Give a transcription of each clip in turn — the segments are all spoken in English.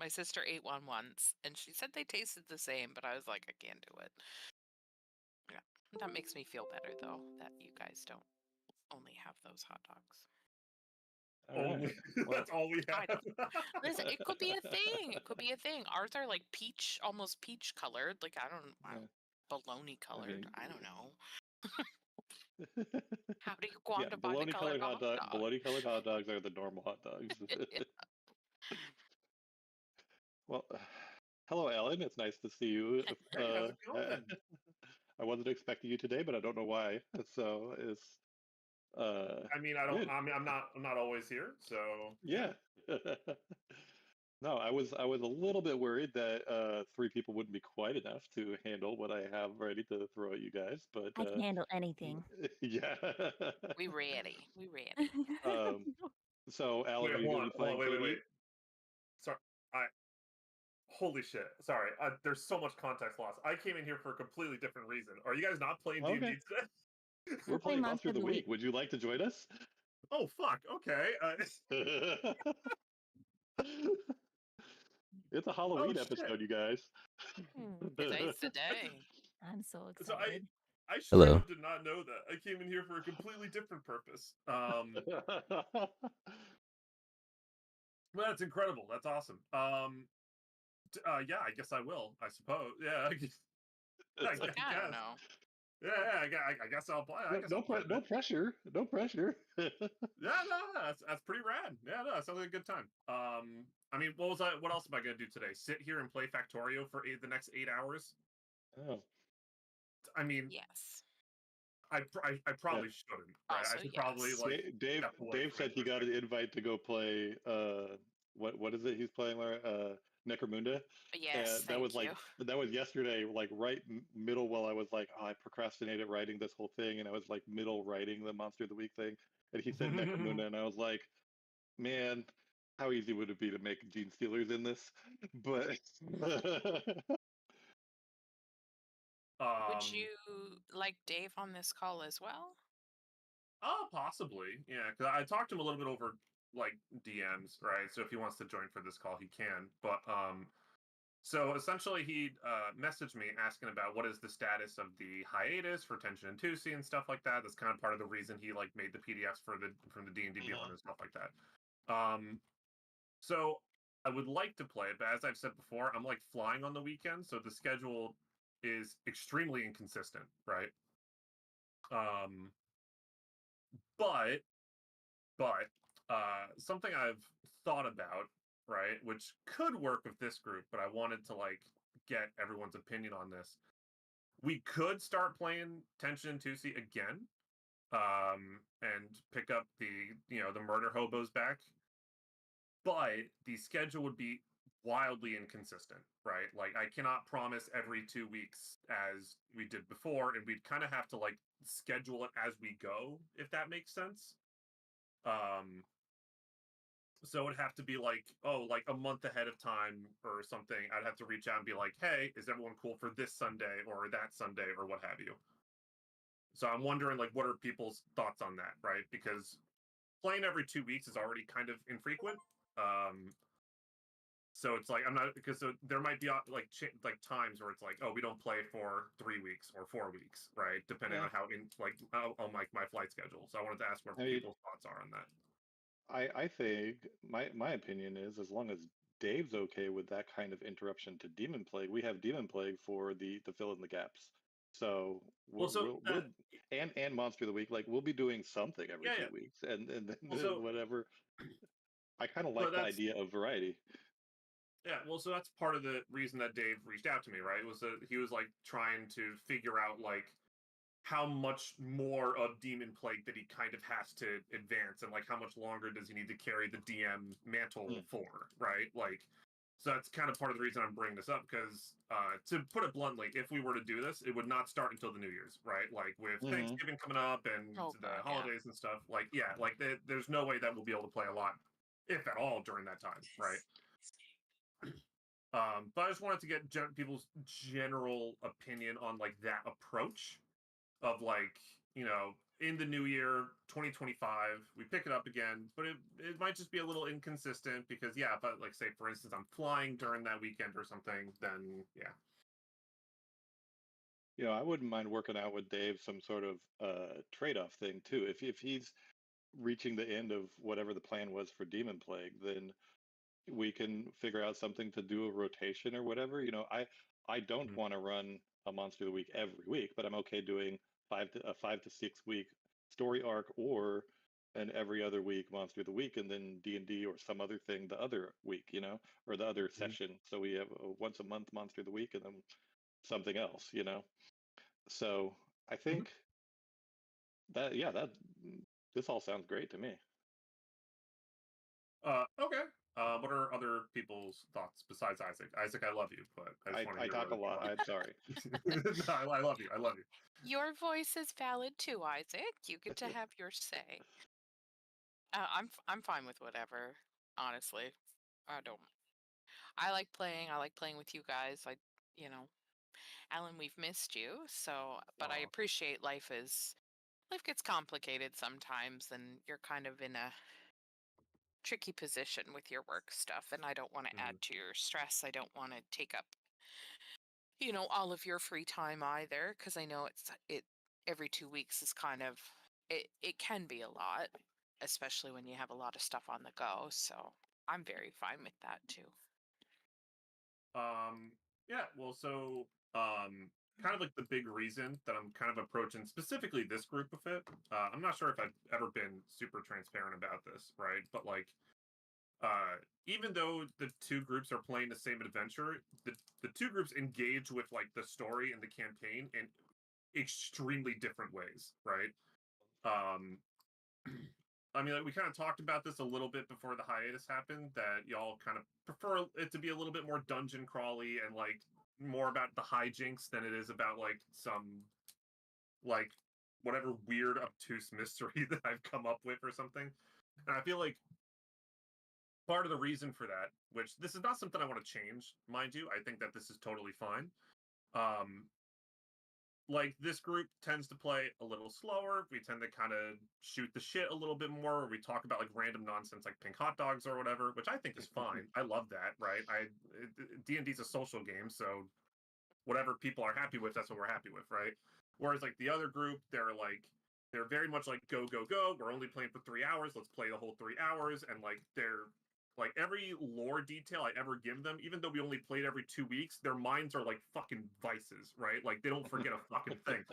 sister ate one once, and she said they tasted the same, but I was like, I can't do it. Yeah, that makes me feel better though that you guys don't only have those hot dogs. All Only right. Well, that's all we Kind of. have. Listen, it could be a thing. It could be a thing. Ours are like peach, almost peach colored. Like I yeah. don't baloney I colored. mean, I don't know. How do you yeah, quantify the color of a hot dog? bologna colored hot dogs are the normal hot dogs. Well, hello, Ellen. It's nice to see you. Hey, how's it going? I wasn't expecting you today, but I don't know why. So it's I mean, I don't. good. I'm not always here, so yeah. Yeah. No, I was a little bit worried that three people wouldn't be quite enough to handle what I have ready to throw at you guys, but I can handle anything. yeah. We ready. We ready. Um, so, Alan, Wait, are you going to be hold on, playing wait. KD? Sorry, I. Holy shit! Sorry, there's so much context loss. I came in here for a completely different reason. Are you guys not playing D&D Okay, today? we're We're playing playing Monster Monster of of the the Week. Week. Would you like to join us? Oh fuck. Okay. It's a Oh Halloween shit. episode, you guys. Today's the day. I'm so So excited. I straight Hello. up did not know that. I came in here for a completely different purpose. Well, that's incredible. That's awesome. Yeah, I guess I will. I suppose. Yeah, It's like, I I don't guess. know. Yeah, I guess I'll play. I No, guess I'll play a no bit. pressure. No pressure. Yeah, no, that's pretty rad. Yeah, no, that sounds like a good time. I mean, what else am I gonna do today? Sit here and play Factorio for the next 8 hours? Oh, I mean, Yes. I yeah. probably shouldn't, right? I Also, should probably yes. like Dave step away Dave from it said for he a got an second. invite to go play what is it he's playing, Laura? Necromunda. Yes, And that was thank you. like that was yesterday, like right middle while I was like, oh, I procrastinated writing this whole thing, and I was like middle writing the Monster of the Week thing, and he said Necromunda, and I was like, man, how easy would it be to make Gene Stealers in this? But Would um, you like Dave on this call as well? oh, possibly, yeah. Because I talked to him a little bit over like DMs, right? So if he wants to join for this call, he can. But so essentially, he messaged me asking about what is the status of the hiatus for Tension and Tusi and stuff like that. That's kind of part of the reason he like made the PDFs for the from the D&D Beyond Mhm. and stuff like that. So I would like to play it, but as I've said before, I'm like flying on the weekend, so the schedule is extremely inconsistent, right? Um, but something I've thought about, right, which could work with this group, but I wanted to like get everyone's opinion on this. We could start playing Tension and Tusi again, and pick up the murder hobos back, but the schedule would be wildly inconsistent, right? Like I cannot promise every 2 weeks as we did before, and we'd kind of have to like schedule it as we go, if that makes sense. Um, so it'd have to be like, oh, like a month ahead of time or something. I'd have to reach out and be like, hey, is everyone cool for this Sunday or that Sunday or what have you? So I'm wondering, like, what are people's thoughts on that, right? Because playing every 2 weeks is already kind of infrequent. Um, so it's like I'm not because so there might be like times where it's like, oh, we don't play for 3 weeks or 4 weeks, right? Depending Yeah, on how in like on like my flight schedule. So I wanted to ask what I mean, people's thoughts are on that. I think my opinion is as long as Dave's okay with that kind of interruption to Demon Plague, we have Demon Plague for the fill in the gaps. So Well, so we'll and Monster of the Week, like we'll be doing something every yeah, two yeah. weeks, and Well, then so whatever. I kind of but like the that's idea of variety. yeah. Well, so that's part of the reason that Dave reached out to me, right? Was that he was like trying to figure out like how much more of Demon Plague that he kind of has to advance, and like how much longer does he need to carry the DM mantle Mm. for, right? Like, so that's kind of part of the reason I'm bringing this up because, to put it bluntly, if we were to do this, it would not start until the New Year's, right? Like with Hmm. Thanksgiving coming up and Oh the God, yeah. holidays and stuff. Like, yeah, like there's no way that we'll be able to play a lot, if at all, during that time, right? But I just wanted to get people's general opinion on like that approach of like in the new year, 2025, we pick it up again, but it might just be a little inconsistent because yeah, but like say for instance, I'm flying during that weekend or something, then yeah. I wouldn't mind working out with Dave some sort of trade-off thing too. If he's reaching the end of whatever the plan was for Demon Plague, then we can figure out something to do a rotation or whatever. I don't Mhm. want to run a Monster of the Week every week, but I'm okay doing a 5 to 6 week story arc or an every other week Monster of the Week, and then D&D or some other thing the other week, or the other Mhm. session. So we have a once a month Monster of the Week and then something else. So I think that this all sounds great to me. Okay. What are other people's thoughts besides Isaac? Isaac, I love you, but I just want to I hear talk what a lot. other I'm sorry. people. No, I love you. I love you. Your voice is valid too, Isaac. You get to have your say. I'm fine with whatever. Honestly, I don't. I like playing. I like playing with you guys. You know, Alan, we've missed you. So, but I Aw. appreciate life gets complicated sometimes, and you're kind of in a tricky position with your work stuff. And I don't want to add Mhm. to your stress. I don't want to take up, all of your free time either, because I know it every 2 weeks is kind of it can be a lot, especially when you have a lot of stuff on the go. So I'm very fine with that too. Yeah, well, so kind of like the big reason that I'm kind of approaching specifically this group with it. I'm not sure if I've ever been super transparent about this, right? But like even though the two groups are playing the same adventure, the two groups engage with like the story and the campaign in extremely different ways, right? Um I mean, like, we kind of talked about this a little bit before the hiatus happened, that y'all kind of prefer it to be a little bit more dungeon crawly and like more about the hijinks than it is about like some like whatever weird obtuse mystery that I've come up with or something. And I feel like part of the reason for that, which this is not something I want to change, mind you, I think that this is totally fine. Um, like this group tends to play a little slower. We tend to kind of shoot the shit a little bit more. We talk about like random nonsense like pink hot dogs or whatever, which I think is fine. I love that, right? D&D is a social game, so whatever people are happy with, that's what we're happy with, right? Whereas like the other group, they're very much like go go go. We're only playing for 3 hours. Let's play the whole 3 hours, and like they're like every lore detail I ever give them, even though we only played every 2 weeks, their minds are like fucking vices, right? Like they don't forget a fucking thing.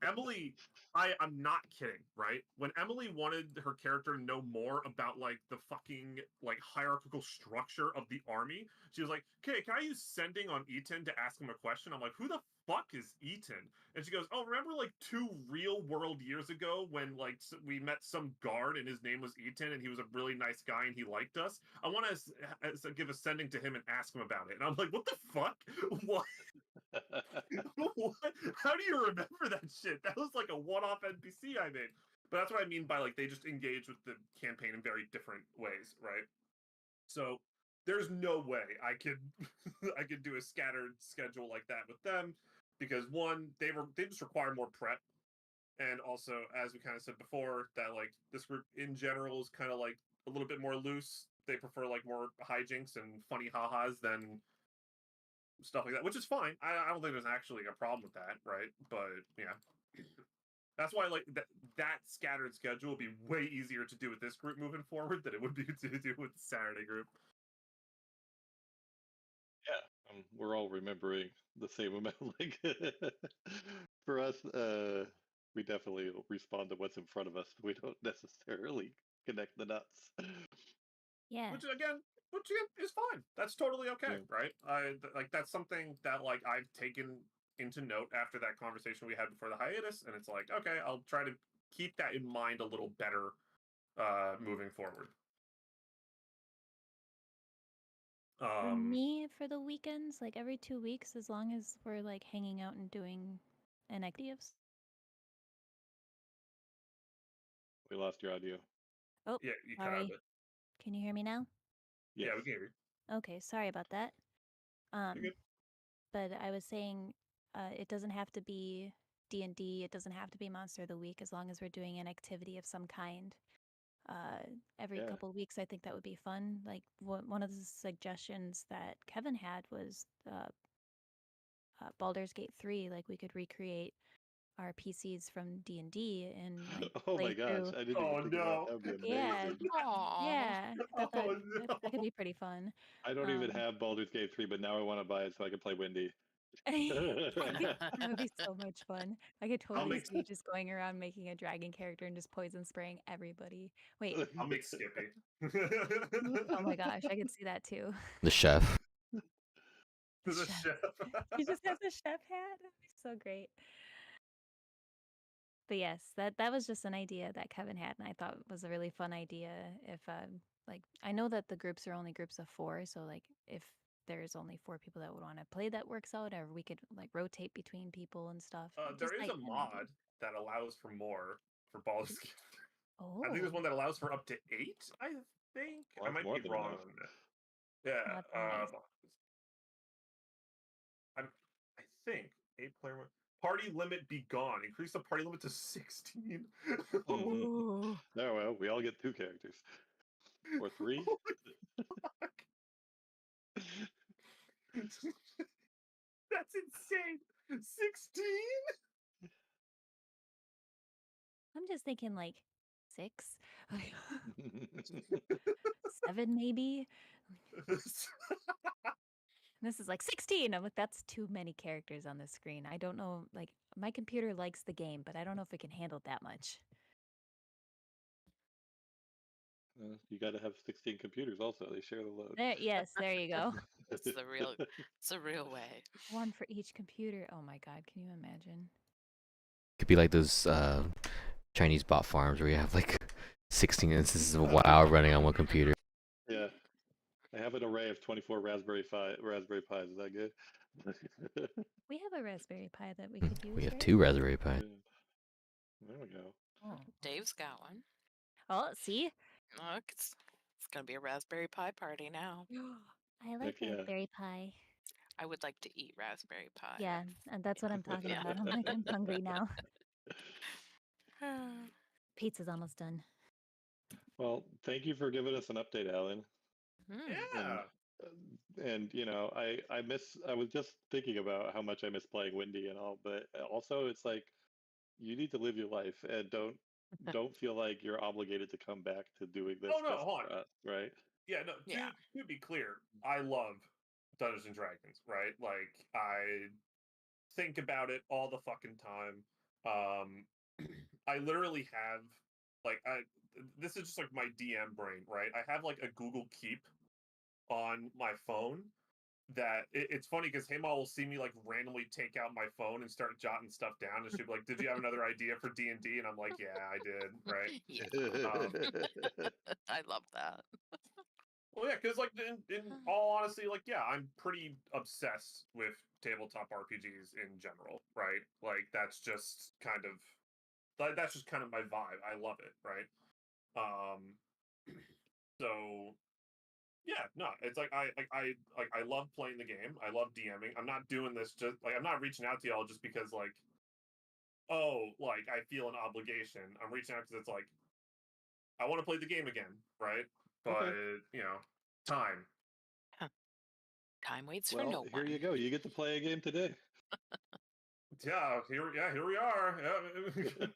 Emily, I'm not kidding, right? When Emily wanted her character to know more about like the fucking like hierarchical structure of the army, she was like, "Okay, can I use sending on Eaton to ask him a question?" I'm like, "Who the fuck is Eaton?" And she goes, "Oh, remember like 2 real world years ago when like we met some guard and his name was Eaton and he was a really nice guy and he liked us? I want to give a sending to him and ask him about it." And I'm like, "What the fuck? What?" What? How do you remember that shit? That was like a one-off NPC I made. But that's what I mean by like they just engage with the campaign in very different ways, right? So there's no way I could I could do a scattered schedule like that with them because one, they just require more prep. And also, as we kind of said before, that like this group in general is kind of like a little bit more loose. They prefer like more hijinks and funny ha-has than stuff like that, which is fine. I don't think there's actually a problem with that, right? But yeah, that's why like that scattered schedule would be way easier to do with this group moving forward than it would be to do with the Saturday group. Yeah, we're all remembering the same amount. Like for us, we definitely respond to what's in front of us. We don't necessarily connect the dots. Yeah. Which again is fine. That's totally okay, Yeah. right? Like that's something that like I've taken into note after that conversation we had before the hiatus, and it's like okay, I'll try to keep that in mind a little better moving forward. For me, for the weekends, like every 2 weeks, as long as we're like hanging out and doing an activities. We lost your audio. Oh, Yeah, you cut out a sorry. bit. Can you hear me now? Yeah, Yes. we can hear you. Okay, sorry about that. You're good. But I was saying, it doesn't have to be D&D. It doesn't have to be Monster of the Week as long as we're doing an activity of some kind. Every Yeah. couple weeks, I think that would be fun. Like one of the suggestions that Kevin had was Baldur's Gate 3. Like we could recreate our PCs from D&D and like Oh my play gosh, through. I didn't Oh even think of that. no. That would be Yeah, amazing. Aw. I thought Oh that could be pretty fun. I don't even Um, have Baldur's Gate 3, but now I want to buy it so I can play Windy. that would be so much fun. I could I'll totally make see you just going around making a dragon character and just poison spraying everybody. Wait, I'll make Skippy. oh my gosh, I could see that too. The chef. The Chef. chef. He just has a chef hat. That'd be so great. But yes, that was just an idea that Kevin had, and I thought was a really fun idea. If like I know that the groups are only groups of 4, so like if there's only 4 people that would want to play, that works out, or we could like rotate between people and stuff. There Just is like a an mod idea. that allows for more for Baldur's Gate. Oh, I think there's one that allows for up to 8. I think Well, I that's might more be than wrong enough. on that. Yeah. Mod for nice. I think 8-player party limit be gone. Increase the party limit to 16. Ooh. No, well, we all get 2 characters. Or 3? Fuck. That's insane. 16? I'm just thinking like 6, 7 maybe. This is like 16. I'm like, that's too many characters on the screen. I don't know. Like, my computer likes the game, but I don't know if it can handle that much. You got to have 16 computers also. They share the load. Yes, there you go. It's the real way. One for each computer. Oh my God, can you imagine? Could be like those Chinese bot farms where you have like 16 instances of WoW running on one computer. Yeah. I have an array of 24 Raspberry Pi. Is that good? We have a Raspberry Pi that we could use. We have right? 2 Raspberry Pi. Yeah. There we go. Oh, Dave's got one. oh see? Look, it's gonna be a Raspberry Pi party now. I like Heck yeah. Raspberry Pi. I would like to eat Raspberry Pi. Yeah, and that's what I'm talking Yeah. about. I'm like, I'm hungry now. Pizza's almost done. Well, thank you for giving us an update, Alan. Yeah. And you know, I was just thinking about how much I miss playing Windy and all, but also it's like you need to live your life and don't feel like you're obligated to come back to doing this Oh, no, just hold on. for us, right? Yeah, no, Yeah. to be clear, I love Dungeons and Dragons, right? Like I think about it all the fucking time. I literally have like this is just like my DM brain, right? I have like a Google Keep on my phone that it's funny because Hema will see me like randomly take out my phone and start jotting stuff down, and she'll be like, "Did you have another idea for D&D?" And I'm like, "Yeah, I did." Right? Yeah. I love that. Well, yeah, because like in all honesty, like yeah, I'm pretty obsessed with tabletop RPGs in general, right? Like that's just kind of that's just kind of my vibe. I love it, right? So yeah, no, it's like I love playing the game. I love DMing. I'm not doing this just like I'm not reaching out to y'all just because like oh like I feel an obligation. I'm reaching out because it's like I want to play the game again, right? But you know, time. Time waits for no Well, one. here you go. You get to play a game today. Yeah, here we are. Yeah.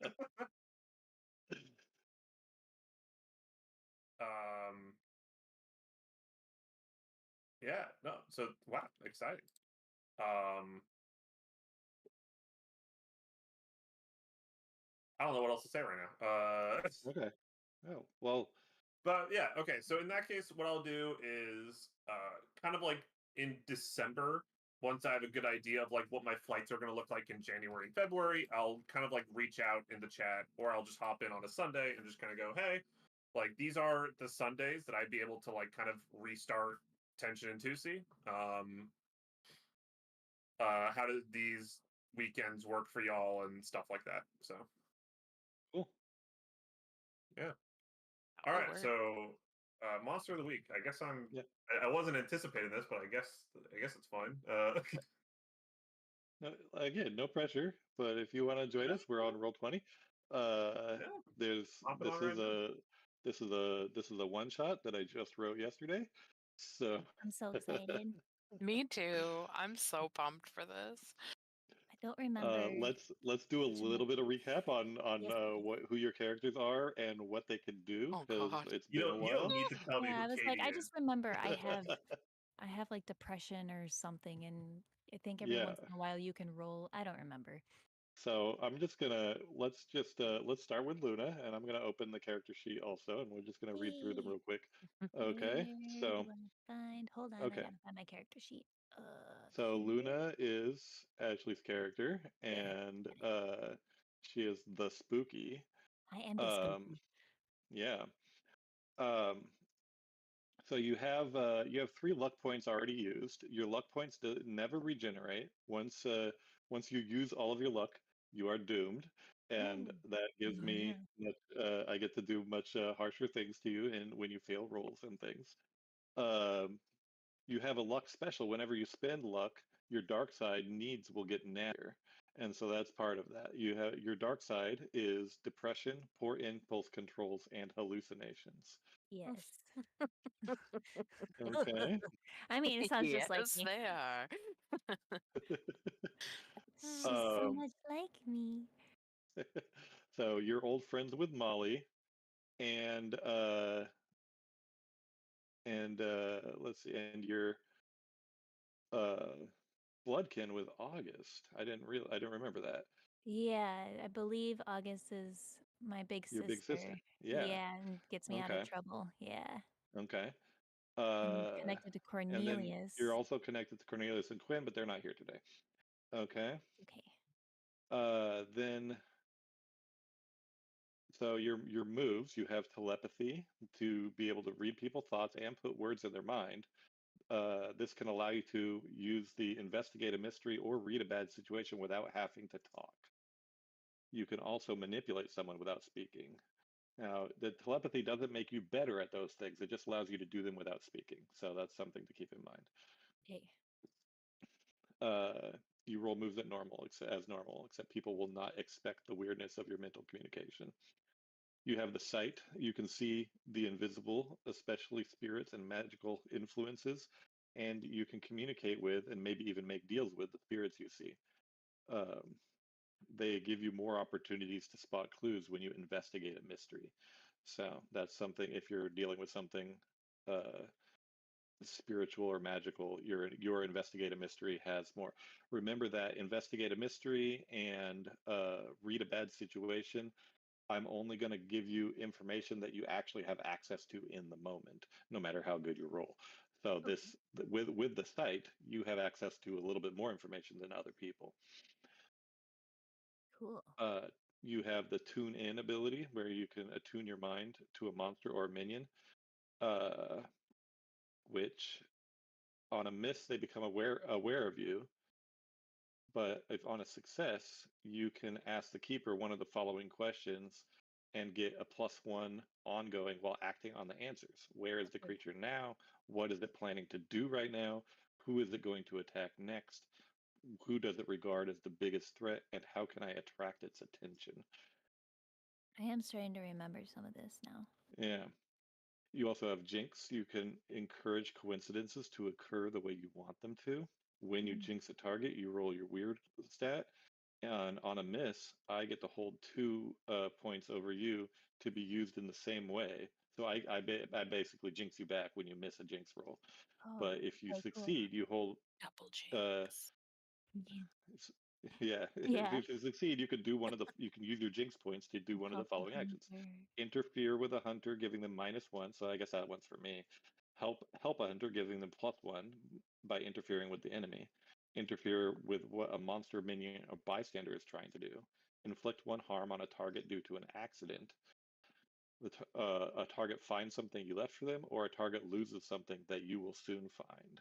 Yeah, no. So wow, exciting. I don't know what else to say right now. Okay. Oh, well, But yeah, okay. So in that case, what I'll do is kind of like in December, once I have a good idea of like what my flights are going to look like in January and February, I'll kind of like reach out in the chat, or I'll just hop in on a Sunday and just kind of go, hey, like these are the Sundays that I'd be able to like kind of restart Tension and Tusi. How do these weekends work for y'all and stuff like that? So cool. Yeah. That'll All right, work. so Monster of the Week. I guess I'm. Yeah. I wasn't anticipating this, but I guess it's fine. Again, no pressure. But if you want to join us, we're on Roll20. Yeah, There's hopping this on is right now. this is a one shot that I just wrote yesterday. So I'm so excited. Me too. I'm so pumped for this. I don't remember. let's do a too little much. bit of recap on Yes, please. who your characters are and what they can do Oh because God. it's You been a don't while. need to tell me Yeah, who I was Katie like, I is. just remember I have like depression or something, and I think every Yeah. once in a while you can roll. I don't remember. So I'm just gonna let's start with Luna, and I'm gonna open the character sheet also, and we're just gonna read through them Yay. real quick. Where Okay. do So I find? Hold on, I okay. gotta find my character sheet. So Here. Luna is Ashley's character, Yeah, and got it. she is the spooky. I am the Um, spooky. yeah. Um, so you have 3 luck points already used. Your luck points never regenerate. Once you use all of your luck, you are doomed, and Oh, that gives me yeah. much. I get to do much harsher things to you, and when you fail rolls and things. Um, you have a luck special. Whenever you spend luck, your dark side needs will get nattier, and so that's part of that. You have your dark side is depression, poor impulse controls, and hallucinations. Yes. Okay. I mean, it sounds just like Yes, me. they are. She's so um, much like me. so you're old friends with Molly, and let's see, and you're uh bloodkin with August. I didn't remember that. Yeah, I believe August is my big Your big sister. sister. Yeah. Yeah, and gets me out of Okay. trouble. Yeah. Okay. And Uh, connected to and then you're Cornelius. also connected to Cornelius and Quinn, but they're not here today. Okay. Okay. Then so your moves, you have telepathy to be able to read people's thoughts and put words in their mind. This can allow you to use the investigate a mystery or read a bad situation without having to talk. You can also manipulate someone without speaking. Now, the telepathy doesn't make you better at those things. It just allows you to do them without speaking. So that's something to keep in mind. Okay. You roll moves at normal, as normal, except people will not expect the weirdness of your mental communication. You have the sight. You can see the invisible, especially spirits and magical influences, and you can communicate with and maybe even make deals with the spirits you see. Um, they give you more opportunities to spot clues when you investigate a mystery. So that's something if you're dealing with something uh, spiritual or magical, your investigate a mystery has more. Remember that investigate a mystery and read a bad situation. I'm only going to give you information that you actually have access to in the moment, no matter how good you roll. So Okay. with the site, you have access to a little bit more information than other people. Cool. Uh, you have the tune in ability where you can attune your mind to a monster or a minion, uh, which on a miss they become aware of you. But if on a success, you can ask the keeper one of the following questions and get a +1 ongoing while acting on the answers. Where is the Okay. creature now? What is it planning to do right now? Who is it going to attack next? Who does it regard as the biggest threat? And how can I attract its attention? I am starting to remember some of this now. Yeah. You also have Jinx. You can encourage coincidences to occur the way you want them to. When you Mm. jinx a target, you roll your weird stat. And on a miss, I get to hold 2 points over you to be used in the same way. So I basically jinx you back when you miss a jinx roll. Oh, But if you okay, cool. succeed, you hold Double uh, jinx. Yeah. yeah, Yeah. if you succeed, you can use your jinx points to do one of the Help the following actions. hunter. Interfere with a hunter, giving them -1. So I guess that one's for me. Help a hunter, giving them +1 by interfering with the enemy. Interfere with what a monster, minion, or bystander is trying to do. Inflict 1 harm on a target due to an accident. A target finds something you left for them, or a target loses something that you will soon find.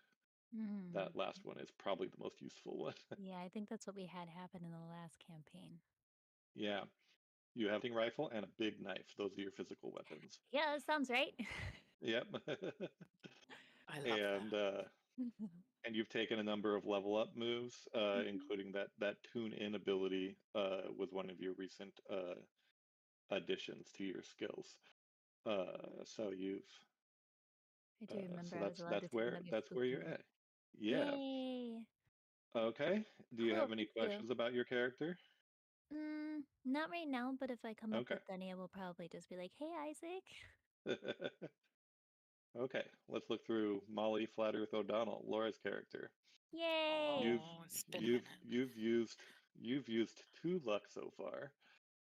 Mm. That last one is probably the most useful one. Yeah, I think that's what we had happen in the last campaign. Yeah. You have a hunting rifle and a big knife. Those are your physical weapons. Yeah, that sounds right. Yep. I love And that. And you've taken a number of level up moves, Mhm. including that tune in ability was one of your recent additions to your skills. So you've I do remember so I was allowed to take another that's where you're spooky. at. Yeah. Yay! Okay. Do you Cool, have any thank you. questions about your character? Not right now, but if I come up Okay. with any, I will probably just be like, "Hey, Isaac." Okay. Let's look through Molly Flat Earth O'Donnell, Laura's character. Yay! Oh, it's been a minute. You've used 2 luck so far.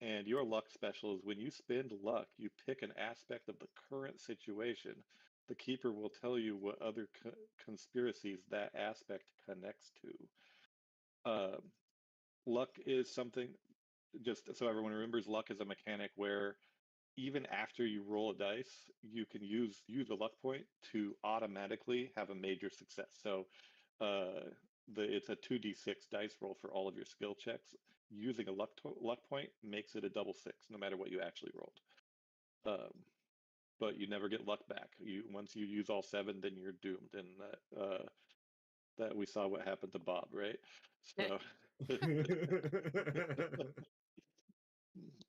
And your luck special is when you spend luck, you pick an aspect of the current situation. The keeper will tell you what other conspiracies that aspect connects to. Luck is something, just so everyone remembers, luck is a mechanic where even after you roll a dice, you can use a luck point to automatically have a major success. So it's a 2d6 dice roll for all of your skill checks. Using a luck point makes it a double six, no matter what you actually rolled. But you never get luck back. You once you use all 7, then you're doomed, and that we saw what happened to Bob, right? So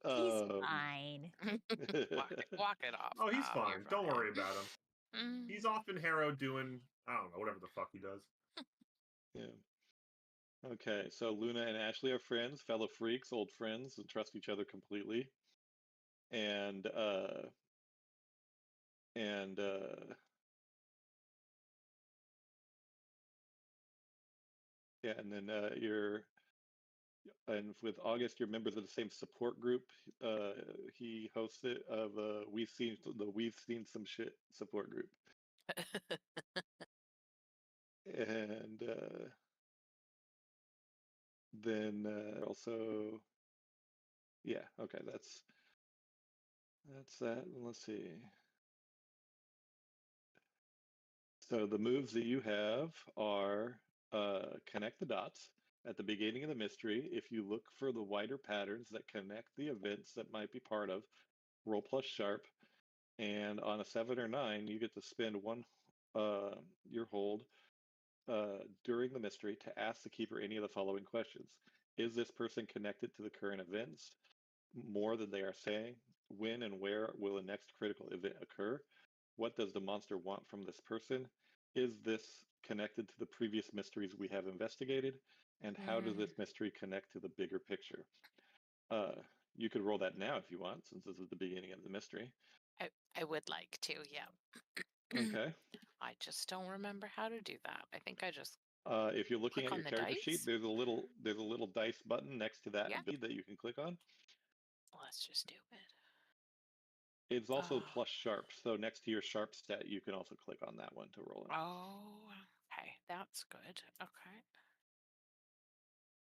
He's um, fine. Walk it off, Oh, he's Bob. You're fine. Don't fine. worry about him. Mm. He's off in Harrow doing, I don't know, whatever the fuck he does. yeah. Okay, so Luna and Ashley are friends, fellow freaks, old friends, and trust each other completely. And and yeah, and then and with August, you're members of the same support group. He hosts it of We've Seen Some Shit support group. And then also, yeah, okay, that's that. Let's see. So the moves that you have are connect the dots at the beginning of the mystery. If you look for the wider patterns that connect the events that might be part of, roll plus sharp. And on a 7 or 9, you get to spend one your hold during the mystery to ask the keeper any of the following questions. Is this person connected to the current events more than they are saying? When and where will the next critical event occur? What does the monster want from this person? Is this connected to the previous mysteries we have investigated? And how does Mm. this mystery connect to the bigger picture? Uh, you could roll that now if you want, since this is the beginning of the mystery. I would like to, yeah. Okay. I just don't remember how to do that. I think I just If you're looking click at on your the character sheet, dice. there's a little dice button next to that Yeah, ability that you can click on. let's just do it. It's also Oh, plus sharp, so next to your sharp stat, you can also click on that one to roll in. oh, okay, that's good. Okay.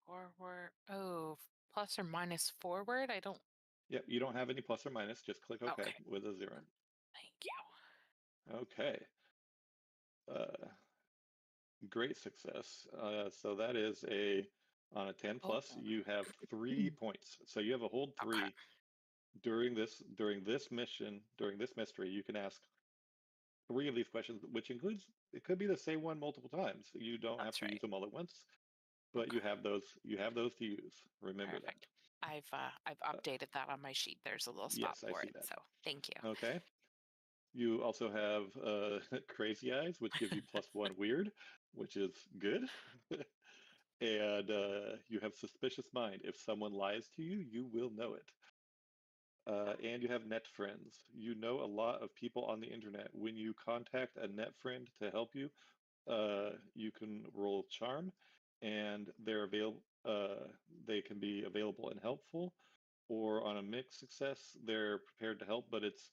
Forward. Oh, plus or minus forward. I don't. Yep, you don't have any plus or minus, just click OK Okay, with a 0. thank you. Okay. Uh, great success. So that is on a 10 Oh, plus, you have 3 points. So you have a hold okay. 3 during this mission, during this mystery. You can ask 3 of these questions, which includes, it could be the same one multiple times. You don't have That's to use right. them all at once, but Okay, you have those to use. Remember perfect. that. I've updated that on my sheet. There's a little spot Yes, I for see it. that. So thank you. Okay. You also have Crazy Eyes, which gives you +1 weird, which is good. And you have Suspicious Mind. If someone lies to you, you will know it. And you have net friends. You know a lot of people on the internet. When you contact a net friend to help you, you can roll charm, and they're available. They can be available and helpful, or on a mixed success, they're prepared to help, but it's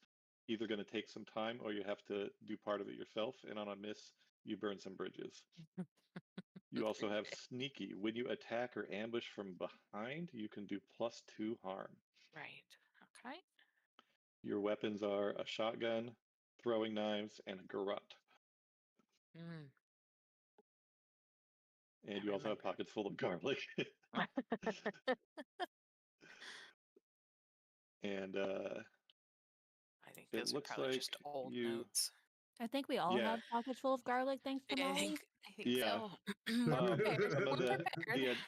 either going to take some time or you have to do part of it yourself. And on a miss, you burn some bridges. You also have sneaky. When you attack or ambush from behind, you can do +2 harm. Right. Okay. Your weapons are a shotgun, throwing knives, and a garrote. Mm, And I you also have remember. pockets full of garlic. And I think it those are looks probably like just old you notes. I think we all Yeah. have pockets full of garlic thanks to I Molly. think Yeah. so. We're prepared. Some of We're the prepared.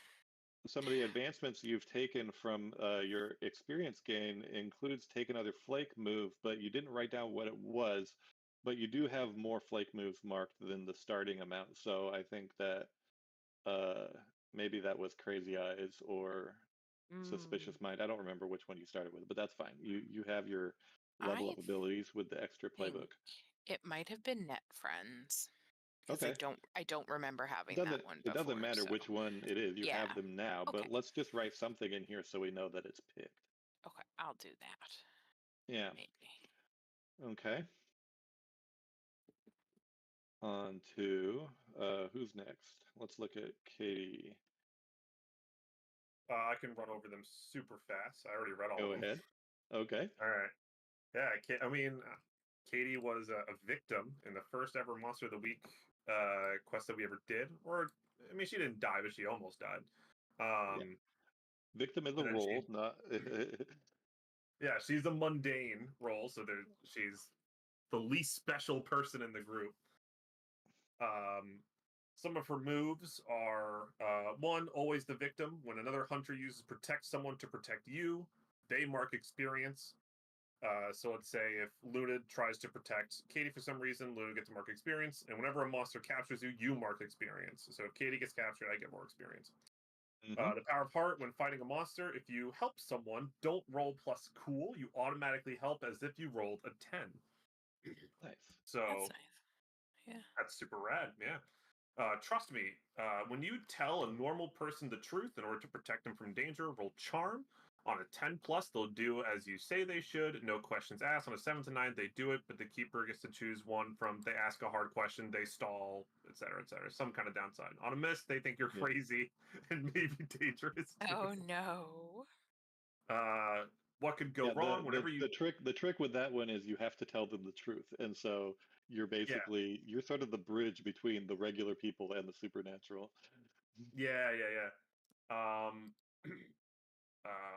some of the advancements you've taken from your experience gain includes take another flake move, but you didn't write down what it was. But you do have more flake moves marked than the starting amount. So I think that maybe that was Crazy Eyes or Suspicious Mind. I don't remember which one you started with, but that's fine. You have your level I up abilities with the extra think playbook. it might have been Net Friends because Okay. I don't remember It having doesn't that one it before. doesn't matter So which one it is. You yeah. have them now, Okay. but let's just write something in here so we know that it's picked. Okay. I'll do that. Yeah. Maybe. Okay. On to who's next? Let's look at Katie. I can run over them super fast. I already read all Go of them. ahead. Okay. All right. Yeah, I mean, Katie was a victim in the first ever Monster of the Week quest that we ever did. Or, I mean, she didn't die, but she almost died. Yeah. Victim is a and then role, not yeah, she's a mundane role, so she's the least special person in the group. Some of her moves are one, always the victim. When another hunter uses protect someone to protect you, they mark experience. So let's say if Luna tries to protect Katie for some reason, Luna gets to mark experience, and whenever a monster captures you, you mark experience. So if Katie gets captured, I get more experience. Mhm. The power of heart, when fighting a monster, if you help someone, don't roll plus cool. You automatically help as if you rolled a 10. Nice. So That's nice. Yeah. that's super rad, yeah. Trust me, when you tell a normal person the truth in order to protect them from danger, roll charm. On a 10 plus, they'll do as you say they should, no questions asked. On a 7 to 9, they do it, but the keeper gets to choose one from they ask a hard question, they stall, etc., etc. Some kind of downside. On a miss, they think you're Yeah. crazy and maybe dangerous too. Oh no. What could go Yeah, wrong whenever you the trick with that one is you have to tell them the truth. And so you're basically you're sort of the bridge between the regular people and the supernatural. yeah.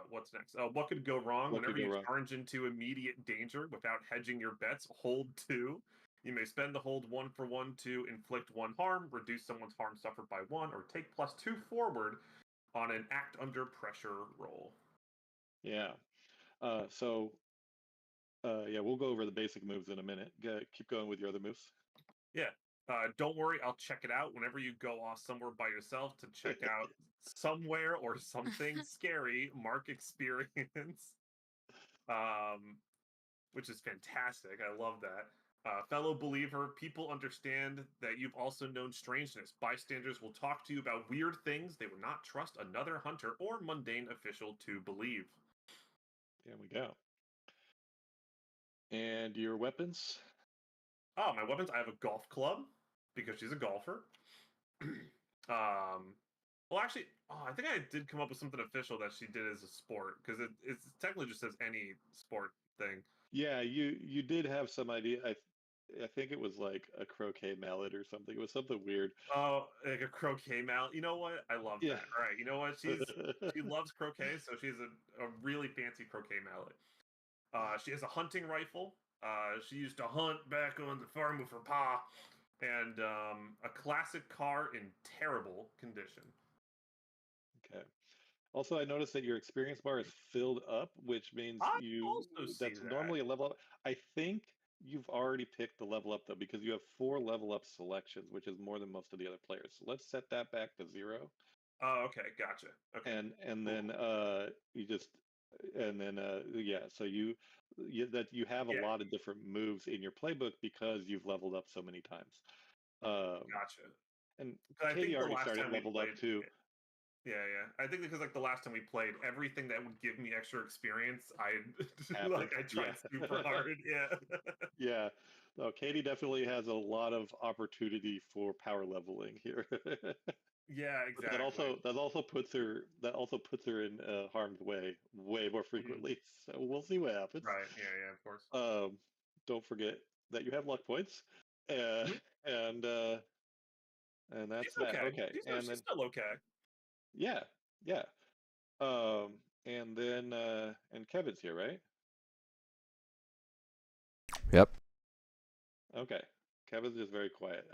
What's next? What could go wrong? What could Whenever go you wrong? charge into immediate danger without hedging your bets, hold 2. You may spend the hold 1 for 1 to inflict 1 harm, reduce someone's harm suffered by 1, or take +2 forward on an act under pressure roll. Yeah. So yeah, we'll go over the basic moves in a minute. Keep going with your other moves. Yeah. Don't worry, I'll check it out whenever you go off somewhere by yourself to check out somewhere or something scary. Mark experience. Which is fantastic. I love that. Fellow believer, people understand that you've also known strangeness. Bystanders will talk to you about weird things they would not trust another hunter or mundane official to believe. There we go. And your weapons? Oh, my weapons. I have a golf club because she's a golfer. Well, actually, I think I did come up with something official that she did as a sport because it technically just says any sport thing. Yeah, you did have some idea. I think it was like a croquet mallet or something. It was something weird. Oh, like a croquet mallet. You know what? I love Yeah. that. All right. You know what? She loves croquet, so she has a really fancy croquet mallet. She has a hunting rifle. She used to hunt back on the farm with her pa, and a classic car in terrible condition. Okay. Also, I noticed that your experience bar is filled up, which means I also see that's that. normally a level up. I think you've already picked the level up though, because you have 4 level up selections, which is more than most of the other players. So let's set that back to 0. Oh, okay, gotcha. Okay, And cool. then you just and then yeah, so you have a Yeah. lot of different moves in your playbook because you've leveled up so many times. Gotcha. And I Katie think the already last started time we leveled played, up too. yeah. I think because like the last time we played, everything that would give me extra experience, I Happened. I tried Yeah. super hard. Yeah. Yeah. No, Katie definitely has a lot of opportunity for power leveling here. Yeah, But exactly. that also puts her in harm's way way more Mhm. frequently. So we'll see what happens. Right. Yeah, of course. Don't forget that you have luck points. Mhm. And that's She's that. okay. Okay. And She's then still okay. yeah, yeah. And then and Kevin's here, right? Yep. Okay. Kevin's just very quiet.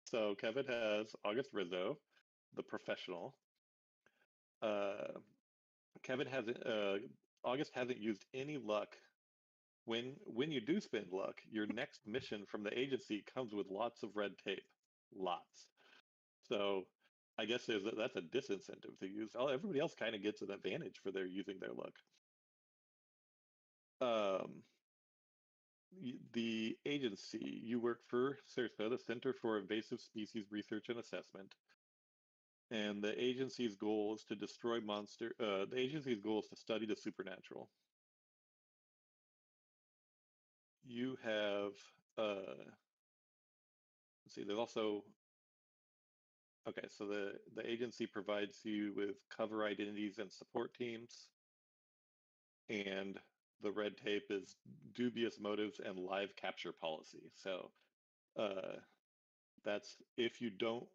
So Kevin has August Rizzo, the professional. Kevin hasn't. August hasn't used any luck. When you do spend luck, your next mission from the agency comes with lots of red tape, lots. So I guess that's a disincentive to use. Everybody else kind of gets an advantage for their using their luck. The agency you work for, CIRSA, the Center for Invasive Species Research and Assessment, and the agency's goal is to destroy monster. The agency's goal is to study the supernatural. You have, let's see, there's also, okay, so the agency provides you with cover identities and support teams, and the red tape is dubious motives and live capture policy. So that's if you don't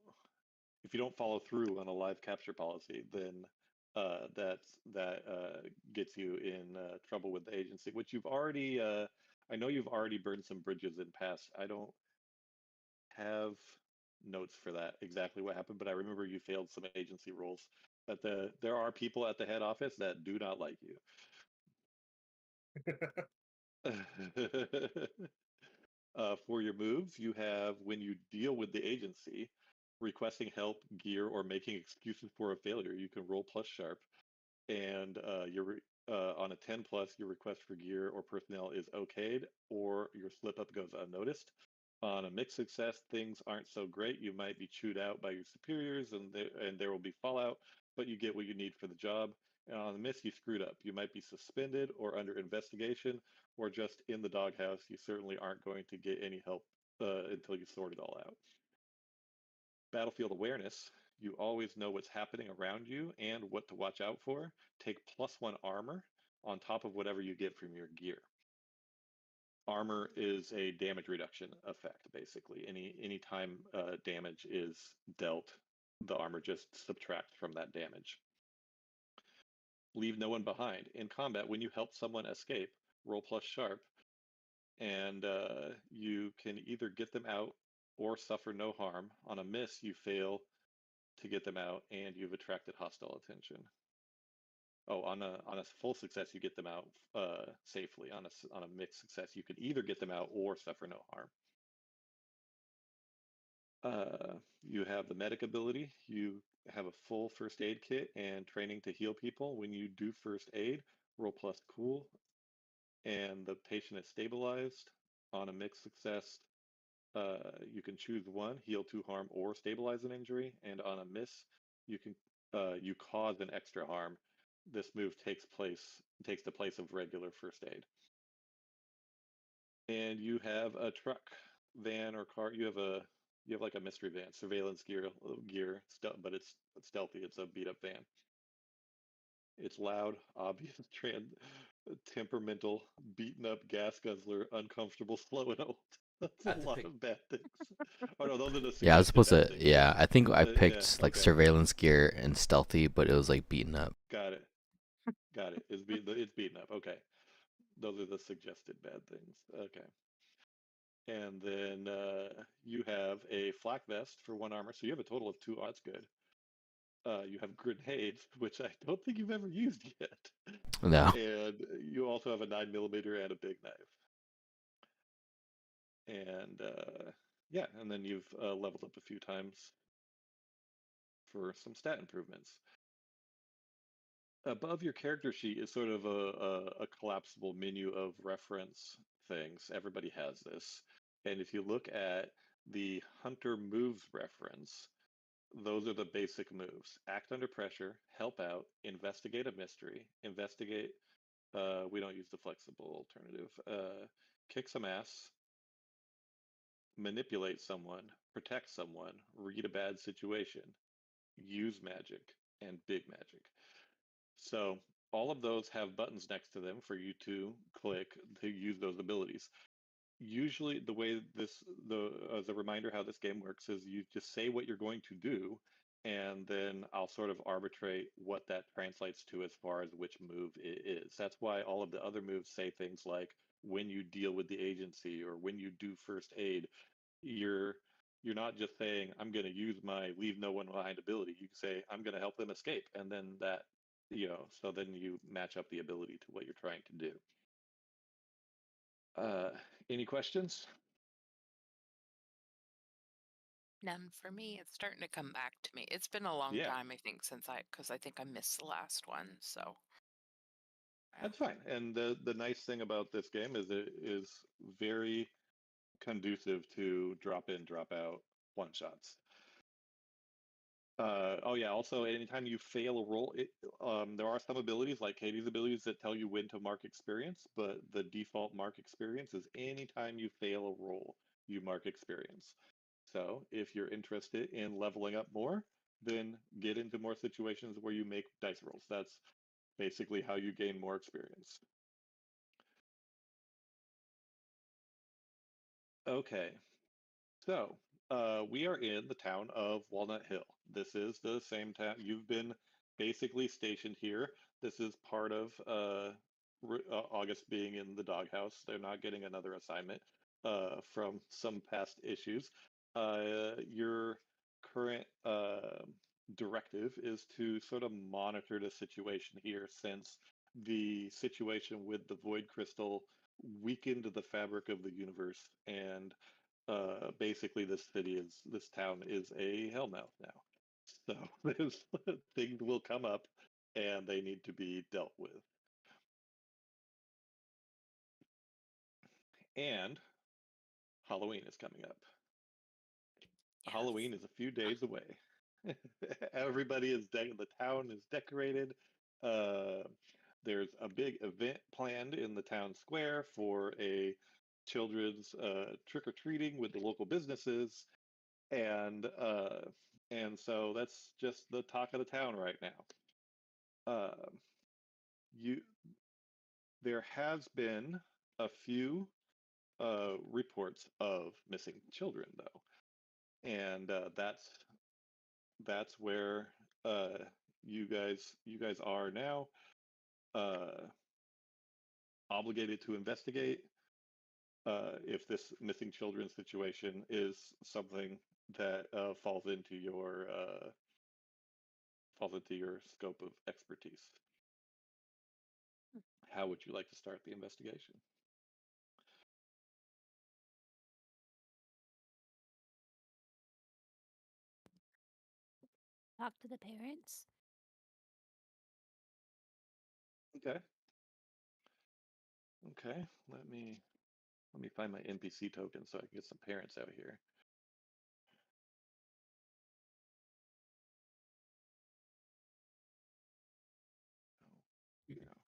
follow through on a live capture policy, then that gets you in trouble with the agency, which you've already. I know you've already burned some bridges in past. I don't have notes for that exactly what happened, but I remember you failed some agency roles. That there are people at the head office that do not like you. For your moves, you have when you deal with the agency, requesting help, gear, or making excuses for a failure, you can roll plus sharp. And on a 10 plus, your request for gear or personnel is okayed, or your slip up goes unnoticed. On a mixed success, things aren't so great. You might be chewed out by your superiors, and there will be fallout, but you get what you need for the job. And on the miss, you screwed up. You might be suspended or under investigation, or just in the doghouse. You certainly aren't going to get any help until you sort it all out. Battlefield awareness. You always know what's happening around you and what to watch out for. Take +1 armor on top of whatever you get from your gear. Armor is a damage reduction effect, basically. Any time damage is dealt, the armor just subtracts from that damage. Leave no one behind. In combat, when you help someone escape, roll plus sharp, and you can either get them out or suffer no harm. On a miss, you fail to get them out, and you've attracted hostile attention. Oh, on a full success, you get them out safely. On a mixed success, you could either get them out or suffer no harm. You have the medic ability. You have a full first aid kit and training to heal people. When you do first aid, roll plus cool, and the patient is stabilized. On a mixed success, you can choose one, heal 2 harm, or stabilize an injury. And on a miss, you can you cause an extra harm. This move takes the place of regular first aid. And you have a truck, van, or car. You have like a mystery van, surveillance gear, but it's stealthy. It's a beat up van. It's loud, obvious, temperamental, beaten up, gas guzzler, uncomfortable, slow, and old. That's a lot of bad things. Oh no, those are the Yeah, I was supposed bad to. things. Yeah, I think I Yeah, picked like okay. surveillance gear and stealthy, but it was like beaten up. Got it. It's beaten up. Okay, those are the suggested bad things. Okay, and then you have a flak vest for 1 armor, so you have a total of 2. Oh, that's good. You have grenades, which I don't think you've ever used yet. No. And you also have a 9mm and a big knife. And yeah, and then you've leveled up a few times for some stat improvements. Above your character sheet is sort of a collapsible menu of reference things. Everybody has this. And if you look at the Hunter Moves reference, those are the basic moves. Act under pressure, help out, investigate a mystery, investigate, we don't use the flexible alternative, kick some ass, manipulate someone, protect someone, read a bad situation, use magic, and big magic. So all of those have buttons next to them for you to click to use those abilities. Usually the way as a reminder how this game works is you just say what you're going to do, and then I'll sort of arbitrate what that translates to as far as which move it is. That's why all of the other moves say things like when you deal with the agency or when you do first aid, you're not just saying I'm going to use my leave no one behind ability. You say I'm going to help them escape, and then that, so then you match up the ability to what you're trying to do. Any questions? None for me. It's starting to come back to me. It's been a long Yeah. time, I think, because I think I missed the last one. So That's fine. And the nice thing about this game is it is very conducive to drop in, drop out one shots. Oh yeah. Also, anytime you fail a roll, there are some abilities like Katie's abilities that tell you when to mark experience, but the default mark experience is anytime you fail a roll, you mark experience. So if you're interested in leveling up more, then get into more situations where you make dice rolls. That's basically how you gain more experience. Okay, so we are in the town of Walnut Hill. This is the same town. You've been basically stationed here. This is part of August being in the doghouse. They're not getting another assignment from some past issues. Your current directive is to sort of monitor the situation here since the situation with the Void Crystal weakened the fabric of the universe, and basically this town is a hellmouth now. So those things will come up and they need to be dealt with. And Halloween is coming up. Halloween is a few days away. Everybody is the town is decorated. There's a big event planned in the town square for a children's trick-or-treating with the local businesses, and so that's just the talk of the town right now. You There has been a few reports of missing children though, and that's where you guys are now, obligated to investigate if this missing children situation is something that falls into your scope of expertise. How would you like to start the investigation? Talk to the parents. Okay. Okay. Let me find my NPC token so I can get some parents out here.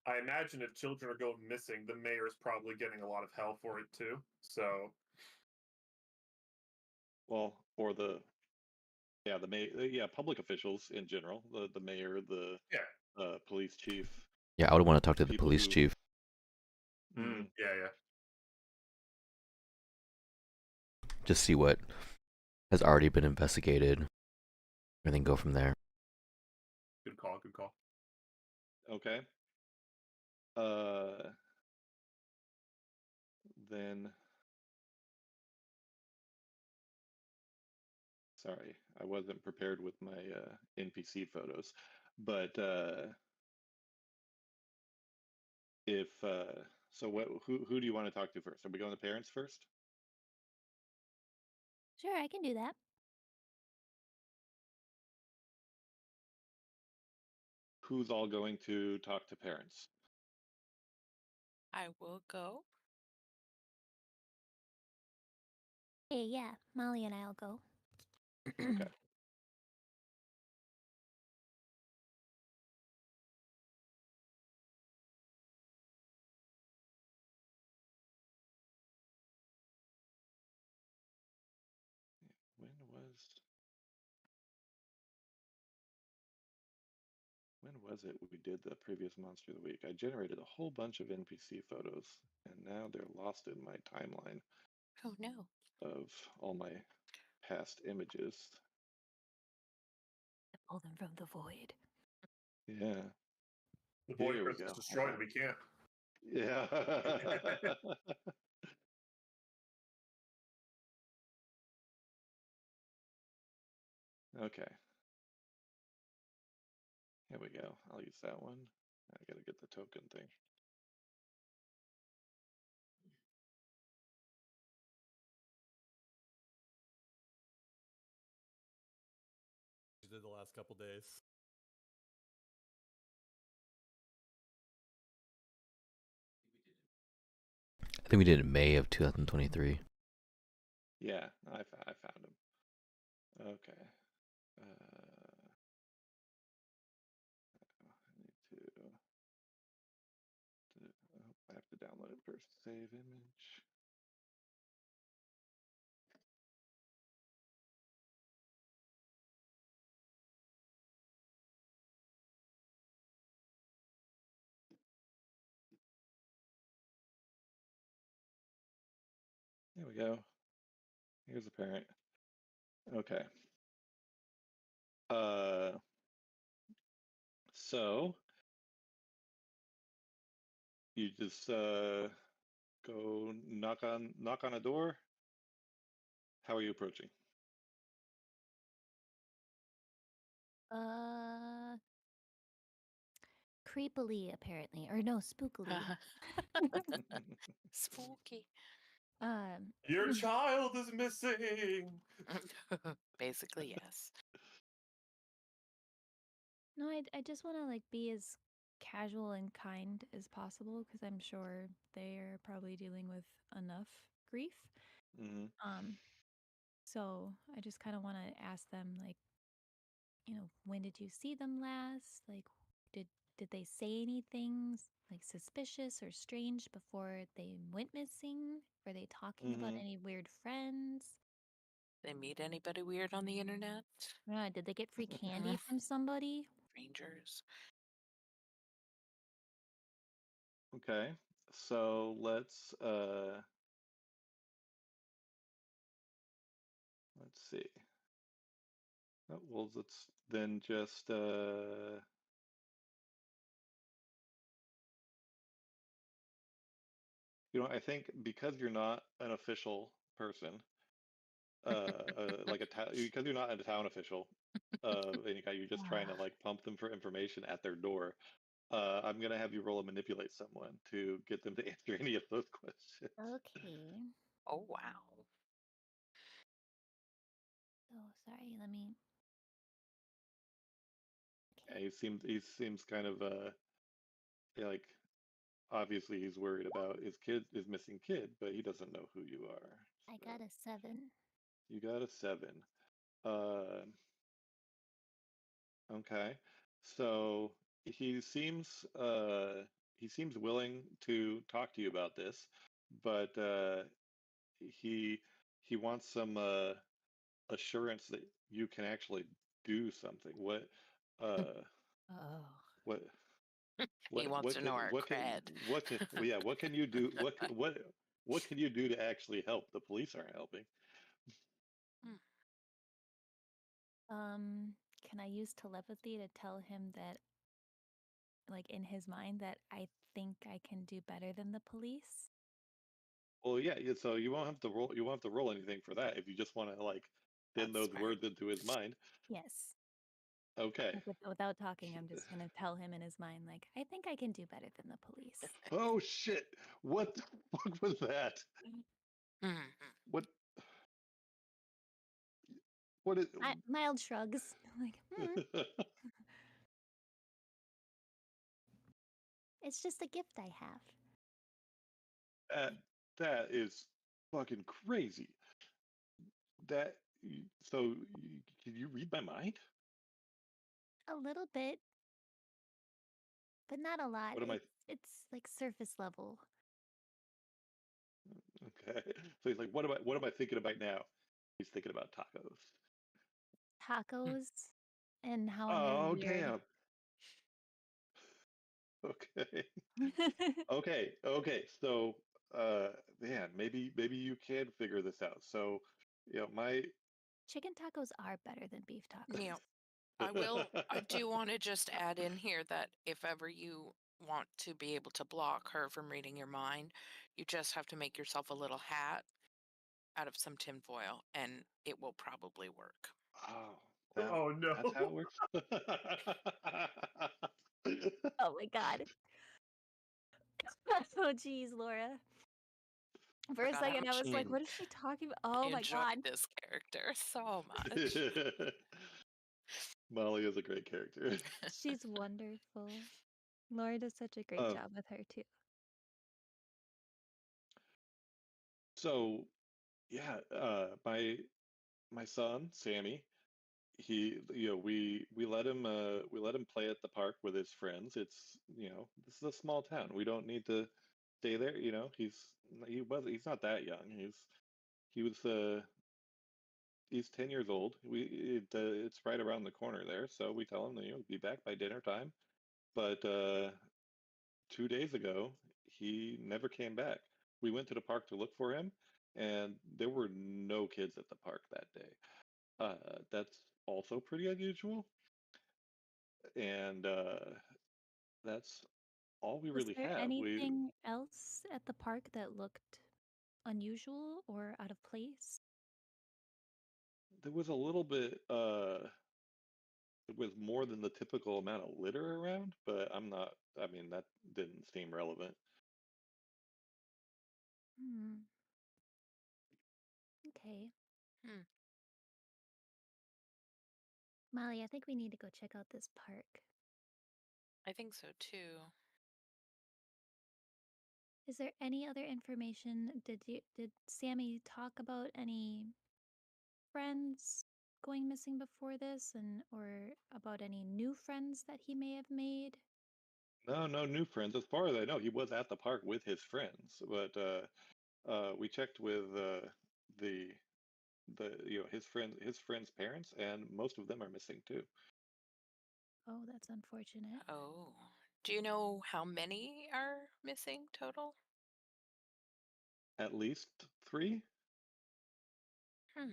I imagine if children are going missing, the mayor is probably getting a lot of hell for it too. So, Well, or the public officials in general, the mayor, the police chief. Yeah, I would want to talk to the people police chief. yeah. Just see what has already been investigated, and then go from there. Good call. Good call. Okay. Then, sorry, I wasn't prepared with my NPC photos, but if so, who do you want to talk to first? Are we going to parents first? Sure, I can do that. Who's all going to talk to parents? I will go. Hey, yeah, Molly and I'll go. Okay. When was it we did the previous Monster of the Week? I generated a whole bunch of NPC photos, and now they're lost in my timeline Oh no. of all my past images. Pull them from the void. Yeah. The void Here we crystal go. is destroyed. We can't. Yeah. Okay. Here we go. I'll use that one. I gotta get the token thing. You did the last couple days. I think we did it in May of 2023. Yeah, I found him. Okay. I need I have to download it first. Save image. There we go. Here's the parent. Okay. So you just go knock on a door. How are you approaching? Creepily, apparently, or no, spookily. Spooky. Your child is missing. Basically, yes. No, I just want to like be as casual and kind as possible because I'm sure they are probably dealing with enough grief. Mhm. So I just kind of want to ask them like, when did you see them last? Like, did they say anything like suspicious or strange before they went missing? Were they talking about Mhm. any weird friends? They meet anybody weird on the internet? Did they get free candy from somebody? Strangers. Okay. So let's see. Well, let's then just I think because you're not an official person, like because you're not a town official of any kind, you're just trying to like pump them for information at their door. I'm gonna have you roll and manipulate someone to get them to answer any of those questions. Okay. Oh, wow. Oh, sorry. Let me. Yeah, he seems kind of yeah, like obviously he's worried about his missing kid, but he doesn't know who you are. I So got a 7. you got a 7. Uh, okay. So he seems he seems willing to talk to you about this, but he he wants some assurance that you can actually do something. Uh Oh. what He wants to know our cred. well, yeah, what can you do? What can you do to actually help? The police aren't helping. Can I use telepathy to tell him that, like, in his mind, that I think I can do better than the police? Well, yeah, so you won't have to roll. You won't have to roll anything for that if you just want to like send That's those smart. words into his mind. Yes. Okay. Like, without talking, I'm just gonna tell him in his mind, like, I think I can do better than the police. Oh shit! What the fuck was that? Mhm. What? What is? Mild shrugs. Like, it's just a gift I have. that is fucking crazy. That so can you read my mind? A little bit, but not a lot. What am I? It's like surface level. Okay. So he's like, what am I thinking about now? He's thinking about tacos. Tacos and how I'm really Oh weird. damn. Okay. Okay. So man, maybe you can figure this out. So, my Chicken tacos are better than beef tacos. I do want to just add in here that if ever you want to be able to block her from reading your mind, you just have to make yourself a little hat out of some tinfoil, and it will probably work. Oh, Oh no. that's how it works. Oh my god. Oh geez, Laura. For a Forgot how second, I much was like, "What is she talking about?" I Oh my enjoy god. this character so much. Molly is a great character. She's wonderful. Laura does such a great Um, job with her too. so yeah, my son Sammy, we let him play at the park with his friends. It's this is a small town. We don't need to stay there. He's not that young. He was he's 10 years old. It's right around the corner there, so we tell him that be back by dinner time. But 2 days ago, he never came back. We went to the park to look for him, and there were no kids at the park that day. That's also pretty unusual, and that's all we Was really there have. anything else at the park that looked unusual or out of place? There was a little bit. It was more than the typical amount of litter around, but I'm not. I mean, that didn't seem relevant. Hmm. Okay. Hmm. Molly, I think we need to go check out this park. I think so too. Is there any other information? Did Sammy talk about any friends going missing before this, or about any new friends that he may have made? No, no new friends. As far as I know, he was at the park with his friends, but we checked with the his friends' parents, and most of them are missing too. Oh, that's unfortunate. Oh. Do you know how many are missing total? At least three. Hmm.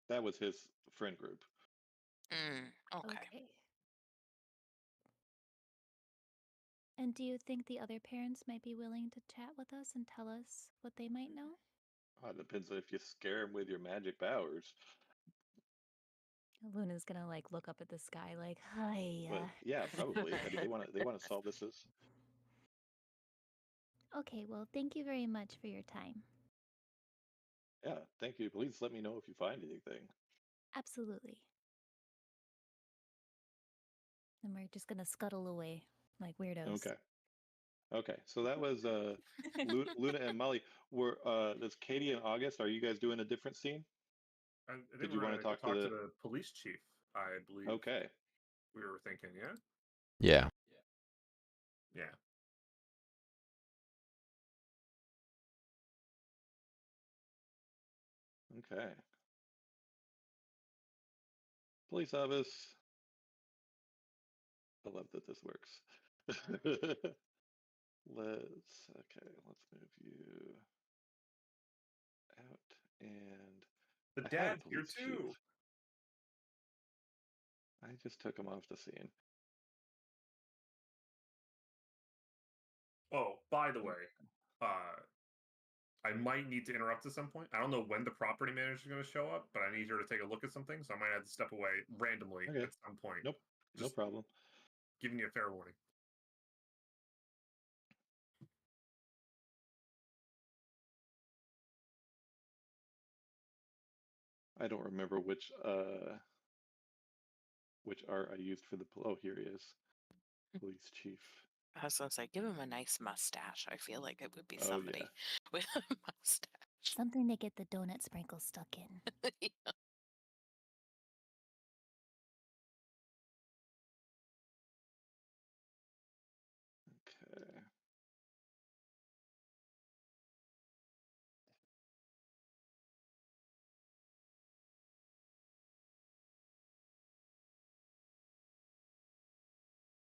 That was his friend group. Okay. Okay. And do you think the other parents might be willing to chat with us and tell us what they might know? It depends if you scare him with your magic powers. Luna's gonna like look up at the sky like, hi. But yeah, probably. I mean, they want to solve this. Okay, well, thank you very much for your time. Yeah, thank you. Please let me know if you find anything. Absolutely. And we're just gonna scuttle away like weirdos. Okay. Okay. So that was Luna and Molly. That's Katie and August. Are you guys doing a different scene? I Did think you we're want gonna to go talk to talk to the? the police chief, I believe Okay. we were thinking, yeah? Yeah. Yeah. Okay. Police office. I love that this works. Let's move you out, and The I have a dad's here police chief. too. I just took him off the scene. Oh, by the way, I might need to interrupt at some point. I don't know when the property manager is going to show up, but I need her to take a look at something, so I might have to step away randomly Okay. at some point. Nope. No Just problem. giving you a fair warning. I don't remember which art I used for the. Oh, here he is. Police chief. I was gonna say, give him a nice mustache. I feel like it would be Oh somebody yeah. with a mustache. Something to get the donut sprinkles stuck in. Yeah. Okay.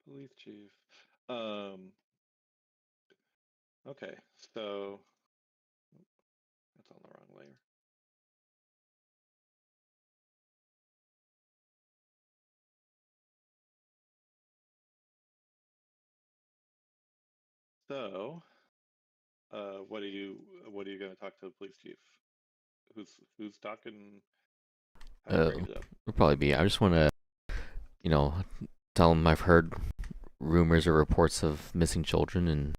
Police chief. Okay, so that's on the wrong layer. So, what are you going to talk to the police chief? Who's talking? How do you bring it up? It'll probably be. I just want to, you know, tell them I've heard rumors or reports of missing children and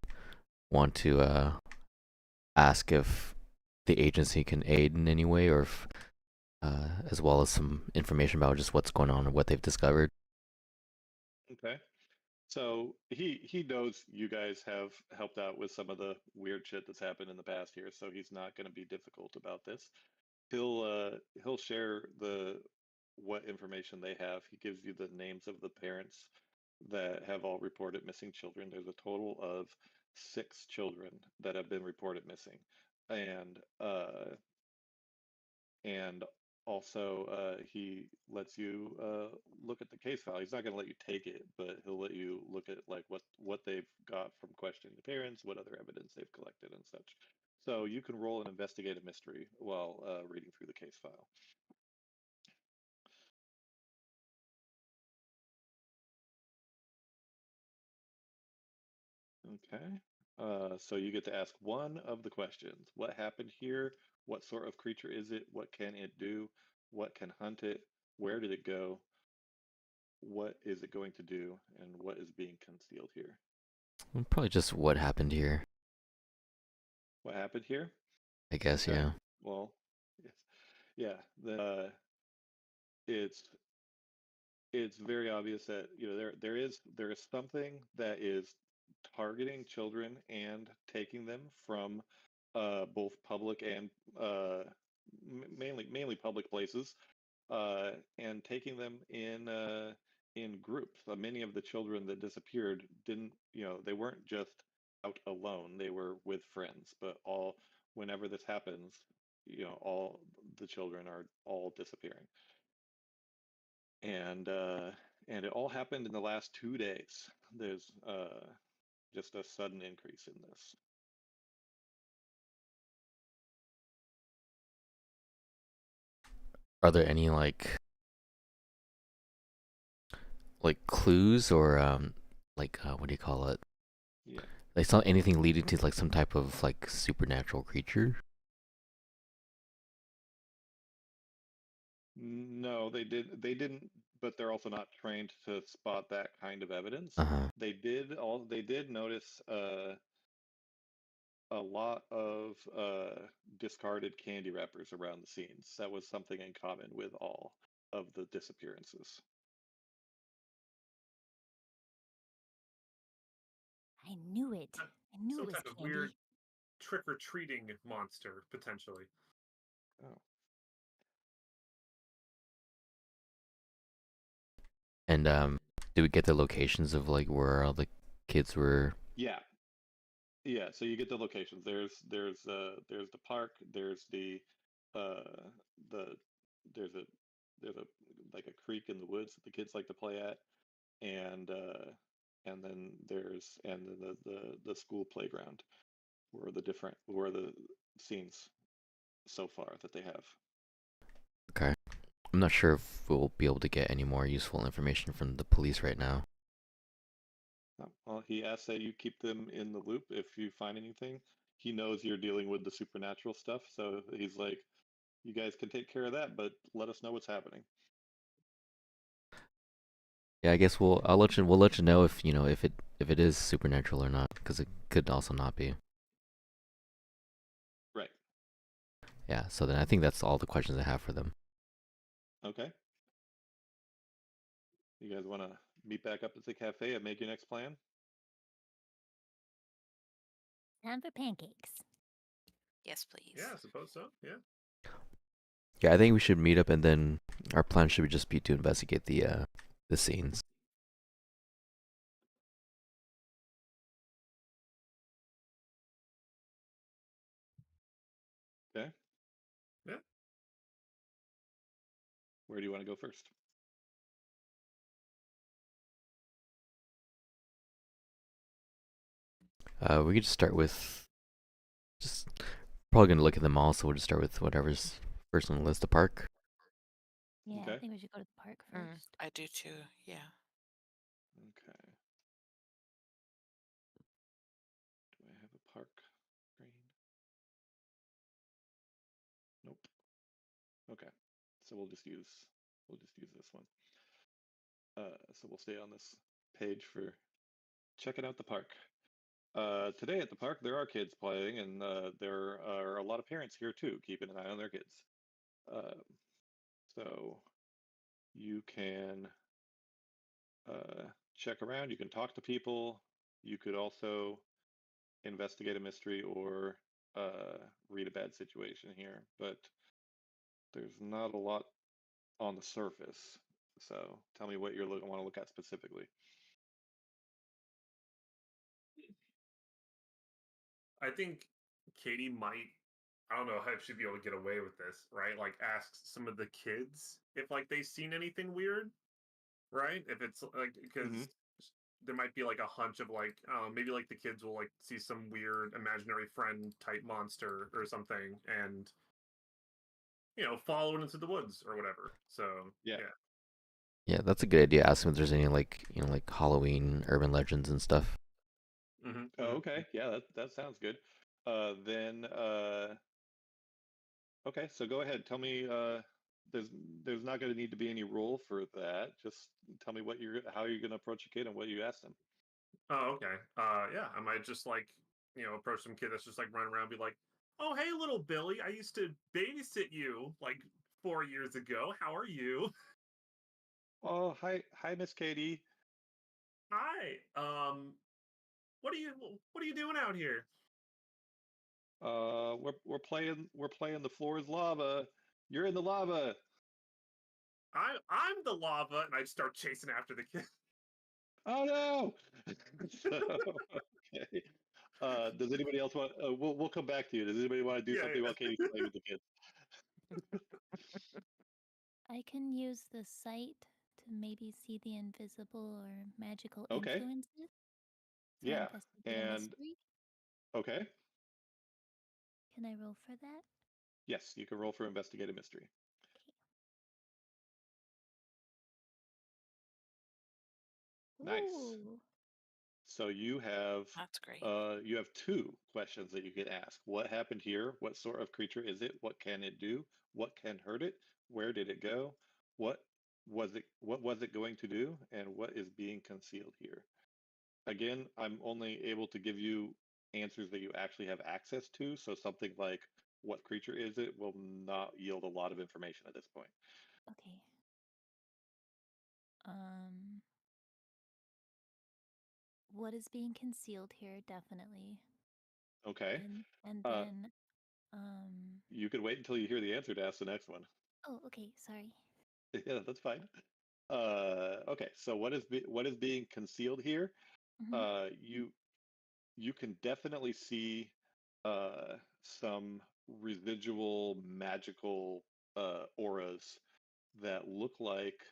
want to ask if the agency can aid in any way, or if, as well as some information about just what's going on and what they've discovered. Okay. So he knows you guys have helped out with some of the weird shit that's happened in the past here, so he's not going to be difficult about this. He'll share what information they have. He gives you the names of the parents that have all reported missing children. There's a total of 6 children that have been reported missing, and and also he lets you look at the case file. He's not going to let you take it, but he'll let you look at like what they've got from questioning the parents, what other evidence they've collected, and such. So you can roll an investigative mystery while reading through the case file. Okay. So you get to ask one of the questions. What happened here? What sort of creature is it? What can it do? What can hunt it? Where did it go? What is it going to do? And what is being concealed here? Probably just what happened here, What happened here? I guess. Okay. Yeah. Well, yes. Yeah. It's it's very obvious that there is something that is targeting children and taking them from both public and mainly public places, and taking them in groups. Many of the children that disappeared didn't, they weren't just out alone. They were with friends. But whenever this happens, all the children are all disappearing, and it all happened in the last 2 days. There's just a sudden increase in this. Are there any like clues or what do you call it? Yeah. Like not anything leading to like some type of like supernatural creature? No, they didn't, but they're also not trained to spot that kind of evidence. Uh-huh. They did notice a lot of discarded candy wrappers around the scenes. That was something in common with all of the disappearances. I knew it. I knew Some it was type of candy. weird trick or treating monster, potentially. Oh. And did we get the locations of like where all the kids were? Yeah. Yeah, so you get the locations. There's the park, there's uh the there's a like a creek in the woods that the kids like to play at, and then the school playground where the scenes so far that they have. Okay. I'm not sure if we'll be able to get any more useful information from the police right now. Well, he asks that you keep them in the loop if you find anything. He knows you're dealing with the supernatural stuff, so he's like, you guys can take care of that, but let us know what's happening. Yeah, I guess we'll let you know if if it is supernatural or not, because it could also not be. Right. Yeah, so then I think that's all the questions I have for them. Okay. You guys want to meet back up at the cafe and make your next plan? Time for pancakes. Yes, please. Yeah, I suppose so. Yeah. Yeah, I think we should meet up, and then our plan should just be to investigate the scenes. Okay. Yeah. Where do you want to go first? We could just start with just probably gonna look at them all, so we'll just start with whatever's first on the list. The park. Yeah, I Okay. think we should go to the park first. I do too. Yeah. Okay. so we'll just use this one. So we'll stay on this page for checking out the park. Today at the park, there are kids playing, and there are a lot of parents here too, keeping an eye on their kids. So you can check around, you can talk to people, you could also investigate a mystery or read a bad situation here, but there's not a lot on the surface. So tell me what you're want to look at specifically. I think Katie might. I don't know how she'd be able to get away with this, right? Like, ask some of the kids if like they've seen anything weird, right? If it's like because there might be like a hunch of like, maybe like the kids will like see some weird imaginary friend type monster or something, and follow it into the woods or whatever. So Yeah. Yeah, that's a good idea. Ask them if there's any like like Halloween urban legends and stuff. Oh, okay. Yeah, that sounds good. Then okay, so go ahead. Tell me. There's not going to need to be any rule for that. Just tell me how you're going to approach a kid and what you ask them. Oh, okay. Yeah, I might just like approach some kid that's just like running around, and be like, "Oh, hey, little Billy, I used to babysit you like 4 years ago. How are you?" Oh, hi, Miss Katie. Hi. What are you doing out here? We're playing the floor is lava. You're in the lava. I'm the lava, and I start chasing after the kid. Oh no! So, okay. Does anybody else want? We'll come back to you. Does anybody want to do Yeah, something yeah. while Katie's playing with the kids? I can use the sight to maybe see the invisible or magical Okay. influences. So Yeah. investigate a And mystery. okay. Can I roll for that? Yes, you can roll for investigate a mystery. Okay. Nice. Ooh. So you have That's great. you have two questions that you can ask. What happened here? What sort of creature is it? What can it do? What can hurt it? Where did it go? What what was it going to do? And what is being concealed here? Again, I'm only able to give you answers that you actually have access to, so something like what creature is it will not yield a lot of information at this point. Okay. Um, what is being concealed here? Definitely. Okay. And Uh, then, you could wait until you hear the answer to ask the next one. oh, okay. Sorry. Yeah, that's fine. Okay, so what is being concealed here? Mhm. You can definitely see some residual magical auras that look like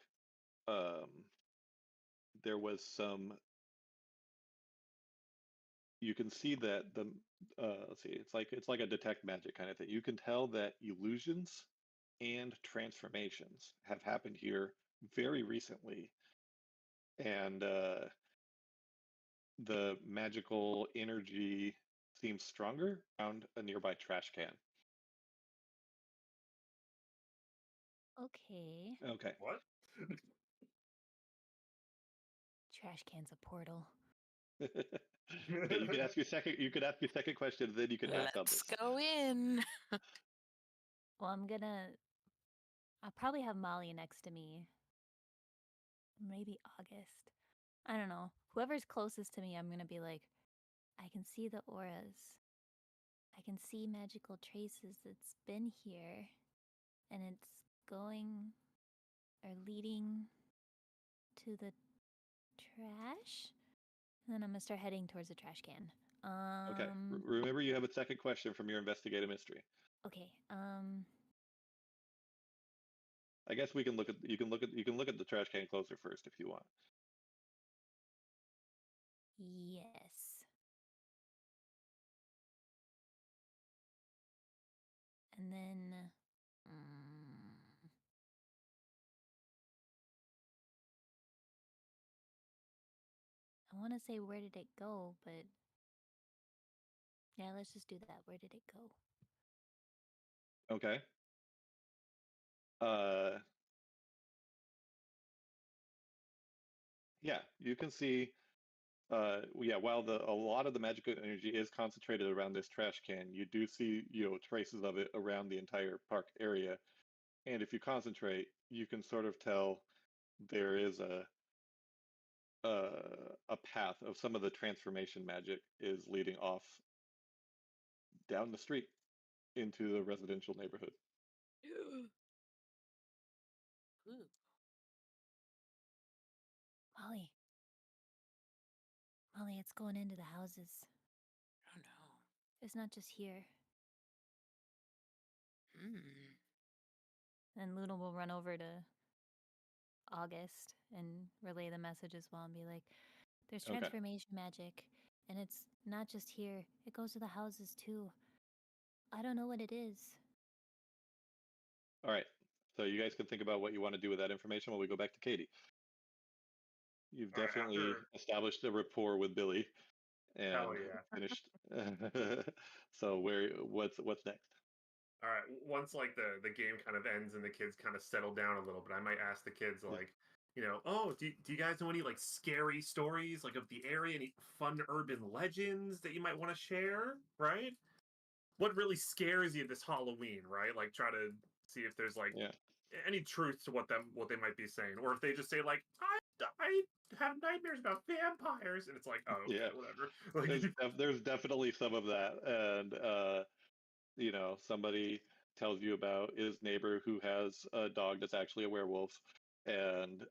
um, there was some. You can see that the let's see, it's like a detect magic kind of thing. You can tell that illusions and transformations have happened here very recently, and the magical energy seems stronger around a nearby trash can. Okay. Okay. What? Trash can's a portal. Okay, you could ask your second. You could ask your second question, then you could act on Let's this. go in. Well, I'll probably have Molly next to me. Maybe August. I don't know. Whoever's closest to me, I'm gonna be like, I can see the auras. I can see magical traces that's been here. And it's going or leading to the trash. And then I'm gonna start heading towards the trash can. Okay. Remember, you have a second question from your investigative mystery. Okay. I guess we can look at you can look at the trash can closer first if you want. Yes. And then, I want to say where did it go, but yeah, let's just do that. Where did it go? Okay. Yeah, you can see. While a lot of the magical energy is concentrated around this trash can, you do see, traces of it around the entire park area. And if you concentrate, you can sort of tell there is a path of some of the transformation magic is leading off down the street into the residential neighborhood. Ooh. Molly. Molly, it's going into the houses. Oh no. It's not just here. Hmm. And Luna will run over to August and relay the message as well and be like, there's Okay. transformation magic, and it's not just here. It goes to the houses too. I don't know what it is. All right. So you guys can think about what you want to do with that information while we go back to Katie. You've All right, definitely established a rapport with Billy and Hell yeah. finished. So what's next? All right. Once like the game kind of ends and the kids kind of settle down a little bit, I might ask the kids Yeah. like, oh, do you guys know any like scary stories like of the area, any fun urban legends that you might want to share, right? What really scares you this Halloween, right? Like try to see if there's like Yeah. any truth to what they might be saying, or if they just say like I have nightmares about vampires, and it's like, oh, okay, Yeah. whatever. Like, There's definitely some of that, and somebody tells you about his neighbor who has a dog that's actually a werewolf, and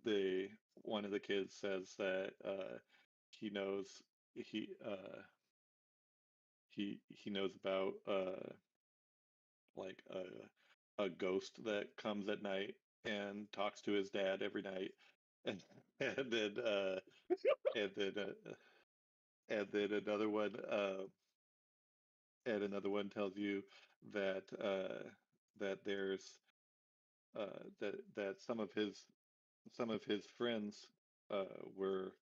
the one of the kids says that he knows he he knows about like a ghost that comes at night and talks to his dad every night, and and then and then uh, and then another one tells you that there's that some of his friends uh, were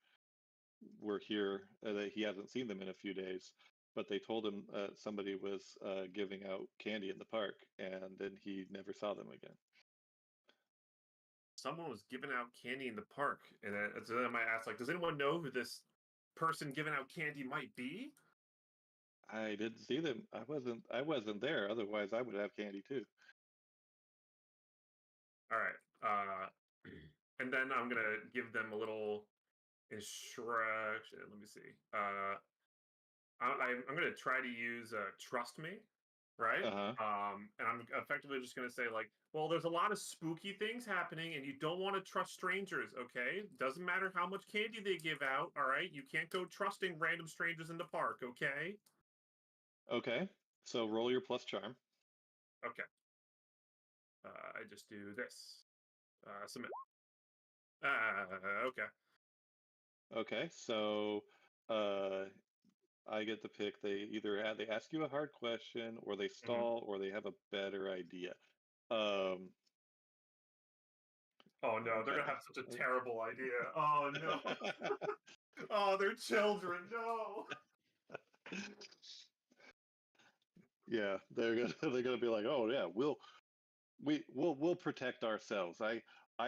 here, that he hasn't seen them in a few days, but they told him somebody was giving out candy in the park, and then he never saw them again. someone was giving out candy in the park, and so then I might ask, like, does anyone know who this person giving out candy might be? I didn't see them. I wasn't there. Otherwise, I would have candy too. All right, and then I'm gonna give them a little instruction. Let me see. I'm gonna try to use trust me, right? Uh-huh. And I'm effectively just gonna say like, well, there's a lot of spooky things happening, and you don't want to trust strangers. Okay, doesn't matter how much candy they give out. All right, you can't go trusting random strangers in the park. Okay. Okay. So roll your plus charm. Okay. I just do this. Submit. Okay. Okay. So uh I get to pick. They ask you a hard question, or they Mhm. stall, or they have a better idea. Um, Oh no, they're okay. gonna have such a terrible idea. Oh no. Oh, they're children. No. Yeah, they're gonna be like, oh yeah, we'll protect ourselves. I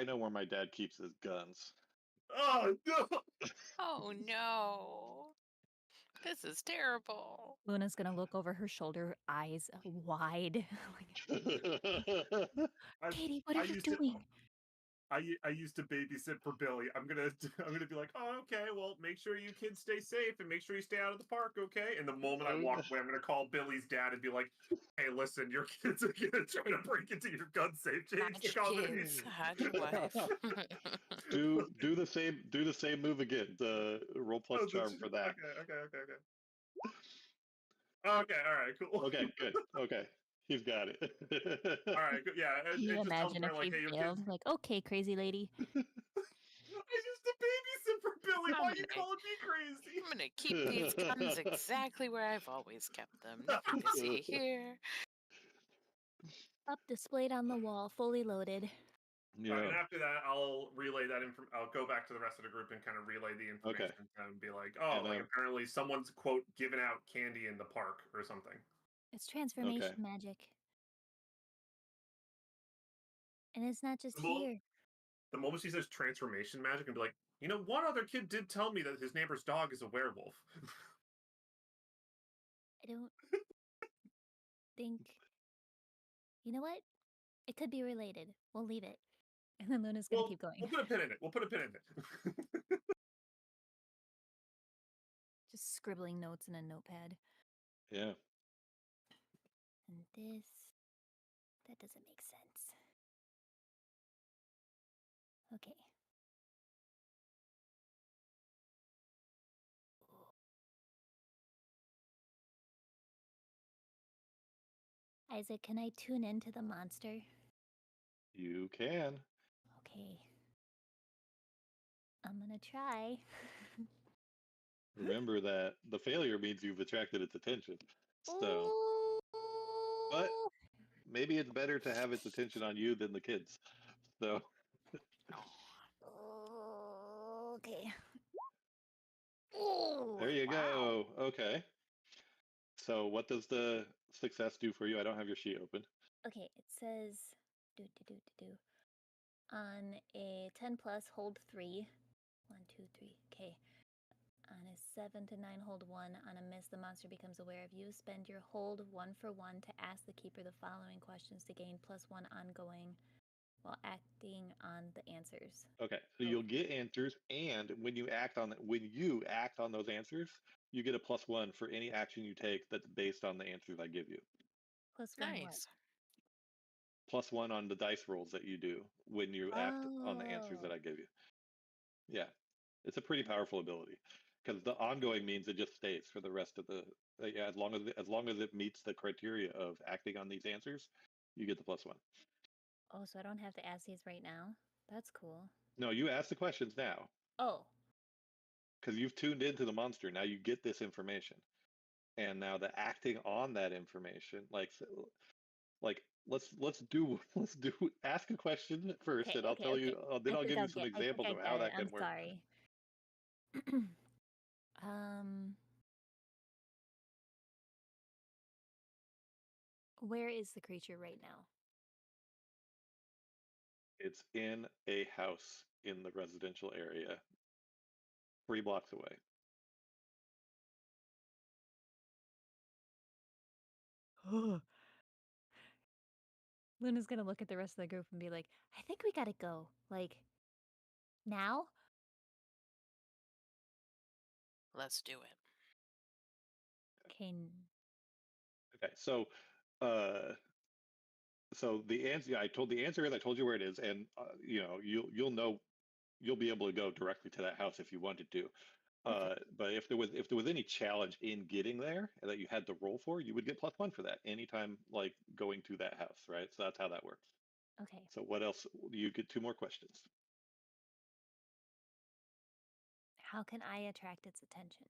know where my dad keeps his guns. Oh no. Oh no. This is terrible. Luna's gonna look over her shoulder, eyes wide. Like, I, Katie, what I are you used to doing? I used to babysit for Billy. I'm gonna I'm gonna be like, oh, okay, well, make sure you kids stay safe and make sure you stay out of the park, okay? And the moment I walk away, I'm gonna call Billy's dad and be like, hey, listen, your kids are gonna try to break into your gun safe. Change Hide the your kids. combination. Hide your wife. do the same move again. The roll plus Oh, charm for that. Okay. Okay, all right, cool. Okay, good. Okay, he's got it. All right, good. Yeah, Can you it just tells imagine me if like, he hey, your failed? kids. Like, okay, crazy lady. I used to babysit for Billy. I'm Why are you gonna- calling me crazy? I'm gonna keep these guns exactly where I've always kept them. Nothing to see here. Up displayed on the wall, fully loaded. All right, Yeah. and after that, I'll relay that I'll go back to the rest of the group and kind of relay the information and be like, oh, And, like apparently someone's quote giving out candy in the park or something. It's transformation Okay. magic. And it's not just Well, here. The moment she says transformation magic, and be like, one other kid did tell me that his neighbor's dog is a werewolf. I don't think. You know what? It could be related. We'll leave it. And then Luna's gonna Well, keep going. we'll put a pin in it. We'll put a pin in it. Just scribbling notes in a notepad. Yeah. And this. That doesn't make sense. Okay. Isaac, can I tune into the monster? You can. Okay. I'm gonna try. Remember that the failure means you've attracted its attention. So, but maybe it's better to have its attention on you than the kids. So, Okay. there you Wow. go. Okay. So, what does the success do for you? I don't have your sheet open. Okay, it says on a 10 plus, hold 3. 1, 2, 3. Okay. On a 7 to 9, hold 1. On a miss, the monster becomes aware of you. Spend your hold 1 for 1 to ask the keeper the following questions to gain +1 ongoing while acting on the answers. Okay, so you'll get answers, and when you act on those answers, you get a +1 for any action you take that's based on the answers I give you. +1 what? Nice. +1 on the dice rolls that you do when you act on the answers that Oh. I give you. Yeah, it's a pretty powerful ability because the ongoing means it just stays for the rest of the. Yeah, as long as it meets the criteria of acting on these answers, you get the +1. Oh, so I don't have to ask these right now? That's cool. No, you ask the questions now Oh. because you've tuned into the monster. Now you get this information, and now the acting on that information, like let's do ask a question first, Okay, and I'll okay, tell okay. you. Then I'll give you some I think examples I of how get it. that can I'm work. sorry. Where is the creature right now? It's in a house in the residential area, 3 blocks away. Luna's gonna look at the rest of the group and be like, I think we gotta go. Like, now? Let's do it. Okay. Okay, so the answer, I told you where it is, and you'll be able to go directly to that house if you wanted to. But if there was any challenge in getting there that you had to roll for, you would get +1 for that anytime, like going to that house, right? So that's how that works. Okay. So what else? You get 2 more questions. How can I attract its attention?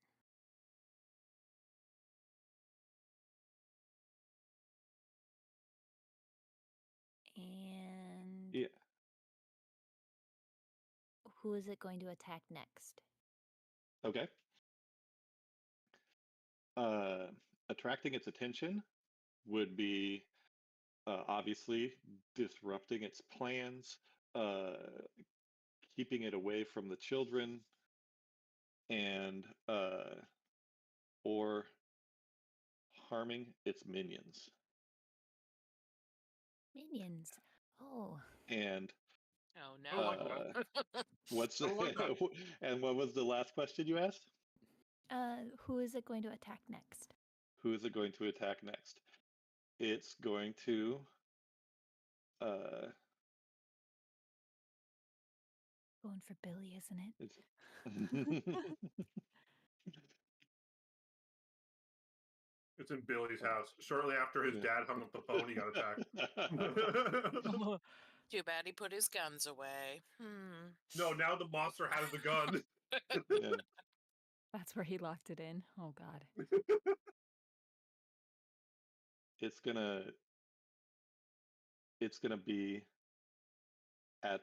And Yeah. who is it going to attack next? Okay. Attracting its attention would be obviously disrupting its plans, keeping it away from the children, and or harming its minions. Minions. Oh. And Oh I like no. what's I like that. and what was the last question you asked? Who is it going to attack next? Who is it going to attack next? It's going to Going for Billy, isn't it? It's in Billy's house. Shortly after his dad hung up the phone, he got attacked. Too bad he put his guns away. No, now the monster has the gun. Yeah. that's where he locked it in. Oh God. It's gonna be at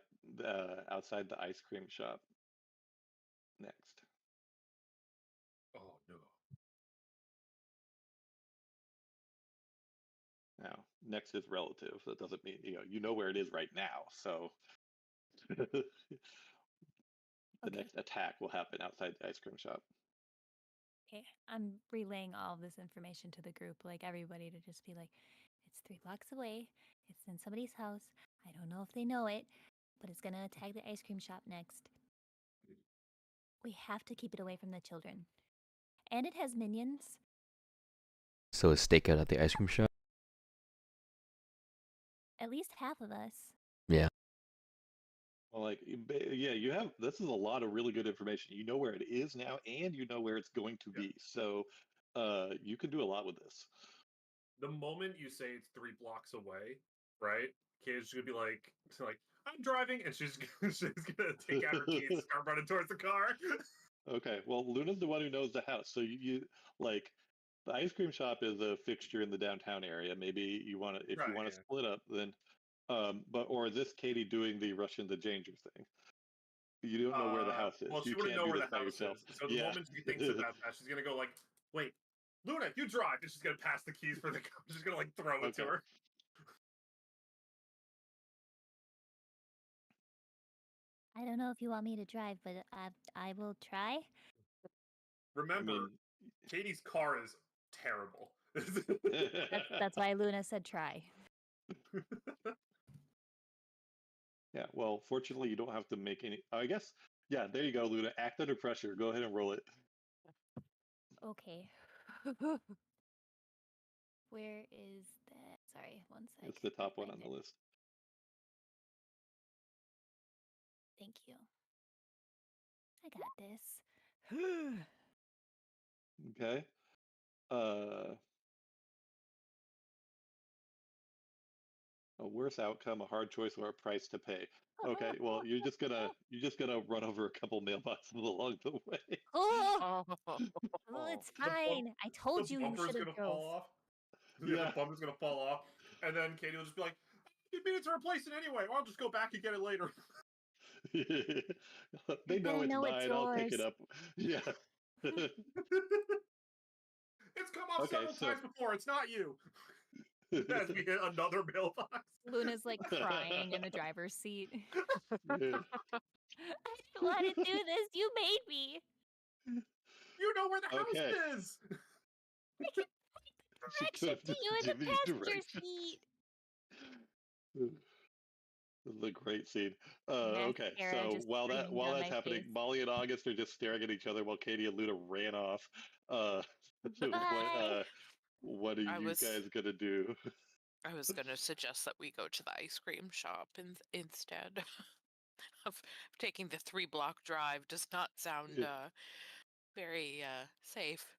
outside the ice cream shop next. Oh no. next is relative. That doesn't mean you know where it is right now. So the Okay. next attack will happen outside the ice cream shop. Okay. I'm relaying all of this information to the group, like everybody to just be like, it's 3 blocks away. It's in somebody's house. I don't know if they know it, but it's gonna attack the ice cream shop next. We have to keep it away from the children. And it has minions. So a stakeout at the ice cream shop. At least half of us. Yeah. Well, like, yeah, you have. This is a lot of really good information. You know where it is now, and you know where it's going to Yeah. be. So, you can do a lot with this. The moment you say it's 3 blocks away, right? Katie's gonna be like, I'm driving, and she's gonna take out her keys, and start running towards the car. Okay. Well, Luna's the one who knows the house, so you like the ice cream shop is a fixture in the downtown area. Maybe you want to, if you Right, want to yeah. split up, then, or is this Katie doing the Russian the Danger thing? You don't know where the house is. Well, she You wouldn't can't know do where this the by house yourself. is. So the Yeah. moment she thinks about that, she's gonna go like, "Wait, Luna, you drive," and she's gonna pass the keys for the car. She's gonna like throw it to Okay. her. I don't know if you want me to drive, but I will try. Remember, I mean, Katie's car is terrible. That's why Luna said try. yeah. Well, fortunately, you don't have to make any. I guess. Yeah. There you go, Luna. Act under pressure. Go ahead and roll it. Okay. Where is that? Sorry, one sec. It's the top one on Find the it. list. Thank you. I got this. Okay. A worse outcome, a hard choice, or a price to pay. Okay. Well, you're just gonna run over a couple mailboxes along the way. Oh, Oh, it's The bump- fine. I told the you bumper's should gonna have drove. fall off. Yeah. The bumper's gonna fall off, and then Katie will just be like, "You need to replace it anyway, or I'll just go back and get it later." They know They it's know it's mine. I'll pick it yours. up. Yeah. It's come off Okay, several so times before. It's not you. As we hit another mailbox. Luna's like crying in the driver's seat. yeah. I didn't want to do this. You made me. You know where the Okay. house is. She could Direction have to just you in the given you passenger directions. seat. This is a great scene. Okay, Mascara so just while streamed while down that's my happening, face. Molly and August are just staring at each other while Katie and Luna ran off. So Bye. what are I you was guys gonna do? I was gonna suggest that we go to the ice cream shop instead of taking the 3 block drive. Does not sound very safe.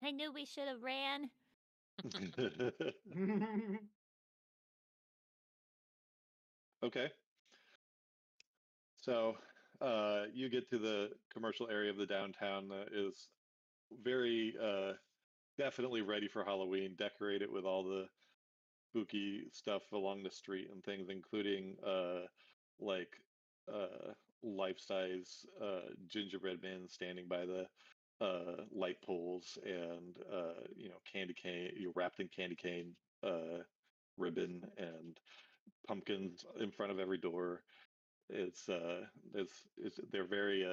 I knew we should have ran. Okay. So you get to the commercial area of the downtown that is very definitely ready for Halloween, decorated with all the spooky stuff along the street and things, including like life-size gingerbread men standing by the light poles, and candy cane, you wrapped in candy cane ribbon, and pumpkins in front of every door. It's they're very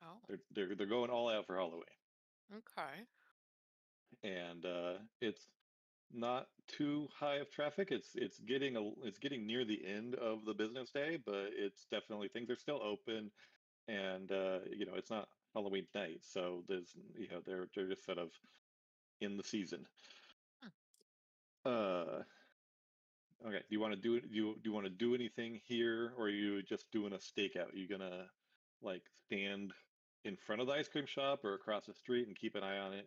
Oh, they're going all out for Halloween, okay. and it's not too high of traffic. It's getting near the end of the business day, but it's definitely, things are still open, and it's not Halloween night, so they're just sort of in the season. Hmm. Okay. Do you want to do you want to do anything here, or are you just doing a stakeout? Are you gonna like stand in front of the ice cream shop or across the street and keep an eye on it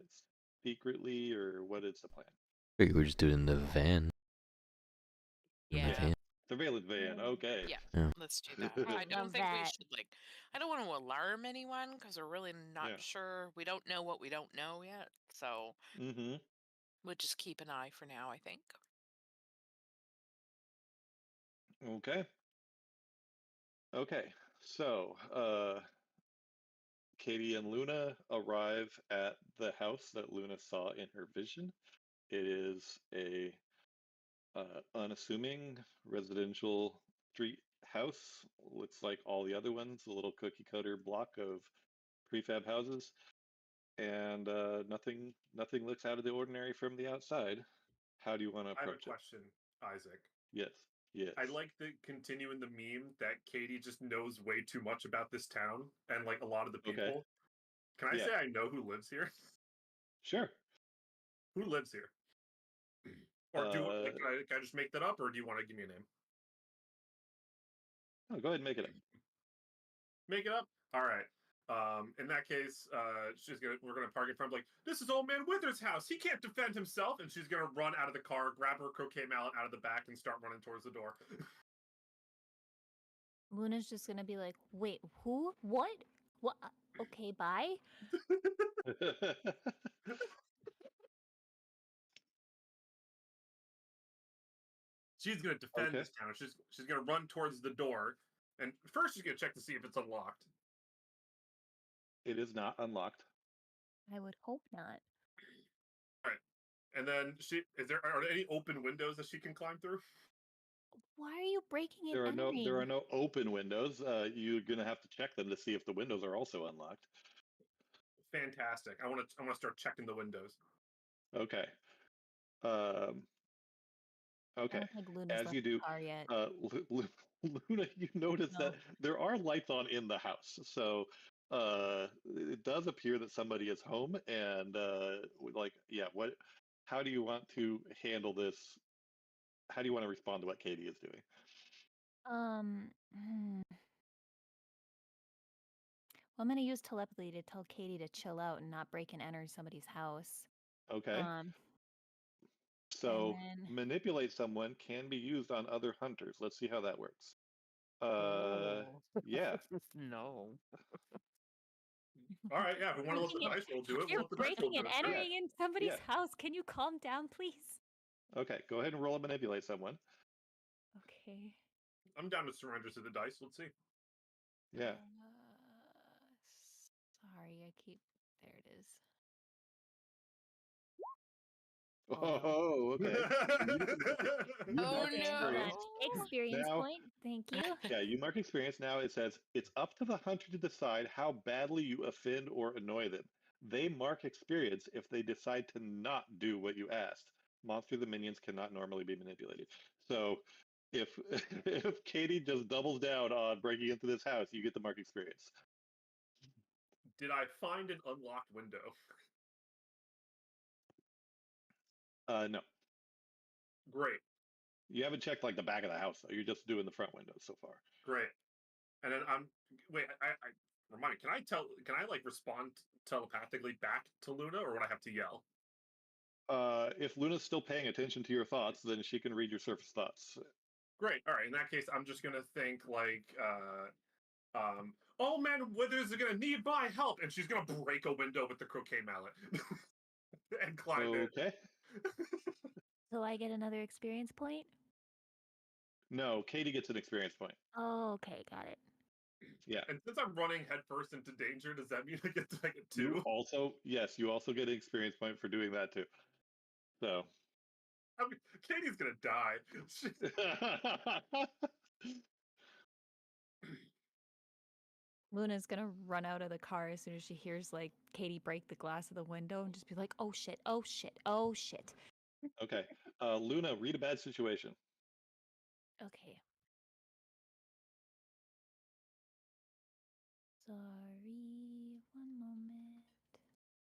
secretly, or what is the plan? Figure we're just doing the van. In the Yeah. van. Surveillance van. Okay. Yeah. Yeah. Let's do that. I I don't love think we that. should I don't want to alarm anyone because we're really not Yeah. sure. We don't know what we don't know yet. So Mm-hmm. we'll just keep an eye for now, I think. Okay. Okay. So, Katie and Luna arrive at the house that Luna saw in her vision. It is a unassuming residential street house. Looks like all the other ones, a little cookie cutter block of prefab houses, and nothing looks out of the ordinary from the outside. How do you want to I have a approach it? question, Isaac. Yes, yes. I like the continuing the meme that Katie just knows way too much about this town and like a lot of the Okay. people. Can I Yeah. say I know who lives here? Sure. Who lives here? Or like, can I just make that up, or do you want to give me a name? Oh, go ahead and make it up. Make it up. All right. In that case, we're gonna park in front of like, this is Old Man Withers' house. He can't defend himself, and she's gonna run out of the car, grab her croquet mallet out of the back, and start running towards the door. Luna's just gonna be like, wait, who? What? What? Okay, bye. She's gonna defend Okay. this town. She's gonna run towards the door, and first she's gonna check to see if it's unlocked. It is not unlocked. I would hope not. And then are there any open windows that she can climb through? Why are you breaking and There entering? are no open windows. You're gonna have to check them to see if the windows are also unlocked. Fantastic. I want to start checking the windows. Okay. I Okay. don't think Luna's As left you the do, car yet. Luna, you notice No. that there are lights on in the house, so it does appear that somebody is home. And like, yeah, what? How do you want to handle this? How do you want to respond to what Katie is doing? Well, I'm gonna use telepathy to tell Katie to chill out and not break and enter somebody's house. Okay. And So then manipulate someone can be used on other hunters. Let's see how that works. Yeah. No. All right, yeah. If we want to let the dice roll do it, we'll you're let the dice roll breaking do and it. Sure. entering in somebody's Yeah. house. Can you calm down, please? Okay, go ahead and roll a manipulate someone. Okay. I'm down to surrender to the dice. Let's see. Yeah. Sorry, I keep. There it is. Oh, okay. You Oh, mark no. experience. Experience Now- point. Thank you. Yeah, you mark experience. Now it says it's up to the hunter to decide how badly you offend or annoy them. They mark experience if they decide to not do what you asked. Monster the minions cannot normally be manipulated. So if if Katie just doubles down on breaking into this house, you get the mark experience. Did I find an unlocked window? No, Great, you haven't checked like the back of the house though. You're just doing the front windows so far. great. And then wait. I remind me. Can I like respond telepathically back to Luna, or would I have to yell? If Luna's still paying attention to your thoughts, then she can read your surface thoughts. Great. All right. In that case, I'm just gonna think like, oh man, Withers is gonna need my help, and she's gonna break a window with the croquet mallet and climb in. Okay. So I get another experience point? No, Katie gets an experience point. Oh, okay, got it. Yeah. And since I'm running headfirst into danger, does that mean I get to get You two? also, yes, you also get an experience point for doing that too. So. I mean, Katie's gonna die. Luna's gonna run out of the car as soon as she hears like Katie break the glass of the window and just be like, "Oh shit! Oh shit! Oh shit!" Okay. Luna, read a bad situation. Okay. Sorry, one moment.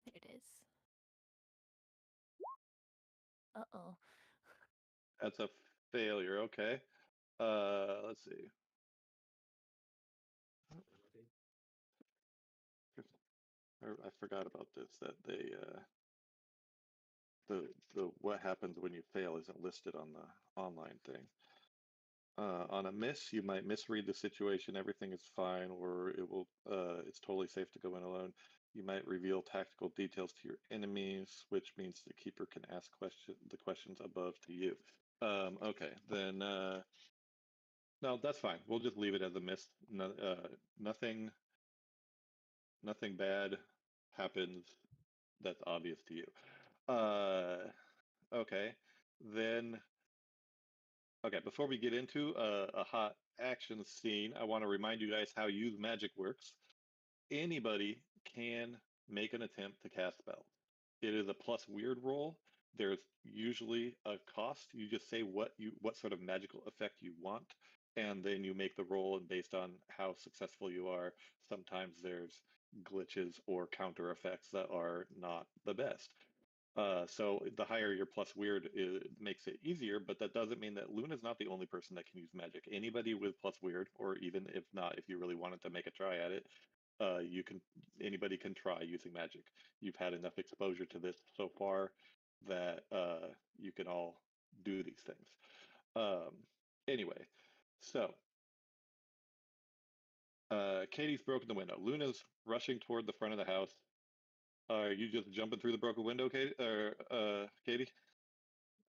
There it is. Uh-oh. That's a failure. Okay. Let's see. I forgot about this. That they the what happens when you fail isn't listed on the online thing. On a miss, you might misread the situation. Everything is fine, or it will. It's totally safe to go in alone. You might reveal tactical details to your enemies, which means the keeper can ask the questions above to you. Okay, then. No, that's fine. We'll just leave it as a miss. No, nothing bad happens that's obvious to you. Okay. Then, okay, before we get into a hot action scene, I want to remind you guys how use magic works. Anybody can make an attempt to cast spells. It is a plus weird roll. There's usually a cost. You just say what sort of magical effect you want, and then you make the roll. And based on how successful you are, sometimes there's glitches or counter effects that are not the best. So the higher your plus weird makes it easier, but that doesn't mean that Luna's not the only person that can use magic. Anybody with plus weird, or even if not, if you really wanted to make a try at it, you can. Anybody can try using magic. You've had enough exposure to this so far that you can all do these things. Um, anyway, so Katie's broken the window. Luna's rushing toward the front of the house. Are you just jumping through the broken window, Katie? Or Katie?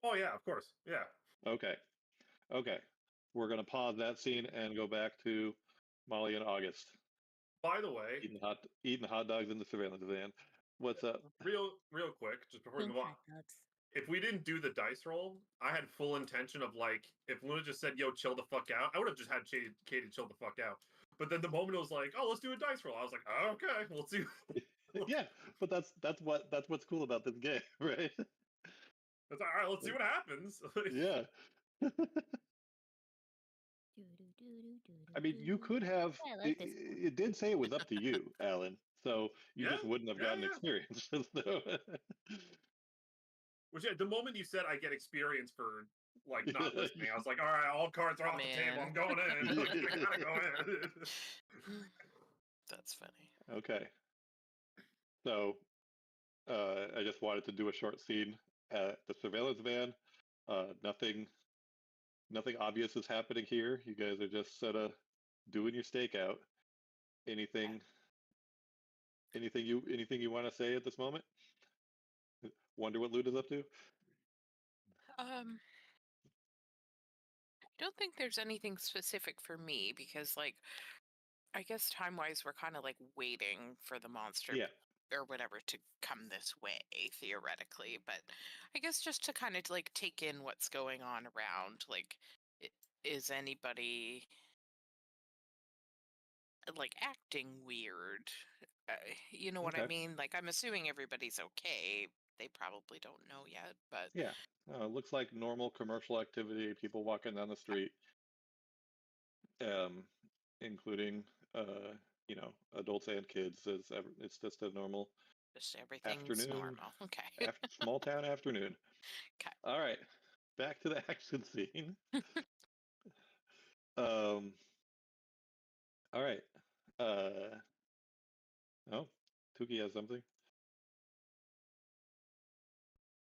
Oh yeah, of course. Yeah. Okay. Okay. We're gonna pause that scene and go back to Molly and August By the way, eating hot dogs in the surveillance van. What's up? real quick, just before we Pink move on, hot dogs. if we didn't do the dice roll, I had full intention of like, if Luna just said, "Yo, chill the fuck out," I would have just had Katie chill the fuck out. But then the moment it was like, "Oh, let's do a dice roll," I was like, oh, "Okay, we'll see." Yeah, but that's what's cool about this game, right? It's all right. Let's see what happens. Yeah. I mean, you could have. I like this. It did say it was up to you, Alan. So you Yeah, just wouldn't have yeah, gotten yeah. experience. So- Which yeah, the moment you said I get experience for like not listening, I was like, all right, all cards are off the table. I'm going in. Like, I gotta go in. That's funny. Okay. So I just wanted to do a short scene at the surveillance van. Nothing obvious is happening here. You guys are just sort of doing your stakeout. Anything you want to say at this moment? Wonder what Luda's up to? Don't think there's anything specific for me because, like, I guess time wise, we're kind of like waiting for the monster Yeah. or whatever to come this way, theoretically. But I guess just to kind of like take in what's going on around, like, is anybody like acting weird? You know what I Okay. mean? Like, I'm assuming everybody's okay. They probably don't know yet, but Yeah. Looks like normal commercial activity. People walking down the street, including adults and kids. It's just a normal just everything's afternoon, normal. Okay. small town afternoon. Okay. All right, back to the action scene. Um. All right. Oh, Tuki has something.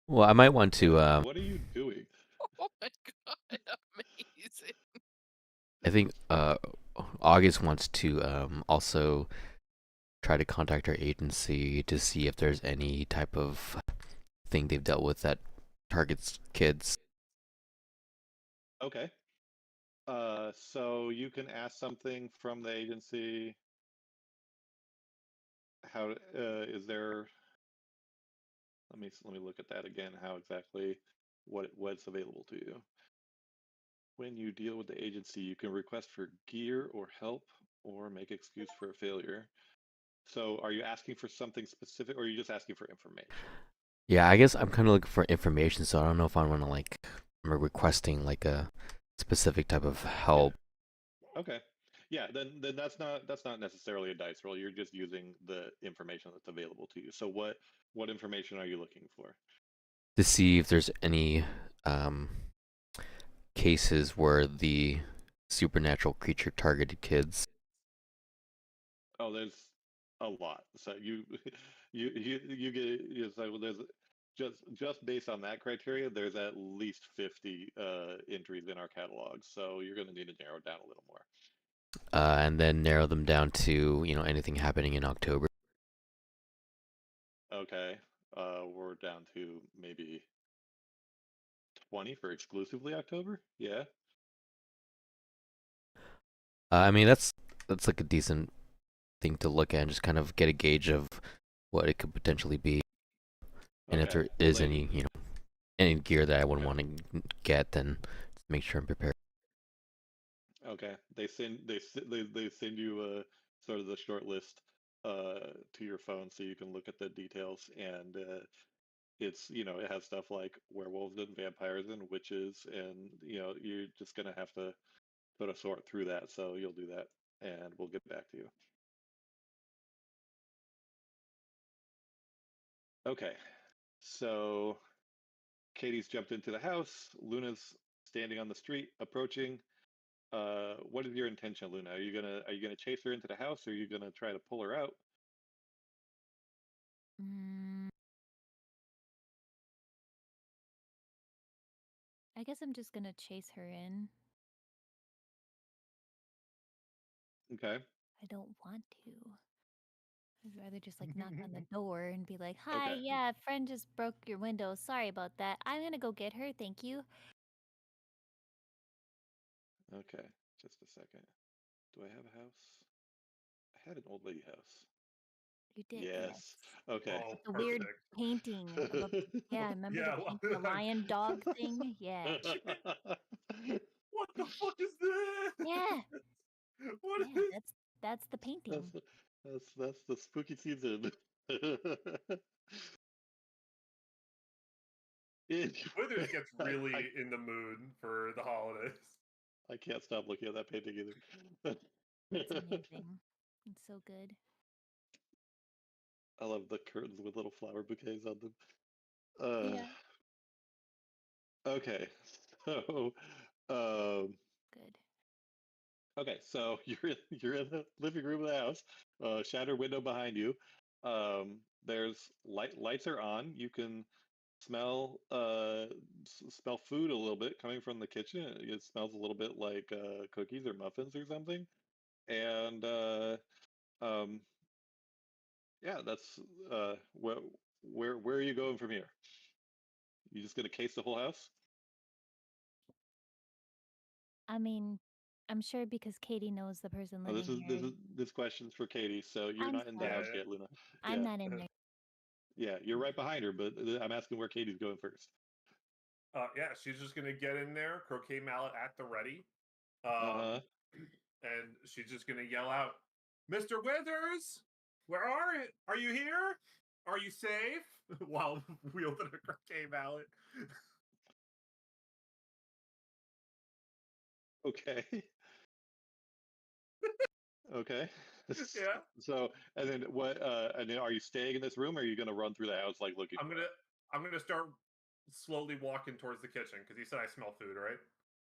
Well, I might want to. What are you doing? Oh my god, amazing. I think August wants to also try to contact our agency to see if there's any type of thing they've dealt with that targets kids. Okay. So you can ask something from the agency. How is there? Let me look at that again. How exactly what's available to you? When you deal with the agency, you can request for gear or help, or make excuse for a failure. So, are you asking for something specific, or are you just asking for information? Yeah, I guess I'm kind of looking for information, so I don't know if I want to like I'm requesting like a specific type of help. Okay. Yeah, then that's not necessarily a dice roll. You're just using the information that's available to you. So what information are you looking for? To see if there's any cases where the supernatural creature targeted kids. Oh, there's a lot. So you get so there's just based on that criteria, there's at least 50 entries in our catalog. So you're going to need to narrow it down a little more. And then narrow them down to anything happening in October. Okay, we're down to maybe 20 for exclusively October. Yeah. I mean that's like a decent thing to look at and just kind of get a gauge of what it could potentially be, and if Okay. there is Well, any any gear that I would want to get, then just make sure I'm prepared. Okay, they send you sort of the short list to your phone so you can look at the details, and it's it has stuff like werewolves and vampires and witches, and you're just gonna have to sort of sort through that. So you'll do that, and we'll get back to you. Okay, so Katie's jumped into the house. Luna's standing on the street, approaching. What is your intention, Luna? Are you gonna chase her into the house, or are you gonna try to pull her out? Mm, I guess I'm just gonna chase her in. Okay. I don't want to. I'd rather just like knock on the door and be like, "Hi, Okay. yeah, a friend just broke your window. Sorry about that. I'm gonna go get her. Thank you." Okay. Just a second. Do I have a house? I had an old lady house. You did, Yes. yes. Okay. Oh, The weird perfect. painting of a yeah, remember the Yeah. painting, the lion dog thing? Yeah. What the fuck is this? Yeah. What is Yeah, this? that's the That's painting. that's the spooky season. Withers gets really I, in the mood for the holidays. I can't stop looking at that painting either. It's amazing. It's so good. I love the curtains with little flower bouquets on them. Uh, Yeah. okay, so um, Good. okay, so you're in the living room of the house. Shattered window behind you. There's lights are on. You can smell smell food a little bit coming from the kitchen. It smells a little bit like cookies or muffins or something. And um, yeah, that's where are you going from here? You just gonna case the whole house? I mean, I'm sure because Katie knows the person Oh, this living is this here. is this question's for Katie. So you're I'm not in the Yeah, house sorry. yet, Luna. I'm Yeah, not in there. yeah, you're right behind her, but I'm asking where Katie's going first. yeah, she's just gonna get in there, croquet mallet at the ready, Uh-huh. and she's just gonna yell out, "Mr. Withers, where are you here? Are you safe?" While wielding a croquet mallet. Okay. Okay. Yeah, So, and then what? And then are you staying in this room, or are you gonna run through the house like looking I'm for gonna her? I'm gonna start slowly walking towards the kitchen because he said I smell food, right?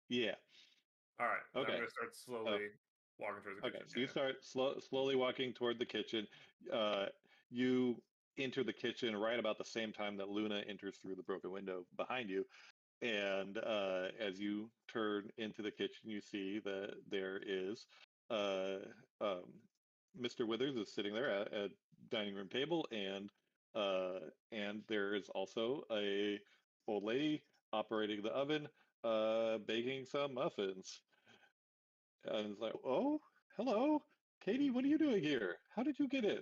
Yeah. All right, then I'm Okay. gonna start Oh, slowly walking towards the okay. kitchen. So you start slowly walking toward the kitchen. You enter the kitchen right about the same time that Luna enters through the broken window behind you. And as you turn into the kitchen, you see that there is uh, um, Mr. Withers is sitting there at dining room table, and there is also a old lady operating the oven, baking some muffins. And it's like, oh, hello, Katie, what are you doing here? How did you get in?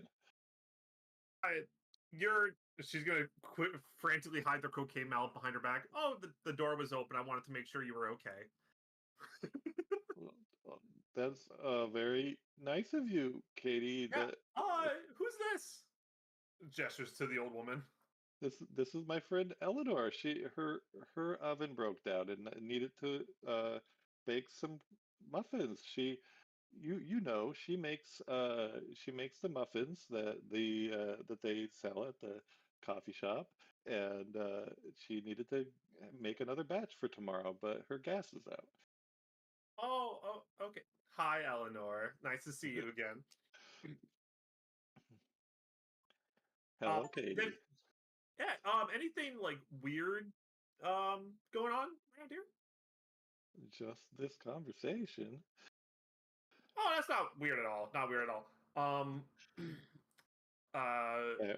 I, you're. She's gonna frantically hide the croquet mallet behind her back. Oh, the door was open. I wanted to make sure you were okay. Well, that's very nice of you, Katie. Yeah. Who's this? Gestures to the old woman. This is my friend Eleanor. Her oven broke down and needed to bake some muffins. She makes the muffins that they sell at the coffee shop, and she needed to make another batch for tomorrow, but her gas is out. Oh, okay. Hi, Eleanor. Nice to see you again. Hello, Did, Katie. yeah. Anything like weird going on around here? Just this conversation. Oh, that's not weird at all. Not weird at all.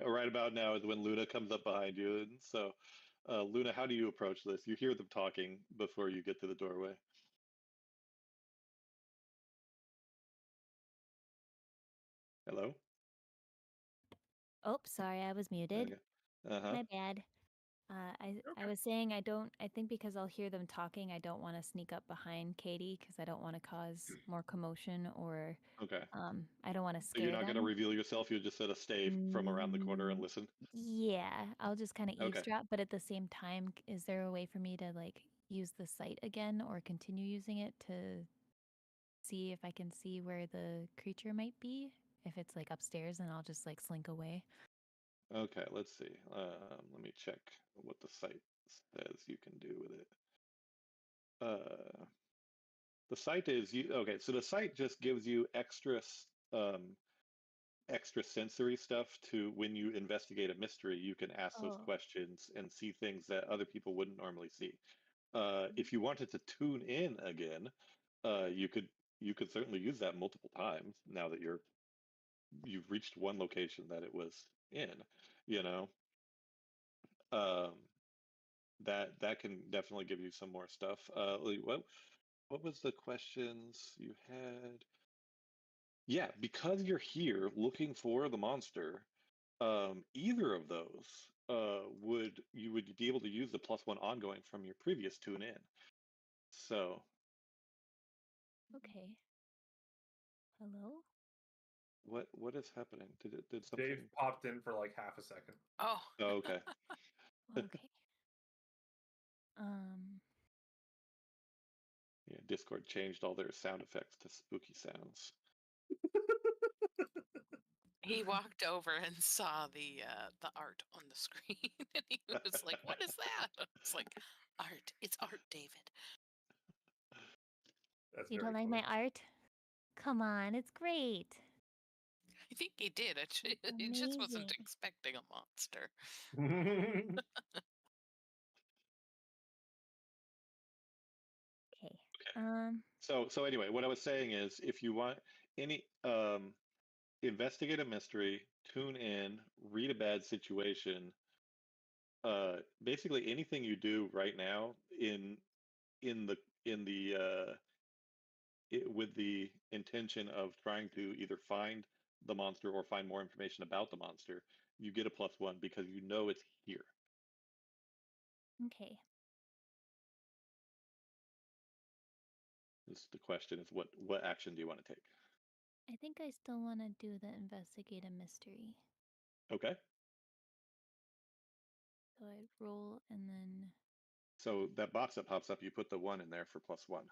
Right about now is when Luna comes up behind you, and so Luna, how do you approach this? You hear them talking before you get to the doorway. Hello? Oh, sorry, I was muted. Okay. Uh-huh. My bad. I was saying I think because I'll hear them talking, I don't want to sneak up behind Katie because I don't want to cause more commotion or Okay. I don't want to So you're scare not going to them. reveal yourself. You'll just sort of stay from around the corner and Mm, listen. Yeah, I'll just kind of Okay. eavesdrop, but at the same time, is there a way for me to like use the site again or continue using it to see if I can see where the creature might be? If it's like upstairs, then I'll just like slink away. Okay, let's see. Let me check what the site says you can do with it. The site is you. Okay, so the site just gives you extra sensory stuff to when you investigate a mystery. You can ask those Oh, questions and see things that other people wouldn't normally see. If you mm, wanted to tune in again, you could certainly use that multiple times now that you've reached one location that it was in. You know, um, that can definitely give you some more stuff. What was the questions you had? Yeah, because you're here looking for the monster, either of those would you would be able to use the +1 ongoing from your previous tune in. So okay. Hello? what is happening? Did Dave something? popped in for like half a second. Oh, Oh, okay. Okay. Um, Yeah, Discord changed all their sound effects to spooky sounds. he walked over and saw the art on the screen, and he was like, "What is that?" It's like art. It's art, David. That's You very don't like funny. my art? Come on, it's great. I think he did. It's He just wasn't amazing. expecting a monster. Okay. So anyway, what I was saying is if you want any investigate a mystery, tune in, read a bad situation, basically anything you do right now in the in the with the intention of trying to either find the monster or find more information about the monster, you get a +1 because you know it's here. Okay. The question is what action do you want to take? I think I still want to do the investigate a mystery. Okay. So I'd roll and then So that box that pops up, you put the 1 in there for +1.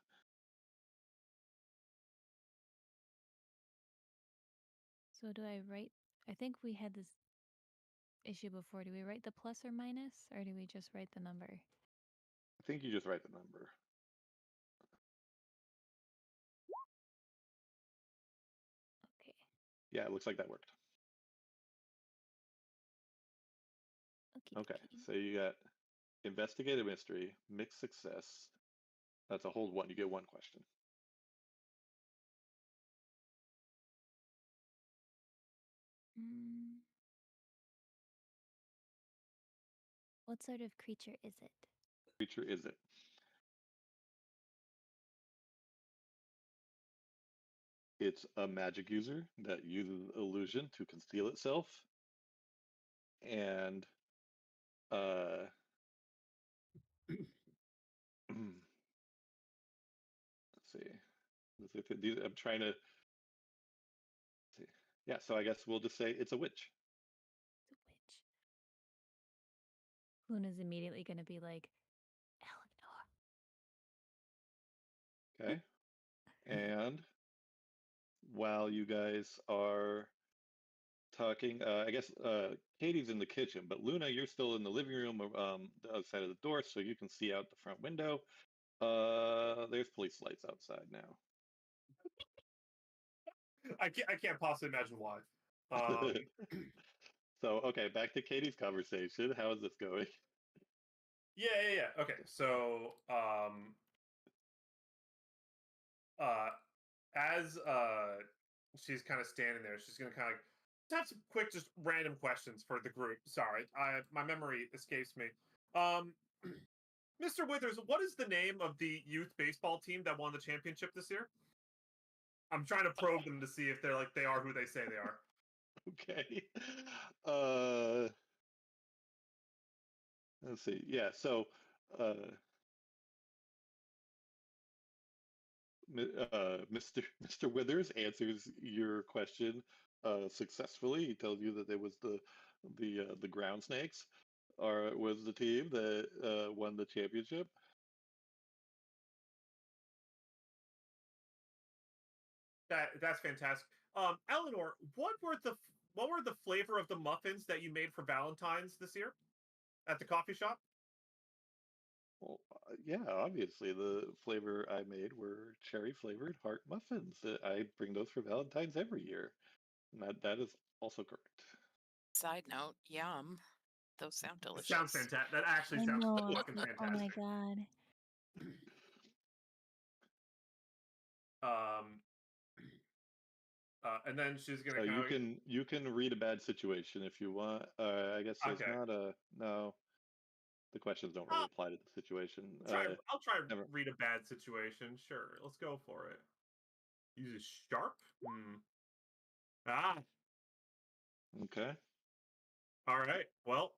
so do I write? I think we had this issue before. Do we write the plus or minus, or do we just write the number? I think you just write the number. Okay. Yeah, it looks like that worked. Okay, Okie so you got investigate a mystery, mixed success. That's a hold 1. You get 1 question. Mm, what sort of creature is it? Creature is it? It's a magic user that uses illusion to conceal itself. And uh let's see. I'm trying to see. Yeah, so I guess we'll just say it's a witch. It's a witch. Luna's immediately going to be like, Eleanor. Okay. And while you guys are talking, I guess Katie's in the kitchen, but Luna, you're still in the living room, the other side of the door, so you can see out the front window. There's police lights outside now. I can't possibly imagine why. Um, So, okay, back to Katie's conversation. How is this going? yeah. Okay, so as she's kind of standing there, she's gonna kind of have some quick, just random questions for the group. Sorry, my memory escapes me. Um, Mr. Withers, what is the name of the youth baseball team that won the championship this year? I'm trying to probe them to see if they are who they say they are. Okay. Uh, Let's see. Yeah. So, uh, Mr. Withers answers your question successfully. He tells you that it was the ground snakes was the team that won the championship. That's fantastic. Eleanor, what were the flavor of the muffins that you made for Valentine's this year at the coffee shop? Well, yeah, obviously the flavor I made were cherry flavored heart muffins. I bring those for Valentine's every year. And that is also correct. Side note, yum. Those sound It sounds delicious. fantastic. That actually I sounds know. fucking Oh my fantastic. god. And then she's gonna So kind of you can read a bad situation if you want. I guess there's okay. not a no. The questions don't really apply to the situation. I'll try Never. read a bad situation. Sure, let's go for it. Uses sharp. Ah, Okay. all right. Well,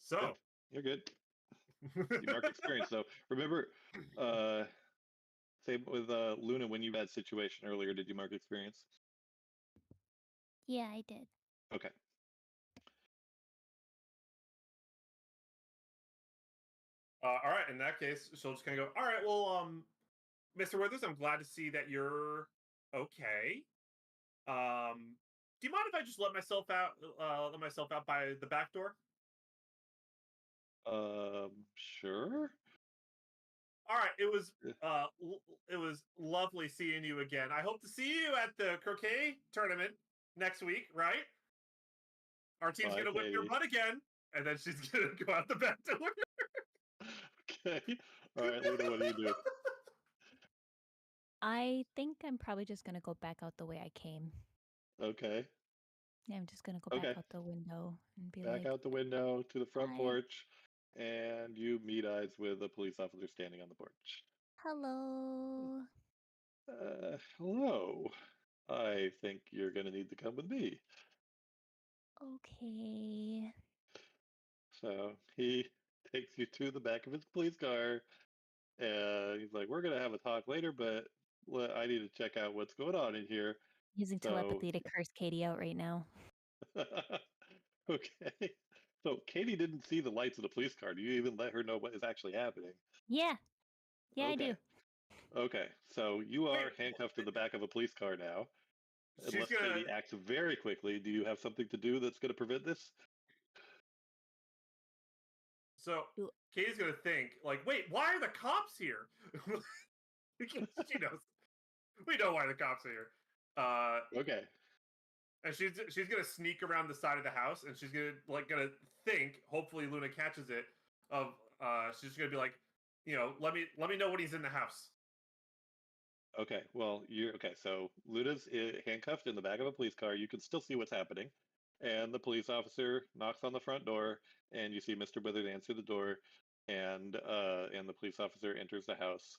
so Good. You're good. You mark experience. So remember, same with Luna when you had situation earlier. Did you mark experience? Yeah, I did. Okay. all right. In that case, she'll just kind of go. All right. Well, Mr. Withers, I'm glad to see that you're okay. Do you mind if I just let myself out? Let myself out by the back door. Sure. All right. Yeah. It was lovely seeing you again. I hope to see you at the croquet tournament next week. Right? Our team's Bye, gonna whip your Katie. butt again, and then she's gonna go out the back door. Okay. All right, Luna, what do you do? I think I'm probably just gonna go back out the way I came. Okay. Yeah, I'm just gonna go Okay. back out the window and be Back like, out the window to the front "Hi." porch, and you meet eyes with a police officer standing on the porch. Hello. Hello. I think you're going to need to come with me. Okay. So he takes you to the back of his police car, and he's like, "We're going to have a talk later, but I need to check out what's going on in here." Using So, telepathy to curse Katie out right now. okay. So Katie didn't see the lights of the police car. Do you even let her know what is actually happening? Yeah. Yeah, I Okay. do. Okay. So you are Wait, handcuffed to the back of a police car now. she's Unless gonna. Katie acts very quickly, do you have something to do that's going to prevent this? So Do- Katie's gonna think like, wait, why are the cops here? Because she knows. We know why the cops are here. Okay. And she's gonna sneak around the side of the house, and she's gonna think. Hopefully, Luna catches it. Of she's just gonna be like, let me know when he's in the house. Okay. Well, you're okay. So Luna's handcuffed in the back of a police car. You can still see what's happening. And the police officer knocks on the front door, and you see Mr. Withers answer the door, and the police officer enters the house.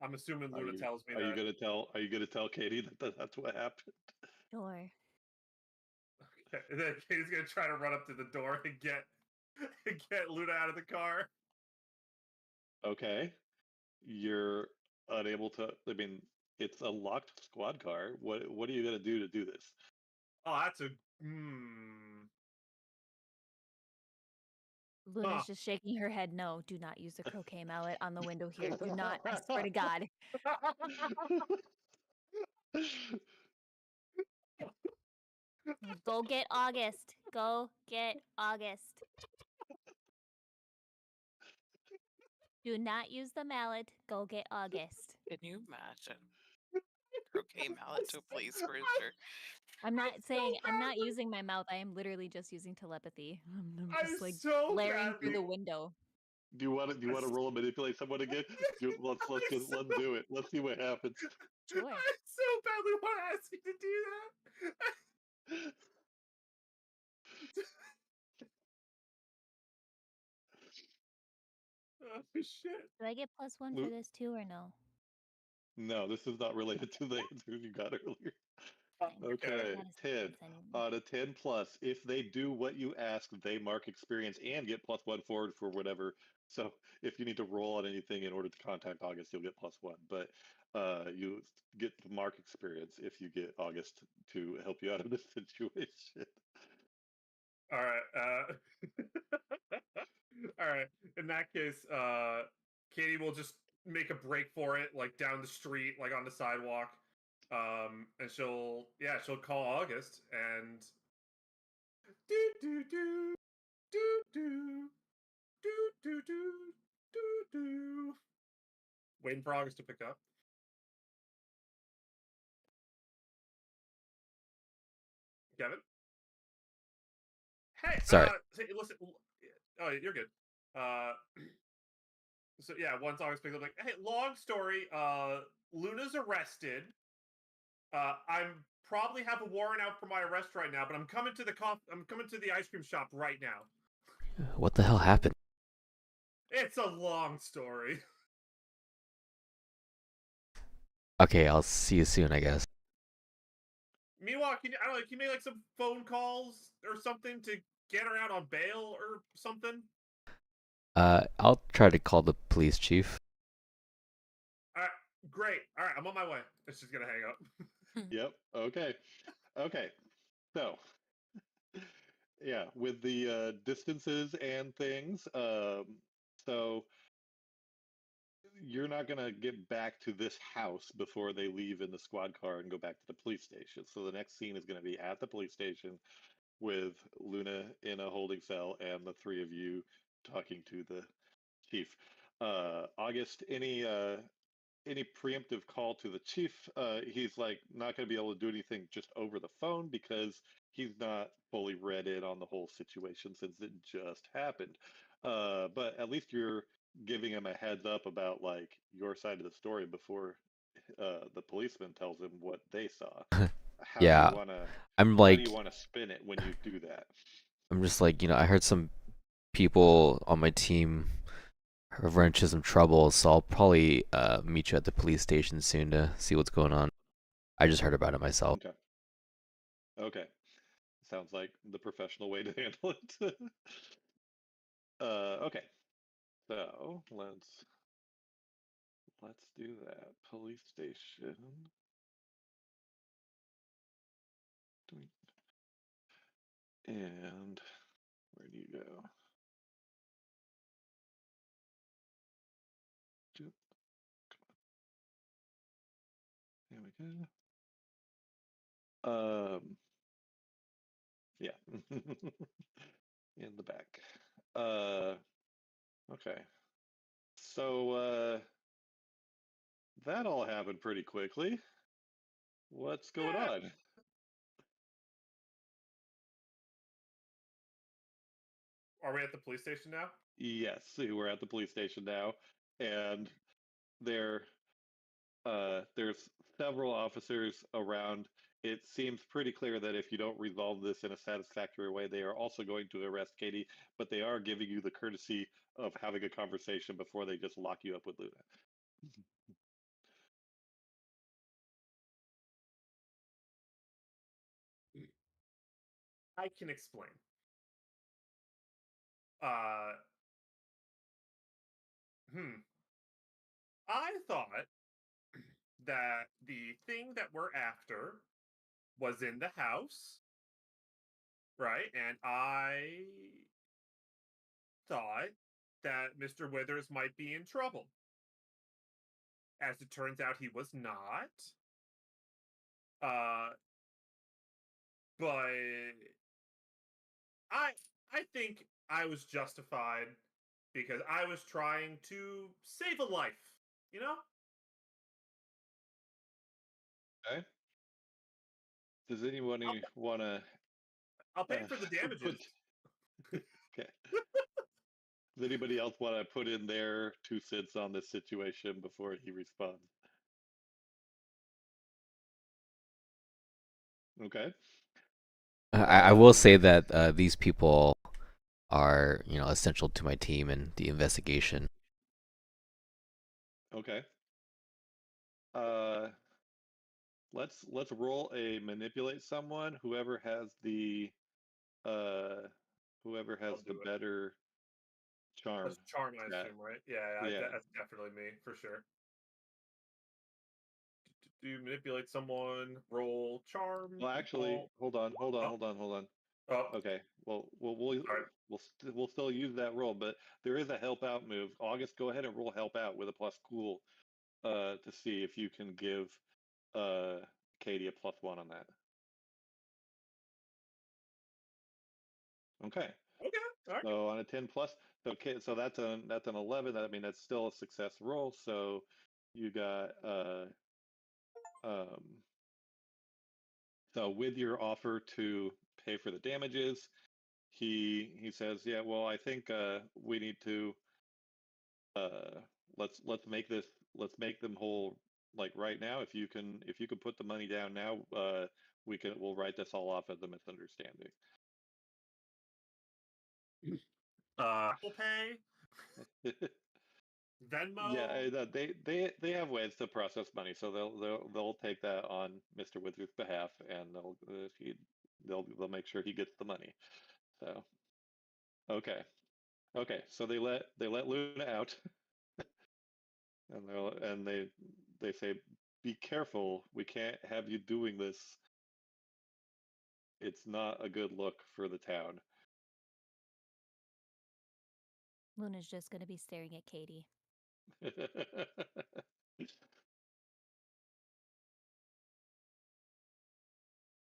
I'm assuming Are Luna you tells me are you that. gonna tell Katie that that's what happened? Sure. Okay. And then Katie's gonna try to run up to the door and get Luna out of the car. Okay. You're unable to. I mean, it's a locked squad car. What are you gonna do to do this? Oh, that's a Luna's just shaking her head. No, do not use the croquet mallet on the window here. Do not. I swear to God. Go get August. Go get August. Do not use the mallet. Go get August. Can you imagine? Croquet mallet to a police cruiser. I'm not saying I'm not badly- using my mouth. I am literally just using telepathy. I'm I'm just like so glaring through badly- the window. Do you want to roll and manipulate someone again? Let's do it. Let's see what happens. Sure. I so badly want to ask you to do that. Shit. Do I get +1 Lu- for this too, or no? No, this is not related to the answers you got earlier. Fine. Okay, Not a 10. surprise anymore. On a 10 plus, if they do what you ask, they mark experience and get +1 forward for whatever. So if you need to roll on anything in order to contact August, you'll get +1. But you get the mark experience if you get August to help you out of this situation. All right. All right. In that case, Katie will just make a break for it, like down the street, like on the sidewalk. And she'll call August and do do do do do do do do do do. Waiting for August to pick up. Kevin. Hey, Sorry. Listen. Oh, you're good. So yeah, once August picks up, like, hey, long story. Luna's arrested. I'm probably have a warrant out for my arrest right now, but I'm coming to the ice cream shop right now. What the hell happened? It's a long story. Okay, I'll see you soon, I guess. Meanwhile, can you make like some phone calls or something to get her out on bail or something? I'll try to call the police chief. All right, great. All right, I'm on my way. It's just gonna hang up. Yep. Okay. Okay. So, yeah, with the distances and things, so you're not going to get back to this house before they leave in the squad car and go back to the police station. So the next scene is going to be at the police station with Luna in a holding cell and the three of you talking to the chief. August, any preemptive call to the chief? He's like not going to be able to do anything just over the phone because he's not fully read in on the whole situation since it just happened. But at least you're giving him a heads up about like your side of the story before the policeman tells him what they saw. How Yeah, do you wanna, I'm how like, do you want to spin it when you do that? I'm just like, I heard some people on my team have run into some trouble, so I'll probably meet you at the police station soon to see what's going on. I just heard about it myself. Okay. Okay. Sounds like the professional way to handle it. Okay. So let's do that. Police station. And where do you go? There we go. Yeah. In the back. Okay. So that all happened pretty quickly. What's going Yeah. on? Are we at the police station now? Yes, we're at the police station now, and there's several officers around. It seems pretty clear that if you don't resolve this in a satisfactory way, they are also going to arrest Katie, but they are giving you the courtesy of having a conversation before they just lock you up with Luna. I can explain. Uh, I thought that the thing that we're after was in the house, right? And I thought that Mr. Withers might be in trouble. As it turns out, he was not. But I think I was justified because I was trying to save a life, you know? Okay. Does anybody want to? I'll pay for the damages. Okay. Does anybody else want to put in their 2 cents on this situation before he responds? Okay. I will say that these people are, essential to my team and the investigation. Okay. Let's roll a manipulate someone. Whoever has the do it. better charm. That's charm, I stat. assume, right? Yeah, Yeah. that's definitely me for sure. Do you manipulate someone? Roll charm. Well, actually, hold on. Oh, Okay. Well, Alright. we'll still use that roll, but there is a help out move. August, go ahead and roll help out with a plus cool, to see if you can give Katie a +1 on that. Okay. Okay. All right. So on a 10 plus, okay, so that's an 11. I mean, that's still a success roll. So you got um, so with your offer to pay for the damages, he says, yeah, well, I think we need to let's make them whole like right now. If you can put the money down now, we'll write this all off as a misunderstanding. Apple Pay, Venmo. Yeah, they have ways to process money, so they'll take that on Mr. Wizard's behalf, and they'll make sure he gets the money. So okay, so they let Luna out, and they say, be careful, we can't have you doing this. It's not a good look for the town. Luna's just gonna be staring at Katie.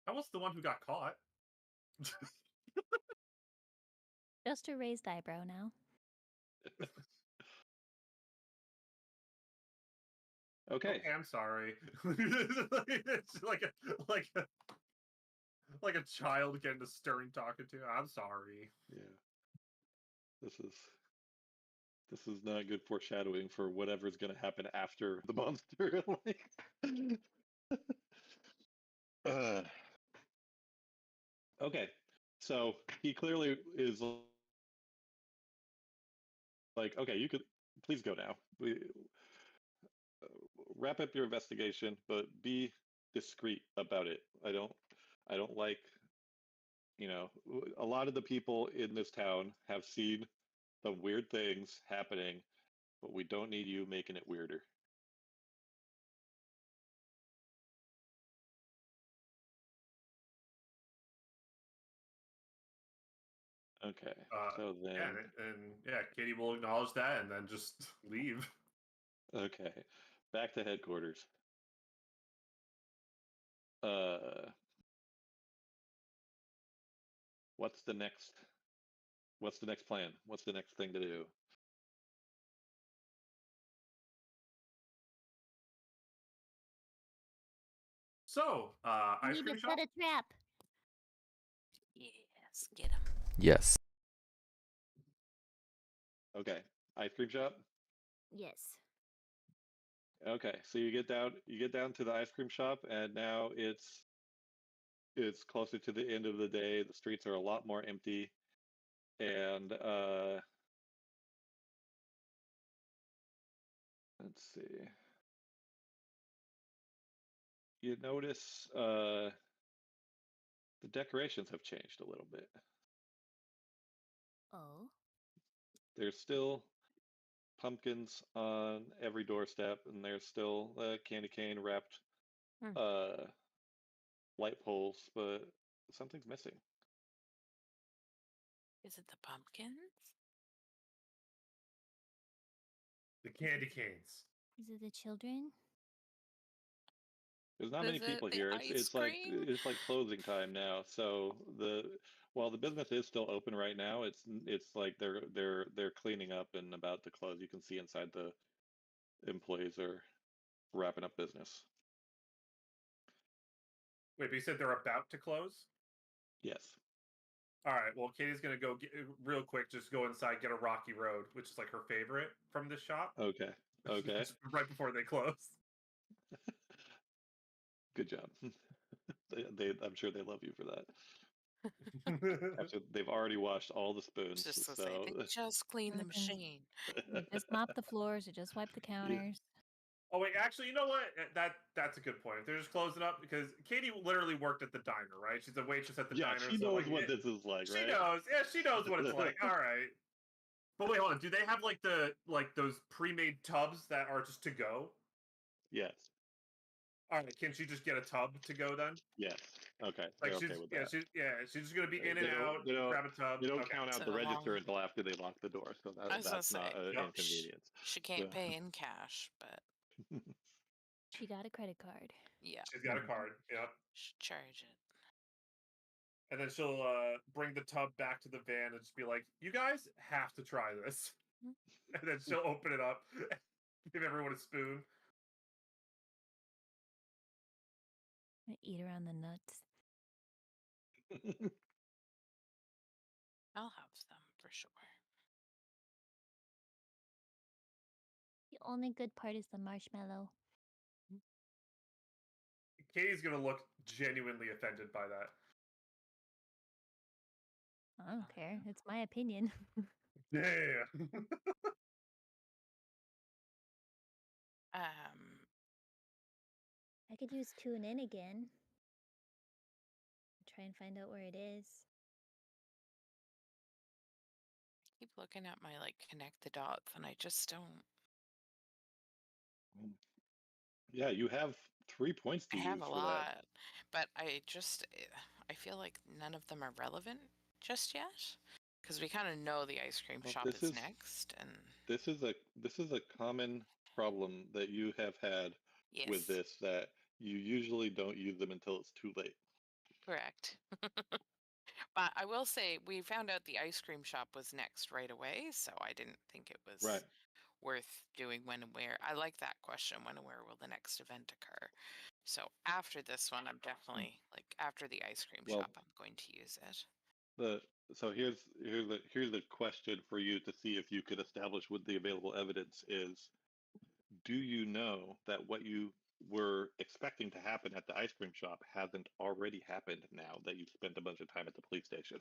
I was the one who got caught. Just a raised eyebrow now. Okay. I'm sorry. It's like a child getting a stern talking to. I'm sorry. Yeah. This is not good foreshadowing for whatever's going to happen after the monster. Okay, so he clearly is like, okay, you could please go now. Wrap up your investigation, but be discreet about it. I don't like, a lot of the people in this town have seen some weird things happening, but we don't need you making it weirder. Okay, so then. Yeah, and yeah, Katie will acknowledge that and then just leave. Okay, back to headquarters. What's the next plan? What's the next thing to do? So, ice Need cream to shop. set a trap. Yes, get him. Yes. Okay, ice cream shop. Yes. Okay, so you get down to the ice cream shop, and now it's closer to the end of the day. The streets are a lot more empty, and let's see. You notice the decorations have changed a little bit. Oh. There's still pumpkins on every doorstep, and there's still candy cane wrapped light poles, but something's missing. Is it the pumpkins? The candy canes. Is it the children? There's not Is many it people the here. ice It's cream? like closing time now. So while the business is still open right now, it's like they're cleaning up and about to close. You can see inside the employees are wrapping up business. Wait, but you said they're about to close? Yes. All right. Well, Katie's gonna go real quick. Just go inside, get a Rocky Road, which is like her favorite from this shop. Okay. Okay. Right before they close. Good job. I'm sure they love you for that. After they've already washed all the spoons, Just to so say, they just clean the Mhm. machine. They just mop the floors. They just wipe the counters. Oh wait, actually, you know what? That's a good point. If they're just closing up, because Katie literally worked at the diner, right? She's a waitress at the Yeah, diner. she so knows like, what this is like, she right? knows. Yeah, she knows what it's like. All right. But wait, hold on. Do they have like those pre-made tubs that are just to go? Yes. All right. Can she just get a tub to go then? Yes. Okay. Like They're she's okay with yeah that. she's just gonna be in They and out. Grab a tub. They don't Okay. count out the So register long. until after they lock the door, so I was gonna that's not say, an Yep. inconvenience. She can't Yeah. pay in cash, but She got a credit card. yeah, She's got a card. Yep. should charge it. And then she'll bring the tub back to the van and just be like, "You guys have to try this." And then she'll open it up, give everyone a spoon. Eat around the nuts. I'll have some for sure. The only good part is the marshmallow. Katie's gonna look genuinely offended by that. I don't care. It's my opinion. Yeah. I could use tune in again. Try and find out where it is. Keep looking at my like connect the dots, and I just don't. Yeah, you have 3 points to I use have a for lot, but I feel like none of them are relevant just yet, because we kind of know the ice cream Well, shop this is is- next, and that. This is a common problem that you have had yes, with this, that you usually don't use them until it's too late. correct. But I will say we found out the ice cream shop was next right away, so I didn't think it was Right. worth doing when and where. I like that question, when and where will the next event occur? So after this one, I'm definitely like after the ice cream Well- shop, I'm going to use it. So here's the question for you to see if you could establish what the available evidence is. Do you know that what you were expecting to happen at the ice cream shop hasn't already happened now that you've spent a bunch of time at the police station?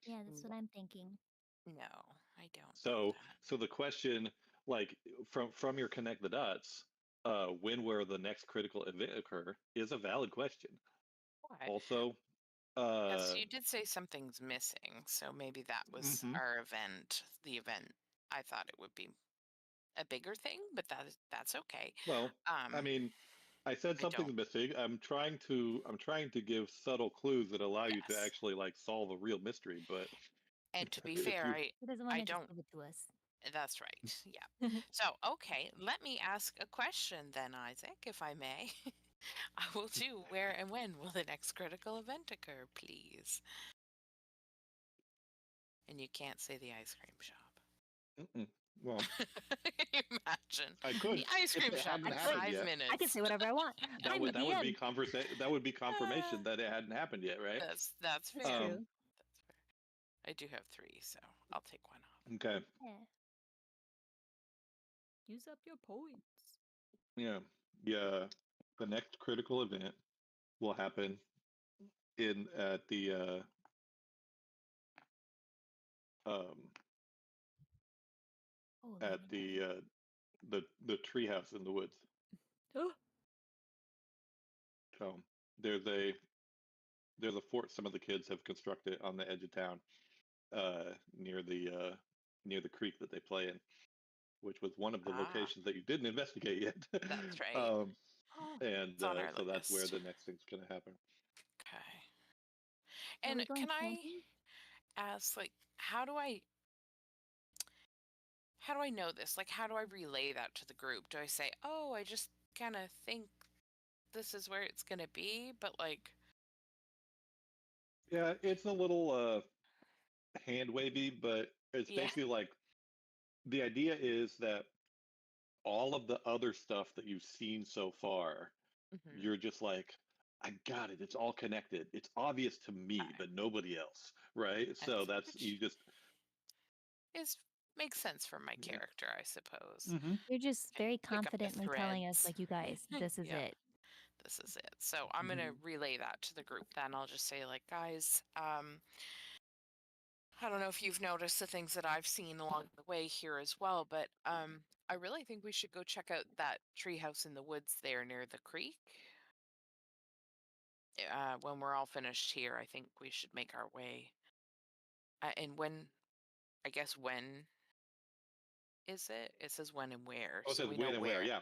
Yeah, that's what I'm thinking. No, I don't. So think that. so the question, like from your connect the dots, when will the next critical event occur is a valid question. Why? Also, Yes, you did say something's missing, so maybe that was Mhm. our event. The event. I thought it would be a bigger thing, but that's okay. well, I mean, I said I something's don't- missing. I'm trying to give subtle clues that allow you to Yes. actually like solve a real mystery, but And to be if fair, you- He doesn't want to don't- just give it to us. That's right. Yeah. So, okay, let me ask a question then, Isaac, if I may. I will do. Where and when will the next critical event occur, please? And you can't say the ice cream shop. Mm-mm. Well, Imagine I could. the ice if cream it shop hadn't in happened 5 yet. minutes. I can say whatever I want. That I'm would the be end. that would be confirmation that it hadn't happened yet, right? That's fair. That's Um, true. That's fair. I do have 3, so I'll take one off. Okay. Yeah. Use up your points. Yeah. Yeah. The next critical event will happen at the Oh, at the treehouse in the woods. Oh. So there's a fort some of the kids have constructed on the edge of town, near the creek that they play in, which was one of the Ah. locations that you didn't investigate yet. That's right. And It's on our so that's where list. the next thing's gonna happen. Okay. Are we And going can I camping? ask, like, how do I know this? Like, how do I relay that to the group? Do I say, "Oh, I just kind of think this is where it's gonna be," but like, Yeah, it's a little hand wavy, but it's Yeah. basically like the idea is that all of the other stuff that you've seen so far, mhm, you're just like, I got it. It's all connected. It's obvious to me, Alright. but nobody else, right? So that's you just. makes sense for my Yeah. character, I suppose. Mhm. You're just very pick up the confidently telling us, threads. like, you guys, this is Yeah. it. This is it. So I'm gonna relay that to the group. Then I'll just say, like, guys, I don't know if you've noticed the things that I've seen along the way here as well, but I really think we should go check out that treehouse in the woods there near the creek. When we're all finished here, I think we should make our way. And when, I guess, when is it? It says when and where, Oh, it so says we know when and where. where. Yeah.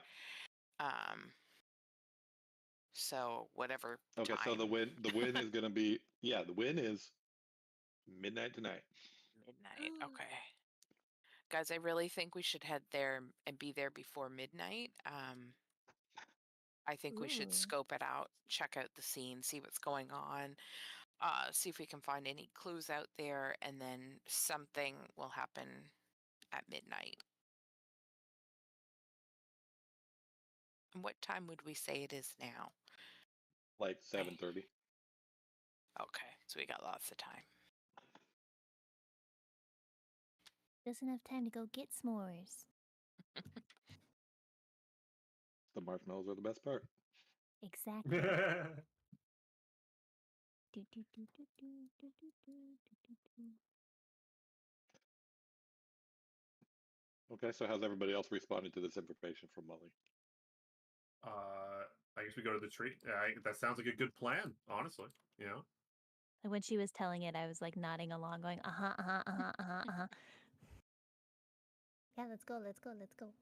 So whatever Okay. So the time. win is going to be, yeah, the win is midnight tonight. Midnight. Okay. Guys, I really think we should head there and be there before midnight. I think we should Ooh. scope it out, check out the scene, see what's going on, see if we can find any clues out there, and then something will happen at midnight. And what time would we say it is now? Like 7:30. Okay, so we got lots of time. Just enough time to go get s'mores. The marshmallows are the best part. Exactly. Do, do, do, do, do, do, do, do, do, do. Okay. So how's everybody else responding to this information from Molly? I guess we go to the tree. That sounds like a good plan, honestly. You know, Like when she was telling it, I was like nodding along, going, uh-huh, uh-huh, uh-huh, uh-huh, uh-huh. Yeah, let's go, let's go, let's go.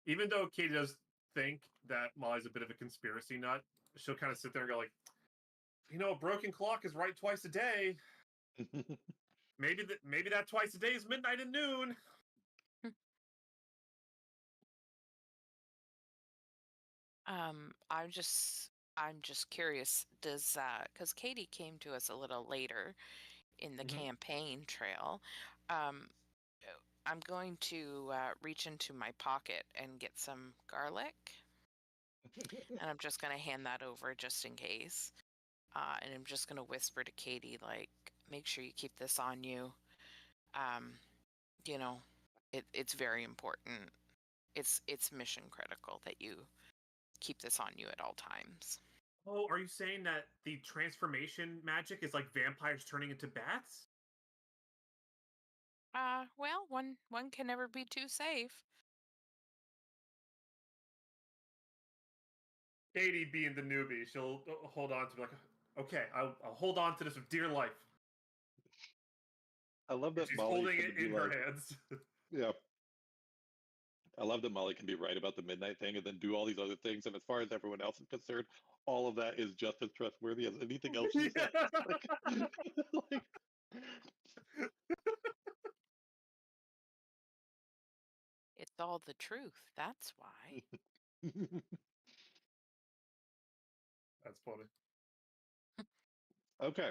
even though Katie does think that Molly's a bit of a conspiracy nut, she'll kind of sit there and go like, a broken clock is right twice a day. Maybe that twice a day is midnight and noon. I'm just curious, does because Katie came to us a little later in the campaign trail. I'm going to reach into my pocket and get some garlic, and I'm just going to hand that over just in case. And I'm just going to whisper to Katie, like, make sure you keep this on you. You know, it's very important. It's mission critical that you keep this on you at all times. Oh, are you saying that the transformation magic is like vampires turning into bats? Well, one can never be too safe. Katie being the newbie, she'll hold on to like, okay, I'll hold on to this with dear life. I love that She's Molly holding can it be in her like, hands. yeah. I love that Molly can be right about the midnight thing and then do all these other things. And as far as everyone else is concerned, all of that is just as trustworthy as anything else she says. Like, It's all the truth. That's why. That's funny. Okay.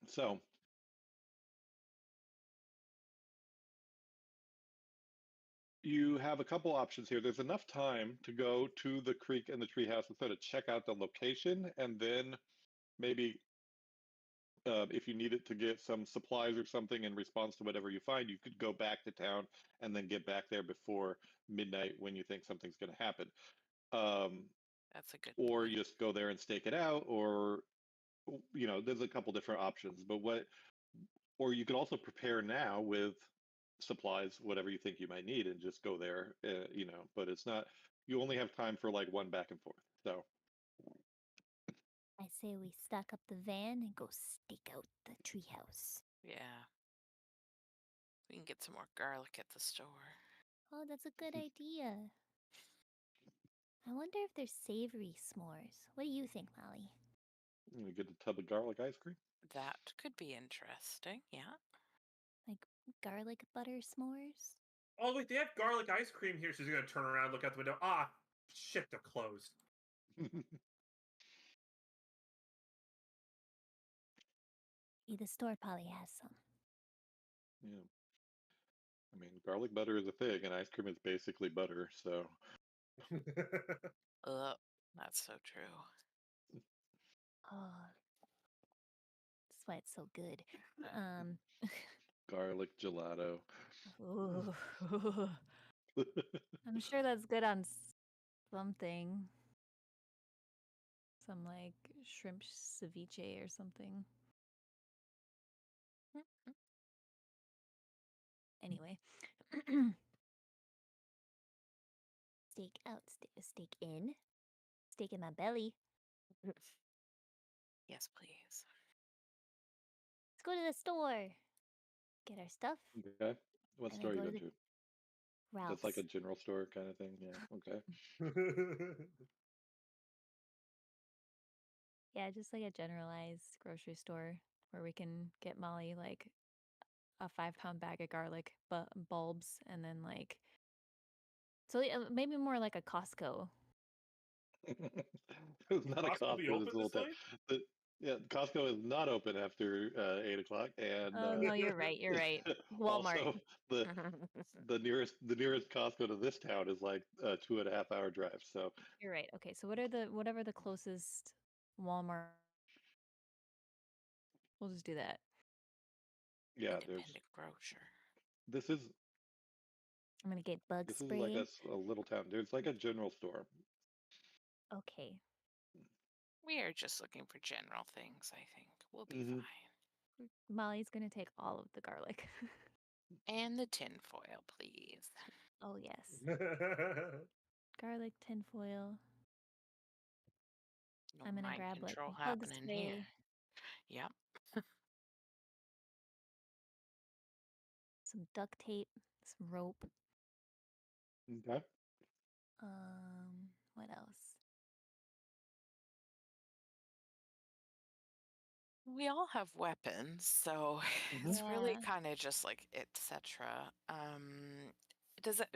So you have a couple options here. There's enough time to go to the creek and the treehouse and sort of check out the location, and then maybe if you needed to get some supplies or something in response to whatever you find, you could go back to town and then get back there before midnight when you think something's going to happen. That's a good Or point. you just go there and stake it out, or there's a couple different options. Or you could also prepare now with supplies, whatever you think you might need, and just go there. But it's not. You only have time for like one back and forth. So I say we stock up the van and go stake out the treehouse. Yeah. We can get some more garlic at the store. Oh, that's a good idea. I wonder if there's savory s'mores. What do you think, Molly? you get a tub of garlic ice cream. That could be interesting. Yeah. Like garlic butter s'mores? Oh, wait, they have garlic ice cream here. She's going to turn around, look out the window. Ah, shit, they're closed. The store probably has some. Yeah. I mean, garlic butter is a thing, and ice cream is basically butter. So That's so true. Oh, that's why it's so good. garlic gelato. Ooh. I'm sure that's good on something. Some like shrimp ceviche or something. Anyway. Steak out, steak in. Steak in my belly. Yes, please. Let's go to the store. Get our stuff. Okay. What And store then are you go going to to? Ralph's. That's like a general store kind of thing. Yeah. Okay. Yeah, just like a generalized grocery store where we can get Molly like a 5-pound bag of garlic bulbs and then like so maybe more like a Costco. It's not a Costco be Costco. open This little this town. late? Yeah, Costco is not open after 8 o'clock, and Oh no, you're right. You're right. Walmart. also the nearest Costco to this town is like a 2.5 hour drive. So You're right. Okay, so whatever the closest Walmart. We'll just do that. yeah, there's Independent grocer. this is I'm gonna get bug this is spray. like a little town. There's like a general store. Okay. We are just looking for general things, I think. We'll be Mhm. fine. Molly's gonna take all of the garlic. And the tin foil, please. Oh yes. Garlic, tinfoil. No I'm gonna mind grab like control bug happening spray. here. Yep. Some duct tape. Some rope. Okay. What else? We all have weapons, so it's really Yeah. kind of just like etc.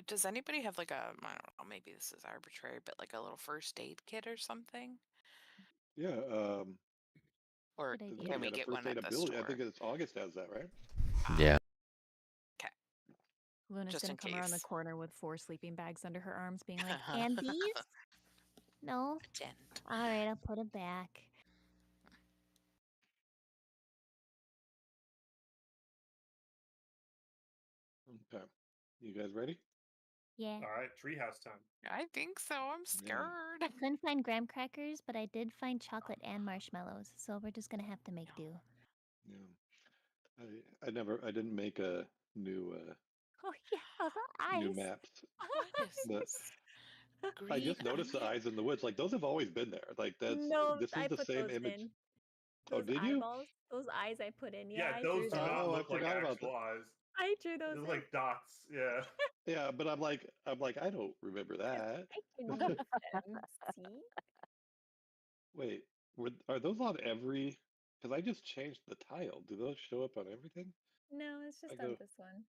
Does anybody have like a, I don't know, maybe this is arbitrary, but like a little first aid kit or something? Yeah. Or Good Does idea. can anybody we got a get first one aid at the ability? I think store? it's August has that, right? Ah, Yeah. okay. Luna's Just gonna in come around the case. corner with 4 sleeping bags under her arms, being like, And these? No. Tent. All right, I'll put it back. Okay. You guys ready? Yeah. All right, treehouse time. I think so. I'm scared. I couldn't find graham crackers, but I did find chocolate and marshmallows, so we're just gonna have to make do. Yeah. I didn't make a new Oh yeah, those are new eyes. maps. What is But this? I Green just noticed the onion? eyes in the woods. Like those have always been there. Like No, this is I the put same those image. in. Oh, Those did you? eyeballs, those eyes I put in. Yeah, Yeah, I those drew do those. not Oh, I look like forgot about that. actual eyes. I drew those. Those in. are like dots. Yeah. Yeah, but I'm like I don't remember that. I can use them. See? Wait, are those on every? Because I just changed the tile. Do those show up on everything? No, it's I just go. on this one.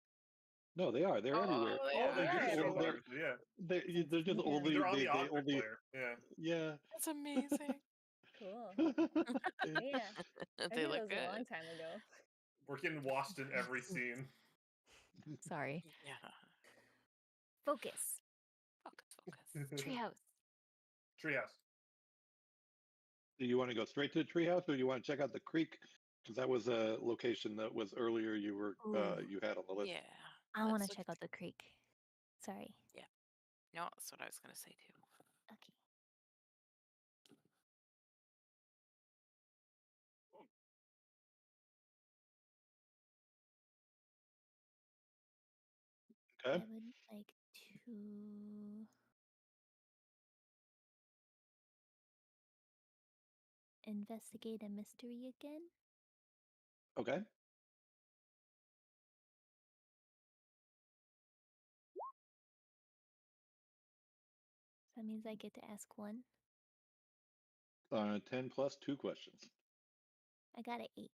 No, they are. They're everywhere. Oh, Oh, they They do are show up on everywhere. everything. Yeah, They're just Yeah. but only they're on the they object only layer. Yeah. yeah. that's amazing. Cool. Yeah. Yeah, I They drew look those a long good. time ago. We're getting washed in every scene. Sorry. Yeah. Focus. Focus. Treehouse. Treehouse. Do you want to go straight to the treehouse, or do you want to check out the creek? Because that was a location that was earlier Ooh, you had on the list. Yeah. I want to Let's look check at out the creek. Sorry. No, that's what I was gonna say too. Okay. I Okay. would like to investigate a mystery again. Okay. So that means I get to ask one. 10 plus 2 questions. I got an 8.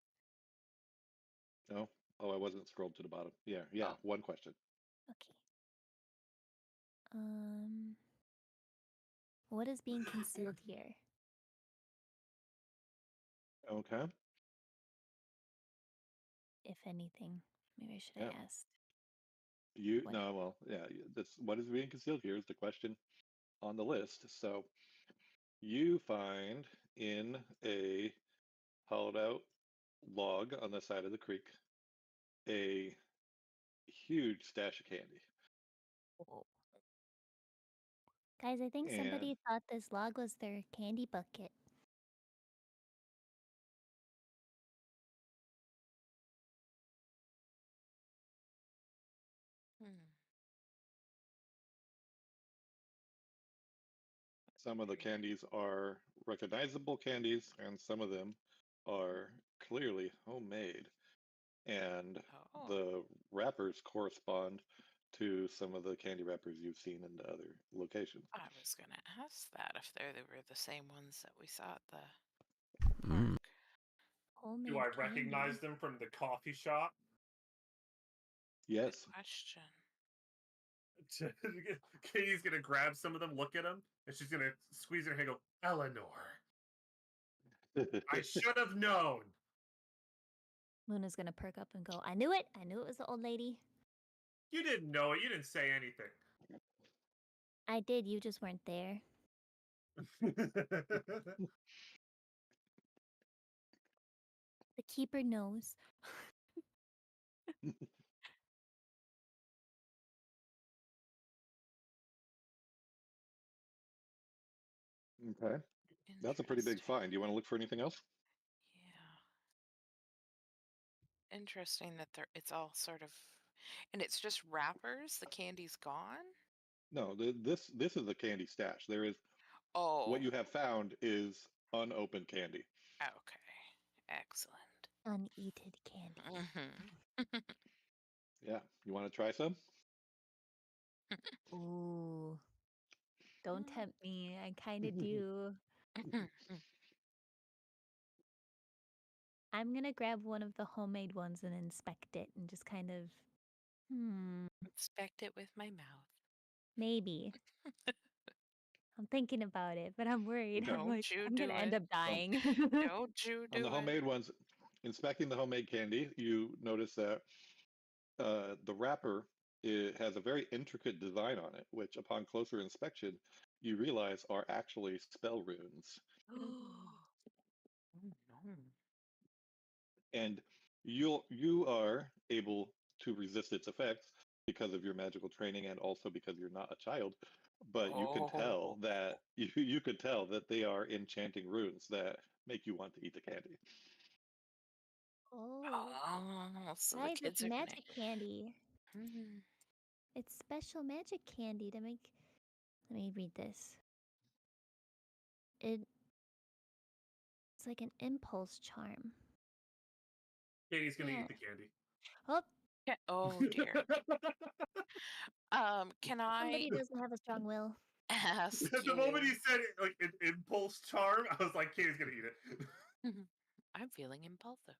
No. Oh, I wasn't scrolled to the bottom. Yeah. Oh. 1 question. Okay. What is being concealed here? Okay. If anything, maybe I should Yeah. have asked. What? No, well, yeah. This what is being concealed here is the question on the list. So you find in a hollowed out log on the side of the creek a huge stash of candy. Whoa. Guys, I think And somebody thought this log was their candy bucket. Some of the candies are recognizable candies, and some of them are clearly homemade. And Oh, the wrappers correspond to some of the candy wrappers you've seen in the other locations. I was gonna ask that if they were the same ones that we saw at the Mm. park. Homemade Do I candy. recognize them from the coffee shop? Good Yes. question. Katie's gonna grab some of them, look at them, and she's gonna squeeze her hand and go, Eleanor, I should have known. Luna's gonna perk up and go, I knew it. I knew it was the old lady. You didn't know it. You didn't say anything. I did. You just weren't there. The keeper knows. Okay. That's a pretty big Interesting. find. Do you want to look for anything else? Yeah. Interesting that it's all sort of, and it's just wrappers. The candy's gone. No, this is a candy stash. There is Oh, what you have found is unopened candy. okay. Excellent. Uneaten candy. Mm-hmm. Yeah. You want to try some? Ooh. Don't tempt me. I kind of do. I'm gonna grab one of the homemade ones and inspect it and just kind of, Inspect it with my mouth. maybe. I'm thinking about it, but I'm worried. I'm Don't like, you I'm gonna do end it. up dying. Don't you On do the it. homemade ones, inspecting the homemade candy, you notice that the wrapper has a very intricate design on it, which upon closer inspection, you realize are actually spell runes. Oh, no. And you are able to resist its effects because of your magical training and also because you're not a child. But you can tell Oh. that you could tell that they are enchanting runes that make you want to eat the candy. Oh, Oh, so the guys, kids it's are gonna. magic candy. Mhm. It's special magic candy to make. Let me read this. It's like an impulse charm. Katie's gonna Yeah. eat the candy. Oh, Yeah. Oh dear. Can somebody I doesn't have a strong will. ask The you? moment he said it, like an impulse charm, I was like, Katie's gonna eat it. I'm feeling impulsive.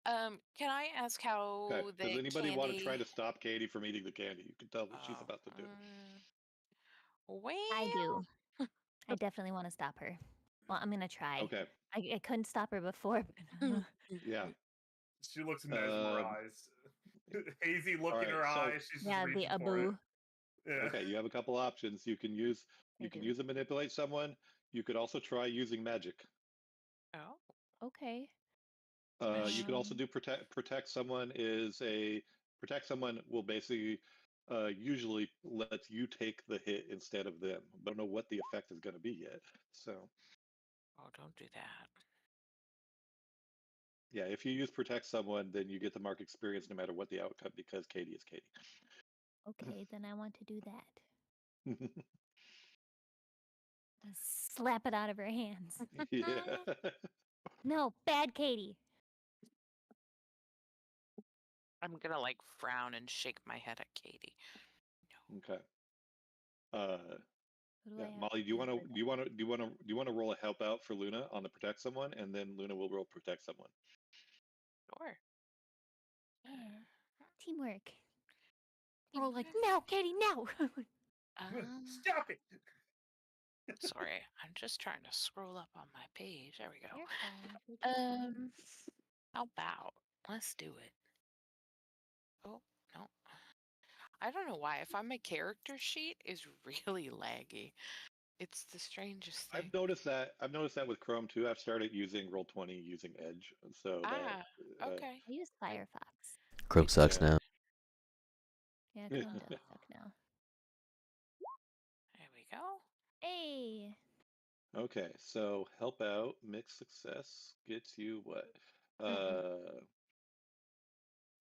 Can I ask how Okay. Does the anybody want to try candy? to stop Katie from eating the candy? You can tell what she's Oh, about to do. well, I do. I definitely want to stop her. Well, I'm gonna try. Okay. I couldn't stop her before. But Yeah. She looks Um, mesmerized. Hazy look all in right. her So eyes. She's just yeah, the reaching for it. Abu. Yeah. okay, you have a couple options. You can use I you can do. use and manipulate someone. You could also try using magic. oh, Okay. You can also Um, do protect someone protect someone will basically usually lets you take the hit instead of them. Don't know what the effect is going to be yet. So don't do that. yeah, if you use protect someone, then you get the mark experience no matter what the outcome because Katie is Katie. okay, then I want to do that. Slap it out of her hands. Yeah. No, bad Katie. I'm gonna like frown and shake my head at Katie. Okay. Uh, What do yeah, I have Molly, to do for that? do you want to roll a help out for Luna on the protect someone, and then Luna will roll protect someone. Sure. Yeah. Teamwork. Oh, like, no, Katie, no. Stop it! Sorry, I'm just trying to scroll up on my page. There we go. You're fine. Take your time. How about let's do it. Oh no, I don't know why. If my character sheet is really laggy, it's the strangest thing. I've noticed that with Chrome too. I've started using Roll20 using Edge, so that Okay. I use Firefox. Chrome sucks Yeah. now. Yeah, Chrome does suck now. There we go. Hey. Okay, so help out, mixed success gets you what?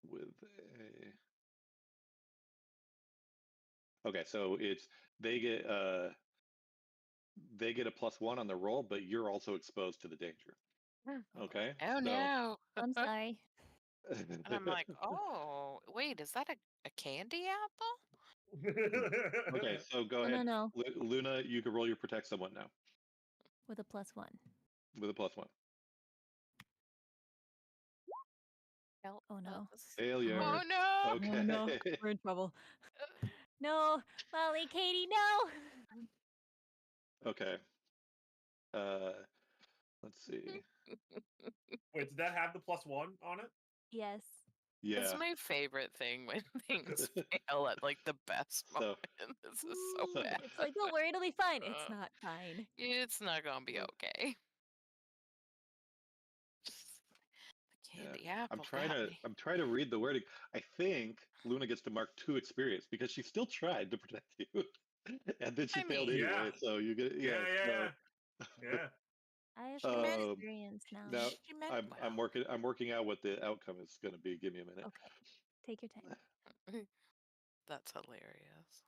With a okay, so it's they get they get a +1 on the roll, but you're also exposed to the danger. Okay. Oh So no. I'm sorry. And I'm like, oh, wait, is that a candy apple? okay. So go Oh, ahead, no. Luna. You can roll your protect someone now With a +1. with a +1. Well, Oh, no. Failure. Oh no. Okay. Oh, no. We're in trouble. No. Molly, Katie, no. Okay. Let's see. Wait, did that have the +1 on it? Yes. It's Yeah. my favorite thing when things fail at like the best So moment. This is so So- bad. It's like, don't worry, it'll be fine. It's Uh, not fine. It's not gonna be okay. The Yeah. candy apple. I'm trying got to me. I'm trying to read the wording. I think Luna gets to mark 2 experience because she still tried to protect you. And then she I failed mean- anyway. Yeah. So you get Yeah. so, I have She more meant- experience now. now She meant I'm well. working out what the outcome is going to be. Give me a minute. Okay. Take your time. That's hilarious.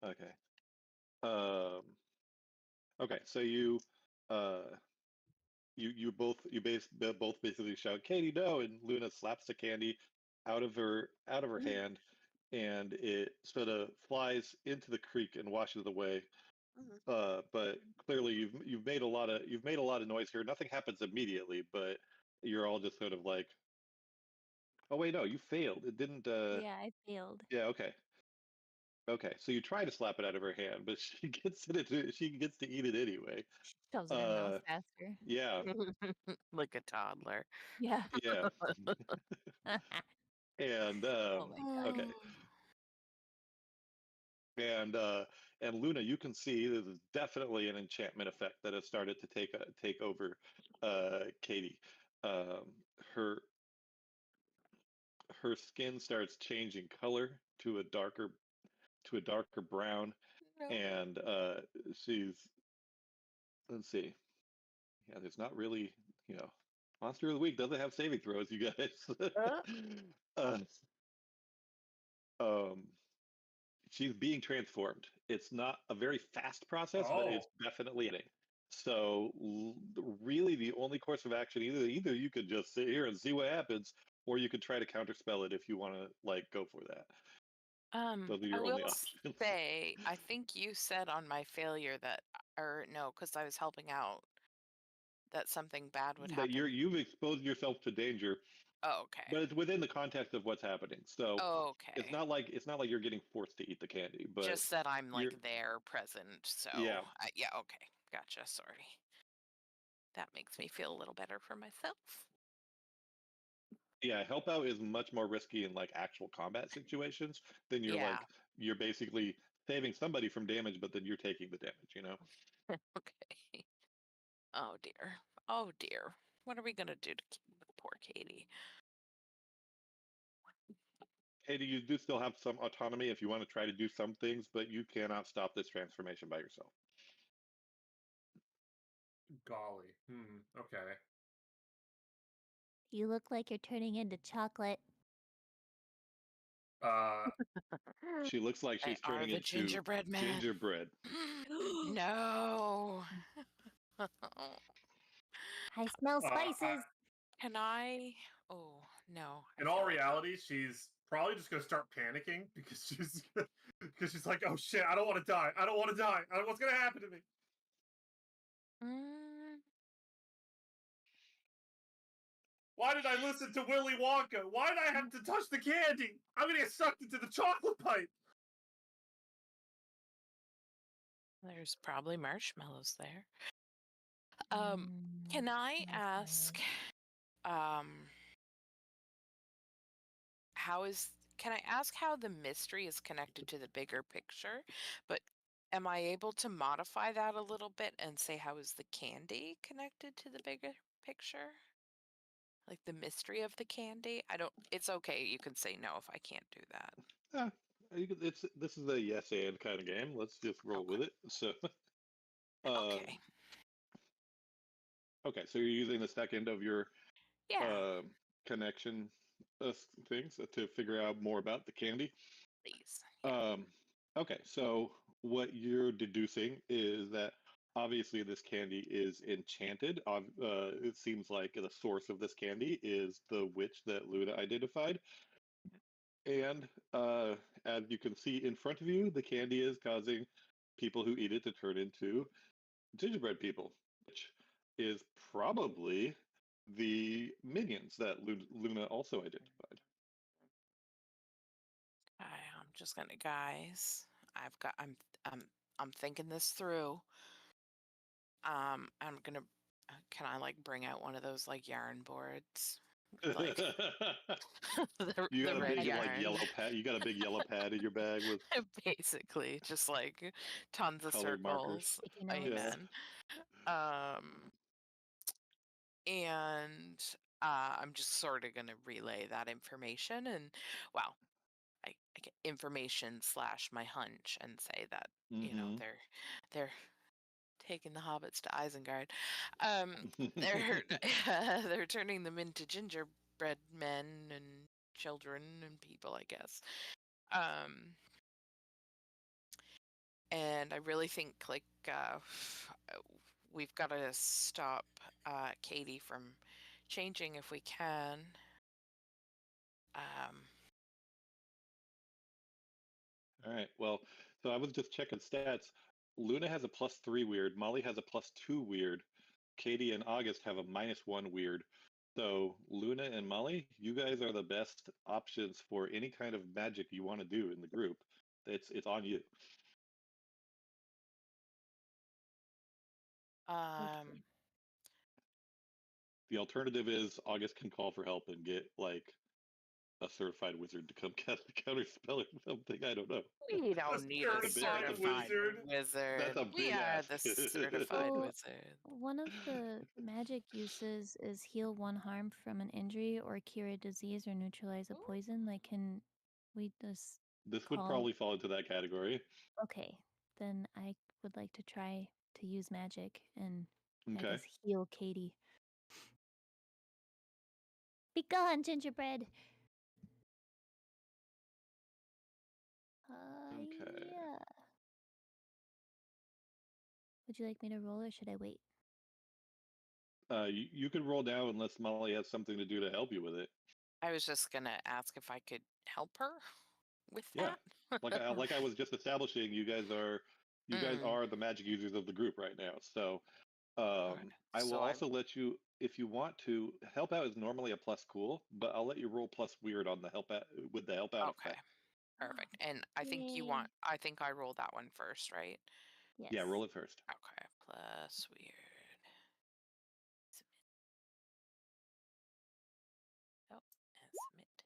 Okay. Okay. So you both both basically shout Katie no, and Luna slaps the candy out of her hand, and it sort of flies into the creek and washes it away. But clearly you've made a lot of noise here. Nothing happens immediately, but you're all just sort of like, oh wait, no, you failed. It didn't. Yeah, I failed. Yeah. Okay. Okay. So you try to slap it out of her hand, but she gets she gets to eat it anyway. Shoves it in her mouth faster. Yeah. Like a toddler. Yeah. Yeah. And Oh my god. okay. And Luna, you can see this is definitely an enchantment effect that has started to take over Katie. Her skin starts changing color to a darker brown, No. and she's, let's see, yeah, there's not really, Monster of the Week doesn't have saving throws, you guys. uh, um, she's being transformed. It's not a very fast process, but it's definitely hitting. So really, the only course of action, either you could just sit here and see what happens, or you could try to counterspell it if you want to like go for that. Those are I your will only options. say, I think you said on my failure that, or no, because I was helping out, that something bad would That happen. you've exposed yourself to danger, Oh, okay. but it's within the context of what's happening. So Okay. it's not like you're getting forced to eat the candy, but Just that I'm like you're- there, present. So Yeah. yeah, okay, gotcha. Sorry. That makes me feel a little better for myself. yeah, help out is much more risky in like actual combat situations than Yeah. you're basically saving somebody from damage, but then you're taking the damage. Okay. Oh dear. Oh dear. What are we gonna do to poor Katie? Katie, you do still have some autonomy if you want to try to do some things, but you cannot stop this transformation by yourself. Golly. Okay. You look like you're turning into chocolate. She looks like They she's are turning the into gingerbread man. gingerbread. No. I smell spices. Can I? Oh no. I In all feel like- reality, she's probably just gonna start panicking because she's like, oh shit, I don't want to die. I don't want to die. What's gonna happen to me? Mm, Why did I listen to Willy Wonka? Why did I have to touch the candy? I'm gonna get sucked into the chocolate pipe. there's probably marshmallows there. Can I ask? Can I ask how the mystery is connected to the bigger picture? But am I able to modify that a little bit and say how is the candy connected to the bigger picture? Like the mystery of the candy? It's okay. You can say no if I can't do that. this is a yes and kind of game. Let's just roll with it. So, Okay. okay. So you're using the second of your Yeah, connection things to figure out more about the candy. please. Yeah. Okay, so what you're deducing is that obviously this candy is enchanted. It seems like the source of this candy is the witch that Luna identified. And as you can see in front of you, the candy is causing people who eat it to turn into gingerbread people, which is probably the minions that Luna also identified. I'm just gonna, guys. I'm thinking this through. I'm gonna. Can I like bring out one of those like yarn boards? Like You the got a red big like yarn. yellow pad. You got a big yellow pad in your bag with Basically, just like tons of colored markers. circles. Sticky notes. Yeah. Amen. And I'm just sort of gonna relay that information, and well, I get information slash my hunch, and say that Mm-hmm. they're taking the hobbits to Isengard. They're they're turning them into gingerbread men and children and people, I guess. And I really think like we've got to stop Katie from changing if we can. All right. Well, so I was just checking stats. Luna has a +3 weird. Molly has a +2 weird. Katie and August have a -1 weird. So Luna and Molly, you guys are the best options for any kind of magic you want to do in the group. It's on you. Um, The alternative is August can call for help and get like a certified wizard to come counter spell or something. I don't know. we don't need a certified certified wizard? wizard. That's a We big are ask. the certified Well, wizard. one of the magic uses is heal one harm from an injury or cure a disease or neutralize a poison. Like, can we just This would call? probably fall into that category. Okay, then I would like to try to use magic and I Okay. guess heal Katie. Be gone, gingerbread. Okay. Yeah. Would you like me to roll or should I wait? You can roll now unless Molly has something to do to help you with it. I was just gonna ask if I could help her with Yeah. that. Like I was just establishing, you guys are the magic users of the group right now. So I will So also let you, if you want to, help out is normally a plus cool, but I'll let you roll plus weird on the help out with the help out Okay, effect. perfect. And I think Yay. I think I rolled that one first, right? Yes. Yeah, roll it first. Okay, plus weird. Submit. Oh, and submit.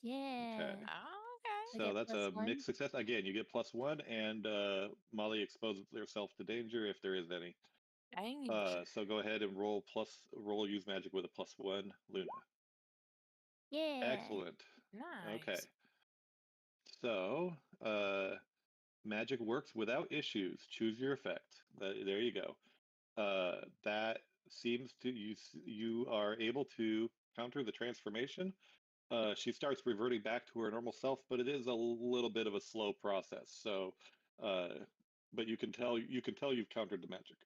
Yeah. Okay. Oh, okay. I So get that's a +1? mixed success. Again, you get +1, and Molly exposes herself to danger if there is any. Danger. So go ahead and roll use magic with a +1, Luna. Yeah. Excellent. Nice. Okay. So magic works without issues. Choose your effect. There you go. That seems to you are able to counter the transformation. She starts reverting back to her normal self, but it is a little bit of a slow process. So, but you can tell you've countered the magic.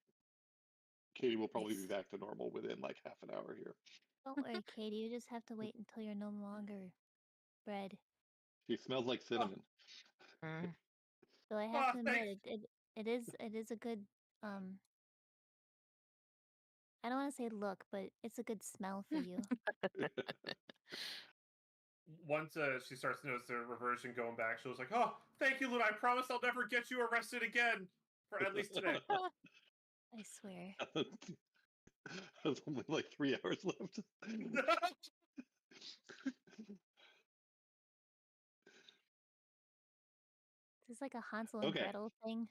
Katie will probably be Nice. back to normal within like half an hour here. Don't worry, Katie. You just have to wait until you're no longer bread. She smells like cinnamon. Mm. So I have to thanks. admit, it is a good I don't want to say look, but it's a good smell for you. Once she starts to notice the reversion going back, she was like, "Oh, thank you, Luna. I promise I'll never get you arrested again for at least today." I swear. There's only like 3 hours left. Is this like a Hansel and Okay. Gretel thing?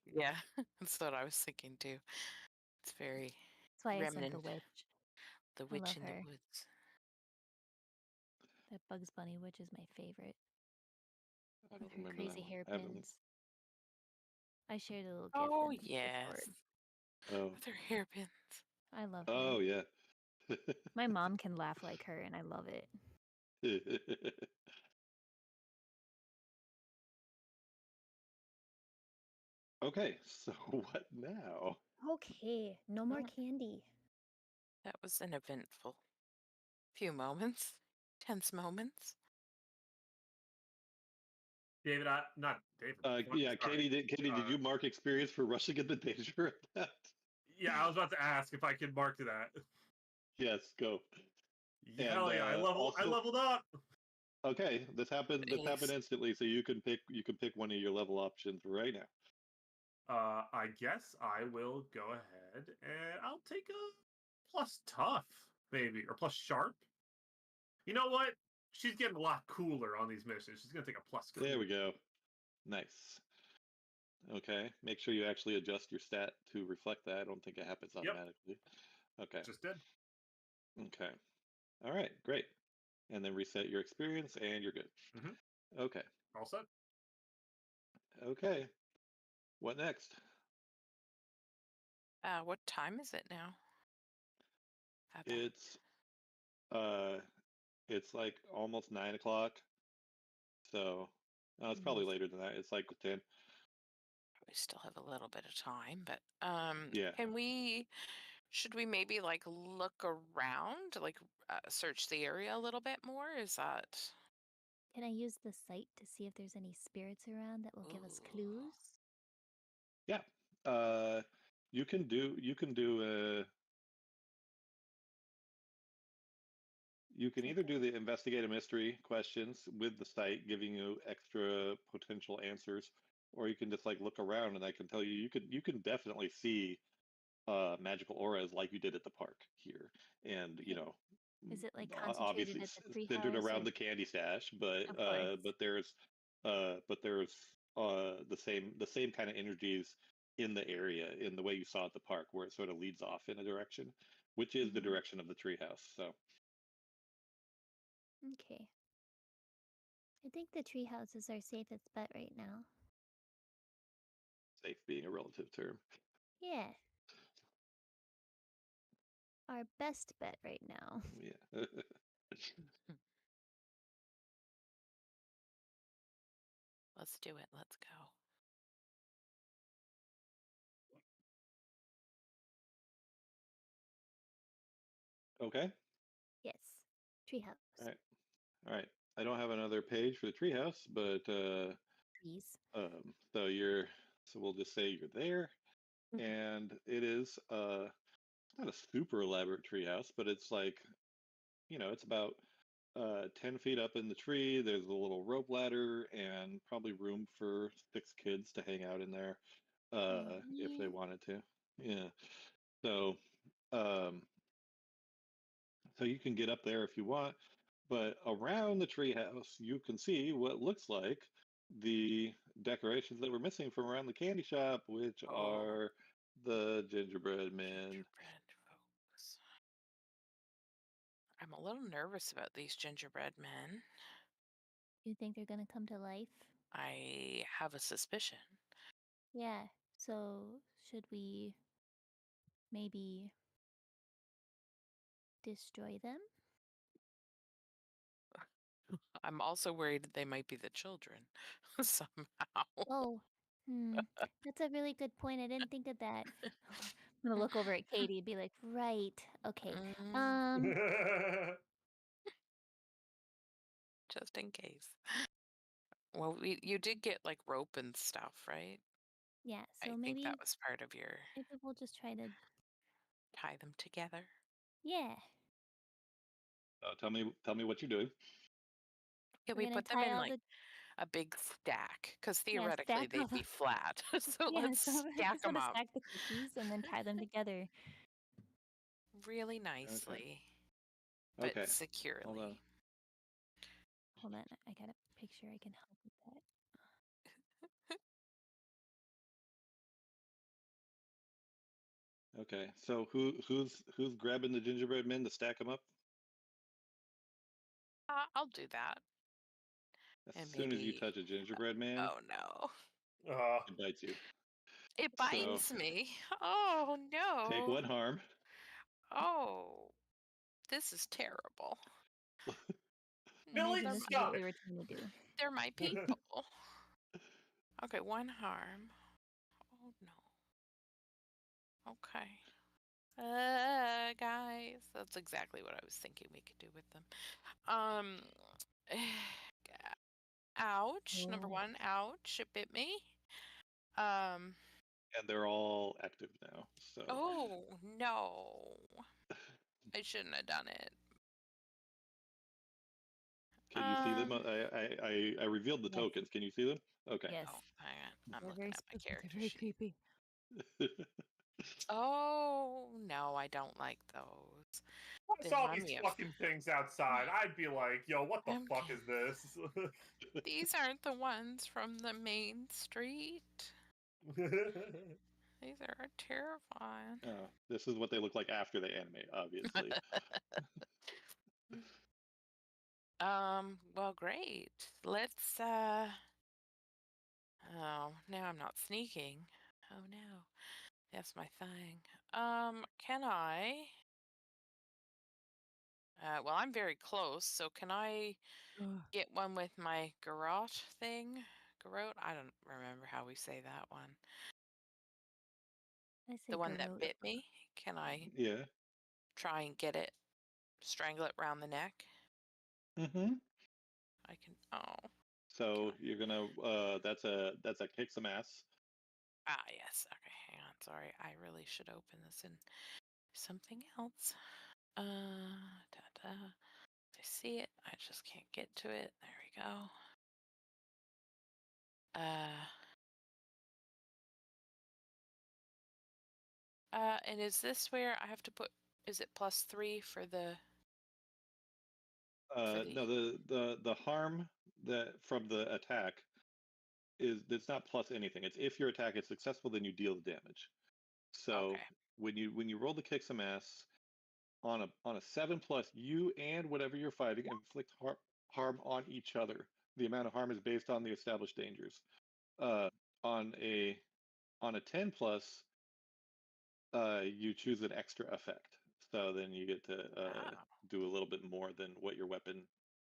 Yeah, that's what I was thinking too. It's very That's why I said remnant. the witch. The I witch love in her. the woods. That Bugs Bunny witch is my favorite. I With don't her remember that crazy one. I haven't. hairpins. I shared a little gif Oh in yes, Discord. Oh. with her hairpins. I love her. Oh yeah. My mom can laugh like her, and I love it. Okay, so what now? Okay, no more candy. That was an eventful few moments, tense moments. David, not David. Yeah, sorry. Katie. Did you mark experience for rushing into danger of that? Yeah, I was about to ask if I could mark to that. Yes, go. Yeah, And hell yeah, I also, leveled up. okay, this happened Nice. instantly, so you can pick one of your level options right now. I guess I will go ahead and I'll take a plus tough, maybe, or plus sharp. You know what? She's getting a lot cooler on these missions. She's gonna take a plus cool. There we go. Nice. Okay, make sure you actually adjust your stat to reflect that. I don't think it happens Yep, automatically. Okay. just did. Okay. All right, great. And then reset your experience and you're good. Mhm. Okay. All set. Okay. What next? What time is it now? About uh it's like almost 9 o'clock. So it's probably later than that. It's like 10. we still have a little bit of time, but Yeah. should we maybe like look around, like search the area a little bit more? Is that Can I use the site to see if there's any spirits around that will give us Ooh. clues? Yeah. You can do you can either do the investigate a mystery questions with the site giving you extra potential answers, or you can just like look around and I can tell you you can definitely see magical auras like you did at the park here. And you know, Is it like concentrated obviously at the tree centered house? around the candy stash, but Of course. there's the same kind of energies in the area in the way you saw at the park where it sort of leads off in a direction, which is the Mhm. direction of the treehouse. So Okay. I think the treehouse is our safest bet right now. safe being a relative term. Yeah. Our best bet right now. Yeah. Let's do it. Let's go. Okay. Yes. Treehouse. All right. All right. I don't have another page for the treehouse, but Please. so we'll just say you're there, and it is not a super elaborate treehouse, but it's like, it's about 10 feet up in the tree. There's a little rope ladder and probably room for 6 kids to hang out in there if they wanted to. Yeah. So um, so you can get up there if you want, but around the treehouse you can see what looks like the decorations that were missing from around the candy shop, which Oh, are the gingerbread men. gingerbread folks. I'm a little nervous about these gingerbread men. You think they're gonna come to life? I have a suspicion. Yeah. So should we maybe destroy them? I'm also worried that they might be the children somehow. Oh. That's a really good point. I didn't think of that. I'm gonna look over at Katie and be like, right, okay. Mm, just in case. Well, you did get like rope and stuff, right? Yeah, I so think that maybe was part of your we'll just try to tie them together. yeah. Tell me what you're doing. Yeah, We're we gonna put them tie in all like the a big stack because stack theoretically they'd all the be flat. So yeah, let's so I stack just them wanna up stack the cookies and then tie them together. really Okay. nicely, but Okay. Hold securely. on. Hold on, I got a picture I can help with that. Okay. So who's grabbing the gingerbread men to stack them up? I'll do that. As And soon as you maybe. touch a gingerbread man, Oh no. it bites you. It So bites me. Oh take no. one harm. Oh, this is terrible. Billy, They're, This is stop what it. we were trying to do. they're my people. Okay, one harm. Oh no. Okay. Guys, that's exactly what I was thinking we could do with them. Ouch. Number Oh. one, ouch. It bit me. Um. And they're all active now. So Oh no. I shouldn't have done it. can you see them? Um. I revealed the Yes. tokens. Can you see them? Okay. Yes. Oh, hang on. I'm They're looking very at my spooky. They're character very sheet. creepy. Oh no, I don't like those. I They saw remind these me of. fucking things outside. I'd be like, yo, what the fuck Okay. is this? These aren't the ones from the main street. These are terrifying. Oh, this is what they look like after they animate, obviously. Well, great. Let's, oh, now I'm not sneaking. Oh no, that's my thing. Can I? Well, I'm very close, so can I get one with my garrote thing? Garrote? I don't remember how we say that one. I say The one that garrote. bit me? Can I Yeah. try and get it, strangle it round the neck? Mm-hmm. I can, oh, So you're gonna that's a kick some ass. yes. Okay, hang on. Sorry, I really should open this in something else. I see it. I just can't get to it. There we go. And is this where I have to put? Is it +3 for the? No, the harm that from the attack is it's not plus anything. It's if your attack is successful, then you deal the damage. So Okay. when you roll the kick some ass on a 7+, you and whatever you're fighting inflict harm on each other. The amount of harm is based on the established dangers. Uh, on a 10+, you choose an extra effect. So then you get to Oh, do a little bit more than what your weapon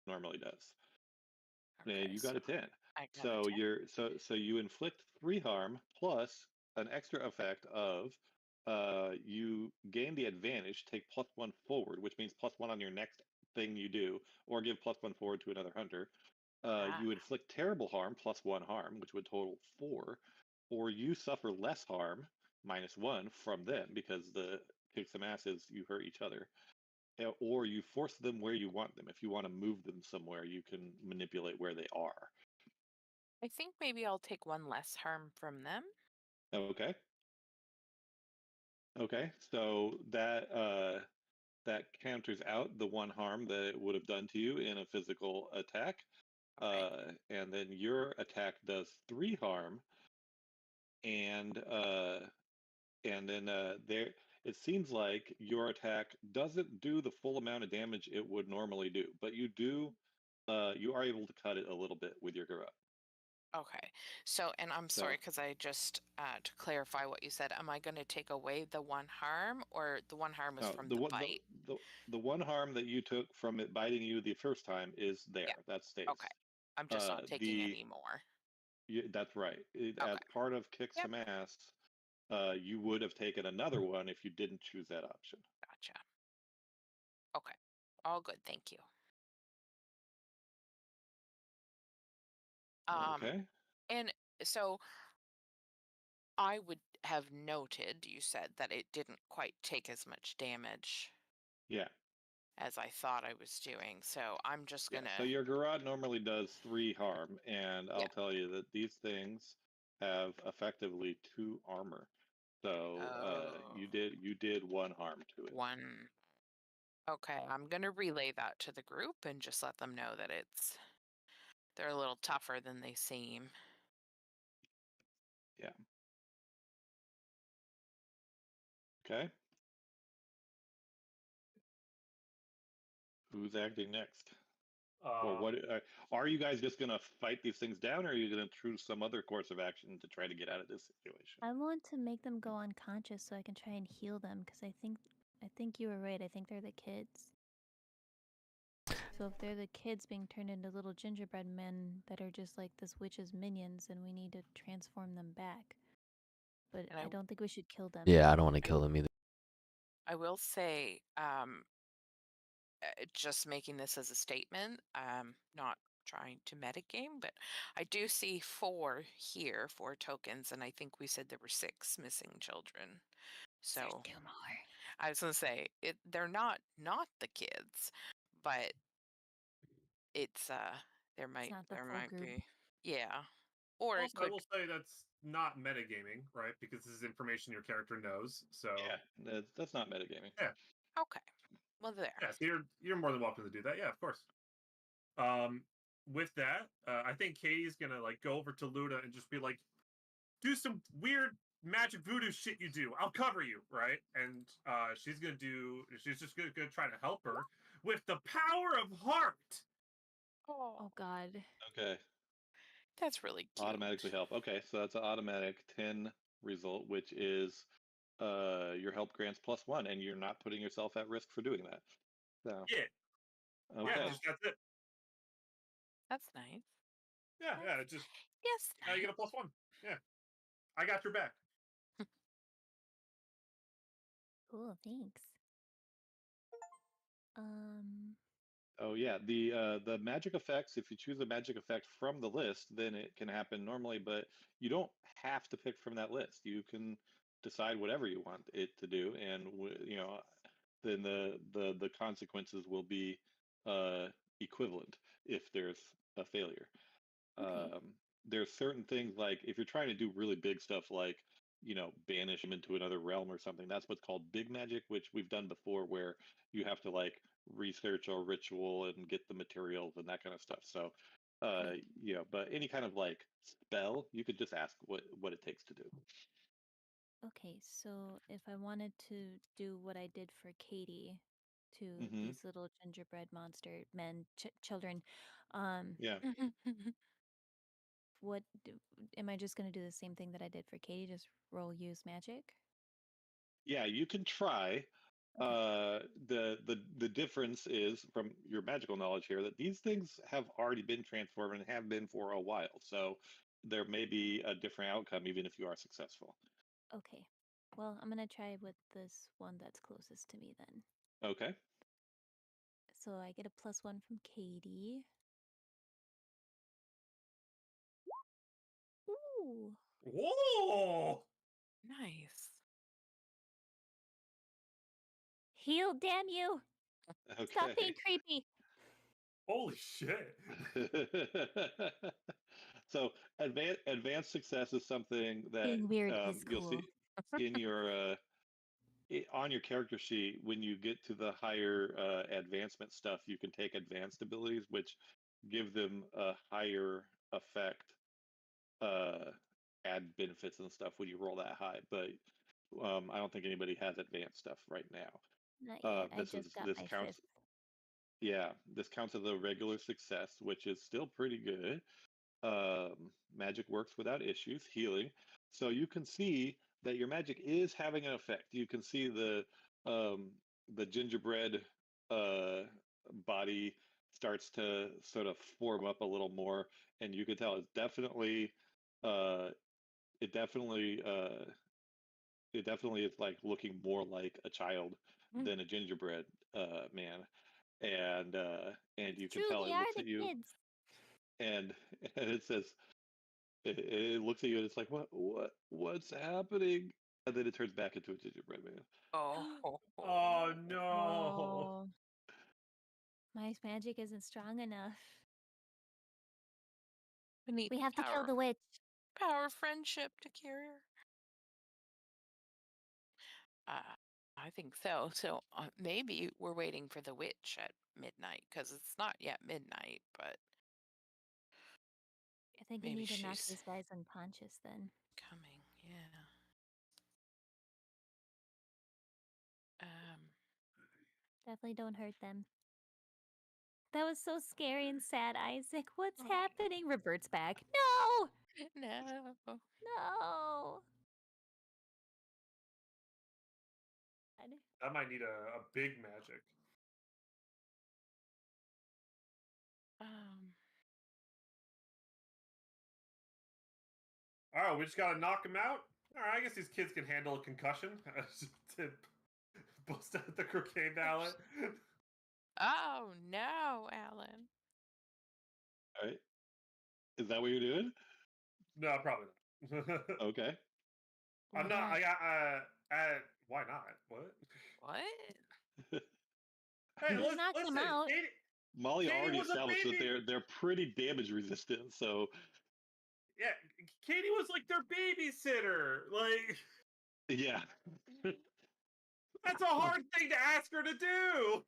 normally does. okay. And you So got a 10. I got So a 10. you're so you inflict 3 harm plus an extra effect of you gain the advantage, take +1 forward, which means +1 on your next thing you do, or give +1 forward to another hunter. Ah, You inflict terrible harm, +1 harm, which would total 4, or you suffer less harm, -1 from them because the kick some ass is you hurt each other. Or you force them where you want them. If you want to move them somewhere, you can manipulate where they are. I think maybe I'll take one less harm from them. Okay. Okay. So that counters out the 1 harm that it would have done to you in a physical attack. Okay. And then your attack does 3 harm, and then there it seems like your attack doesn't do the full amount of damage it would normally do, but you are able to cut it a little bit with your garrote. Okay. So, and I'm So sorry because I just to clarify what you said, am I going to take away the 1 harm or the 1 harm was no, from the the one bite? the 1 harm that you took from it biting you the first time is there. Yeah. That stays. Okay. I'm just not taking The any more. That's right. As Okay. part of kick Yep. some ass, you would have taken another one if you didn't choose that option. Gotcha. Okay. All good. Thank you. Okay. And so I would have noted, you said that it didn't quite take as much damage Yeah. as I thought I was doing. So I'm just Yeah. gonna, So your garrote normally does 3 harm, and yeah. I'll tell you that these things have effectively 2 armor. So you Oh, did 1 harm to it. 1. Okay, I'm gonna relay that to the group and just let them know that they're a little tougher than they seem. Yeah. Okay. Who's acting next? Or what are you guys just gonna fight these things down, or are you gonna choose some other course of action to try to get out of this situation? I want to make them go unconscious so I can try and heal them because I think you were right. I think they're the kids. So if they're the kids being turned into little gingerbread men that are just like this witch's minions, then we need to transform them back. But And I don't think we should kill them. Yeah, I don't want to kill them either. I will say, just making this as a statement, not trying to metagame, but I do see 4 here, 4 tokens, and I think we said there were 6 missing children. There's So 2 more. I was gonna say they're not the kids, but it's there might not the full group. be, yeah, or it Also, I could. will say that's not metagaming, right? Because this is information your character knows. So Yeah, that's not metagaming. Yeah. Okay, well there. yeah, so you're more than welcome to do that. Yeah, of course. With that, I think Katie's gonna like go over to Luna and just be like, do some weird magic voodoo shit you do. I'll cover you, right? And she's just gonna try to help her with the power of heart. Oh God. Okay, That's really cute. automatically help. Okay, so that's an automatic 10 result, which is your help grants +1, and you're not putting yourself at risk for doing that. So Yeah, okay, yeah, that's it. That's nice. Yeah, just Yes, now you get a +1. Yeah, I got your back. Cool. Thanks. oh yeah, the magic effects. If you choose a magic effect from the list, then it can happen normally, but you don't have to pick from that list. You can decide whatever you want it to do, and then the consequences will be equivalent if there's a failure. Okay. There's certain things like if you're trying to do really big stuff like banish them into another realm or something, that's what's called big magic, which we've done before, where you have to like research a ritual and get the materials and that kind of stuff. So Right. but any kind of like spell, you could just ask what it takes to do. Okay, so if I wanted to do what I did for Katie to Hmm. these little gingerbread monster men, children, Yeah. what do, am I just going to do the same thing that I did for Katie? Just roll use magic? Yeah, you can try. Okay. The difference is from your magical knowledge here that these things have already been transformed and have been for a while. So there may be a different outcome even if you are successful. Okay. Well, I'm going to try with this one that's closest to me then. Okay. So I get a +1 from Katie. Ooh. Whoa! nice. Heal, damn you! Stop being Okay. creepy. Holy shit! So advanced success is something that Being weird is you'll cool. see in your on your character sheet. When you get to the higher advancement stuff, you can take advanced abilities, which give them a higher effect, add benefits and stuff when you roll that high. But I don't think anybody has advanced stuff right now. Not yet. I This just got this my counts. 5th. Yeah, this counts as a regular success, which is still pretty good. Magic works without issues, healing. So you can see that your magic is having an effect. You can see the gingerbread uh, body starts to sort of form up a little more, and you can tell it's definitely uh, it definitely uh, it definitely is like looking more like a child Mm. than a gingerbread man, and you can True, tell they it are looks the at you kids. and and it says it looks at you and it's like what's happening, and then it turns back into a gingerbread man. Oh, Oh no! Oh, my magic isn't strong enough. we need We have to kill the witch. power friendship to carry her. I think so. So maybe we're waiting for the witch at midnight because it's not yet midnight, but I think we maybe need to knock she's these guys unconscious then. coming. Yeah. Um. Definitely don't hurt them. That was so scary and sad, Isaac. What's Oh. happening? Reverts back. No! No. No! God. That might need a big magic. All right, we just gotta knock him out. All right, I guess these kids can handle a concussion. To bust out the croquet mallet. Oh no, Alan. All right. Is that what you're doing? No, probably not. Okay. I'm not. I got. Why not? What? What? Hey, You knocked him listen. out. Katie, Molly Katie already was a established that baby. they're pretty damage resistant, so Yeah, Katie was like their babysitter. Like, yeah. that's a hard thing to ask her to do.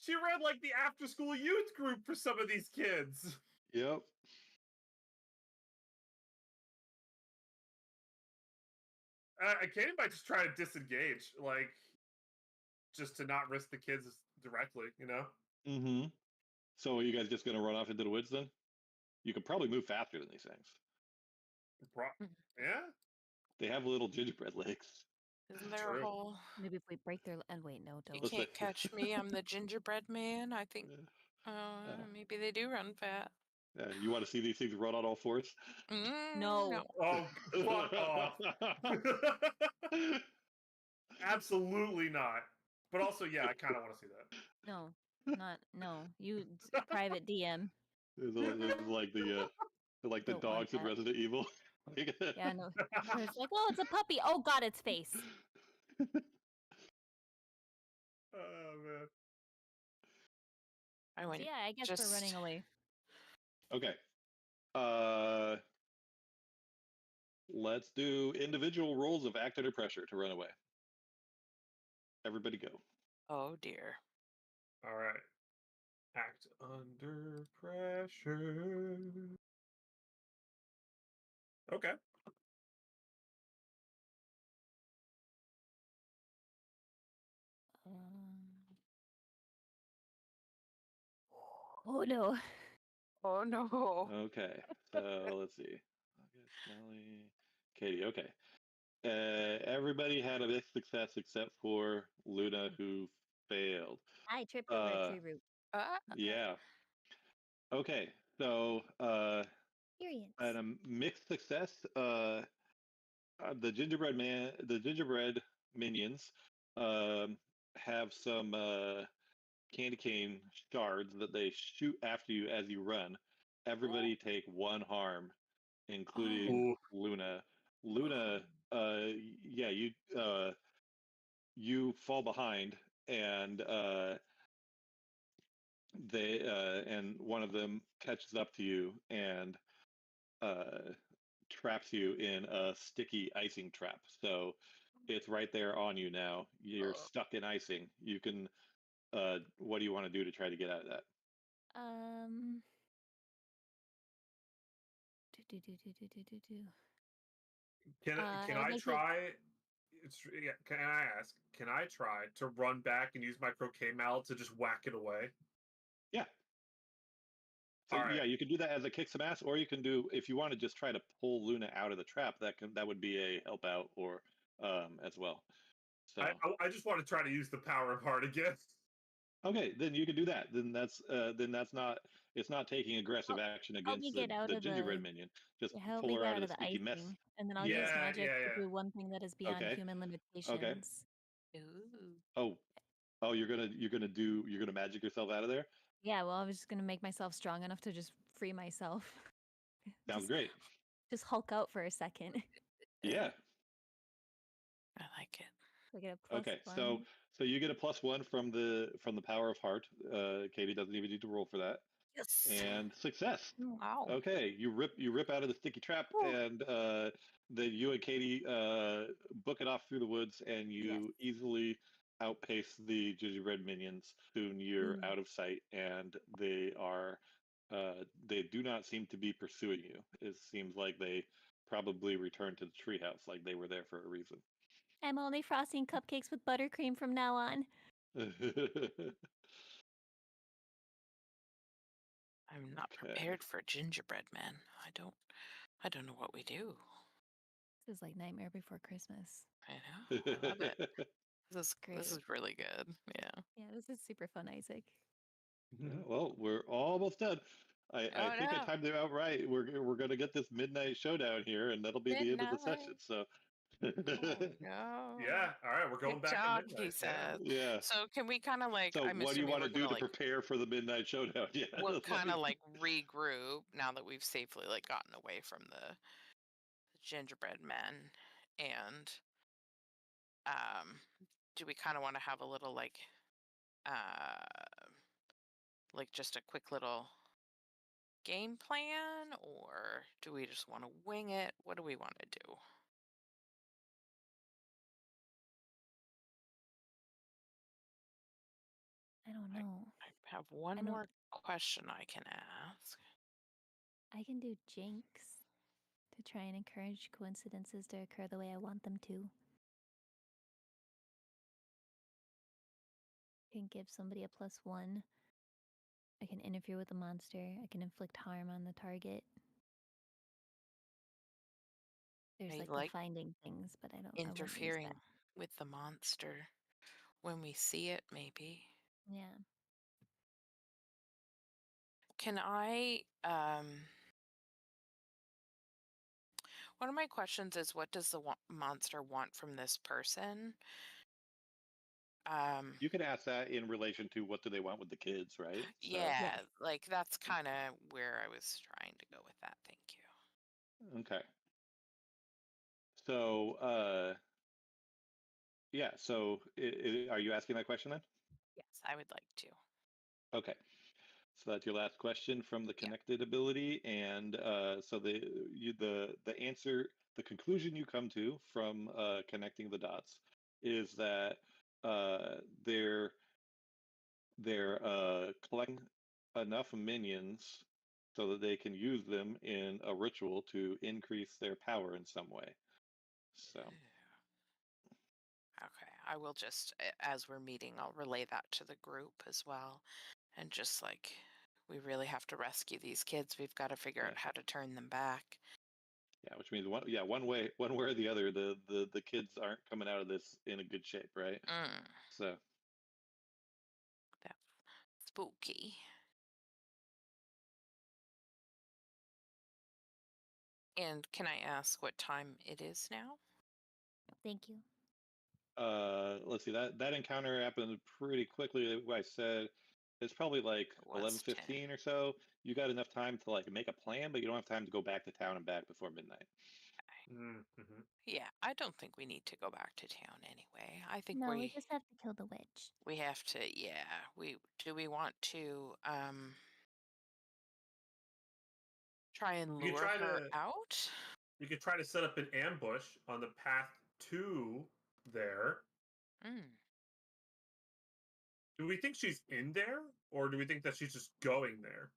She ran like the after-school youth group for some of these kids. Yep. Katie might just try to disengage, like, just to not risk the kids directly, you know? Mm-hmm. So are you guys just gonna run off into the woods then? You could probably move faster than these things. Yeah? They have little gingerbread legs. Isn't there True. a whole Maybe if we break their. And wait, no, you don't. can't catch me, I'm the gingerbread man? I think maybe they do run fast. You want to see these things run on all fours? No. Oh, fuck off. Absolutely not. But also, yeah, I kind of want to see that. No. Not. No. You private DM. It's like the Don't want dogs in that. Resident Evil. Yeah, no. It's like, oh, it's a puppy. Oh, God, its face. Oh, man. I So went yeah, I guess we're running away. Okay. Let's do individual rolls of act under pressure to run away. Everybody go. Oh dear. All right. Act under pressure. Okay. Oh no. Oh no. Okay. So let's see. August, Molly, Katie. Okay. Everybody had a mixed success except for Luna, who failed. I tripped over a tree root. Yeah. Okay. So Experience. at a mixed success, the gingerbread minions have some candy cane shards that they shoot after you as you run. Everybody take one harm, including Luna. Luna, yeah, you fall behind, and and one of them catches up to you and traps you in a sticky icing trap. So it's right there on you now. You're stuck in icing. You can. What do you want to do to try to get out of that? Can I'd I like to- try? Can I ask? Can I try to run back and use my croquet mallet to just whack it away? Yeah. So All right. yeah, you can do that as a kick some ass, or you can do if you want to just try to pull Luna out of the trap. That would be a help out or as well. So I just want to try to use the power of heart again. okay, then you can do that. Then that's not it's not taking aggressive action help me against get out the of gingerbread the- minion. Just help pull me her get out out of of the the sticky mess. icing, and then I'll Yeah, use magic yeah. to do one thing that is beyond Okay. human limitations. Ooh. Oh, you're gonna magic yourself out of there? Yeah, well, I was just gonna make myself strong enough to just free myself. Sounds Just- great. Just Hulk out for a second. Yeah. I like it. I get a Okay. +1. So you get a +1 from the power of heart. Katie doesn't even need to roll for that. Yes. And success. Wow. Okay, you rip out of the sticky trap, and then you and Katie book it off through the woods, and you easily outpace the gingerbread minions. Soon you're out of sight, and they do not seem to be pursuing you. It seems like they probably returned to the treehouse, like they were there for a reason. I'm only frosting cupcakes with buttercream from now on. I'm not Okay. prepared for gingerbread men. I don't know what we do. This is like Nightmare Before Christmas. I know. I love it. This Great. is really good. Yeah. Yeah, this is super fun, Isaac. Yeah, well, we're almost done. I Oh think I no. timed it out right. We're gonna get this midnight showdown here, and that'll be the end of the session. Midnight. So, Oh no. Yeah. All right. We're going Good back job, at he midnight. Yeah. says. yeah. So can we kind of like? So, I'm what do you assuming want we're to do gonna to like. prepare for the midnight showdown? Yeah, We'll that's kind of like- like regroup now that we've safely like gotten away from the gingerbread men, and do we kind of want to have a little uh like just a quick little game plan, or do we just want to wing it? What do we want to do? I don't know. I have one I don't- more question I can ask. I can do Jinx to try and encourage coincidences to occur the way I want them to. I can give somebody a +1. I can interfere with the monster. I can inflict harm on the target. There's I like, like the finding things, but I wouldn't use interfering that. with the monster when we see it, maybe. Yeah. Can I one of my questions is, what does the monster want from this person? you can ask that in relation to what do they want with the kids, right? So, Yeah, Yes. like that's kind of where I was trying to go with that. Thank you. okay. So, yeah. So, are you asking that question then? Yes, I would like to. Okay. So that's your last question from the Yeah. connected ability, and so the answer, the conclusion you come to from connecting the dots is that they're collecting enough minions so that they can use them in a ritual to increase their power in some way. So Okay, I will just, as we're meeting, I'll relay that to the group as well. And just like, we really have to rescue these kids. We've got to figure out Yeah. how to turn them back. yeah, which means one way or the other, the kids aren't coming out of this in a good shape, right? So. That's spooky. And can I ask what time it is now? Thank you. Let's see, that encounter happened pretty quickly. Like I said, it's probably like It was 11:15 or so. You got enough time to like make a plan, but you don't have time to go back to town and back before midnight. Mm-hmm. Yeah, I don't think we need to go back to town anyway. I think No, we just have to kill the witch. we have to, yeah. We want to try and You could lure try her to- out? You could try to set up an ambush on the path to there. Mm. Do we think she's in there, or do we think that she's just going there?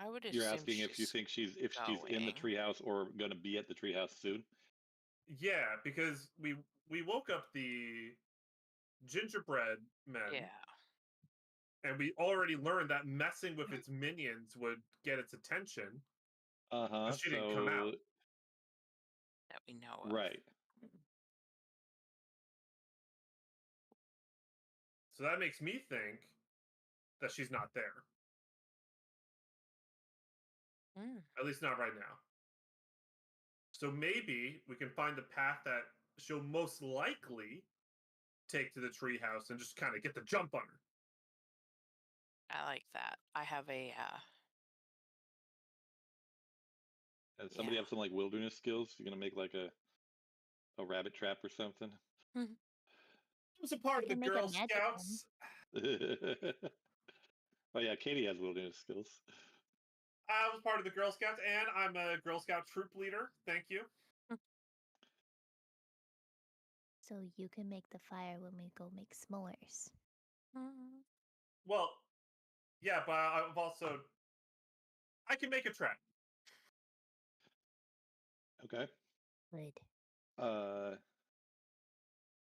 I would You're assume asking if you she's think she's in the going. treehouse or gonna be at the treehouse soon. Yeah, because we woke up the gingerbread men, Yeah. and we already learned that messing with its minions would get its attention. Uh-huh. She didn't come out. That we know of. Right. So that makes me think that she's not there. Mm. At least not right now. So maybe we can find the path that she'll most likely take to the treehouse and just kind of get the jump on her. I like that. I have a And somebody Yeah. have some like wilderness skills? You're gonna make like a rabbit trap or something? It was a part of the can make a Girl magic Scouts. Oh yeah, Katie has wilderness skills. I was part of the Girl Scouts, and I'm a Girl Scout troop leader. Thank you. So you can make the fire when we go make s'mores. Mm. Well, yeah, but I've also I can make a trap. Okay. Good.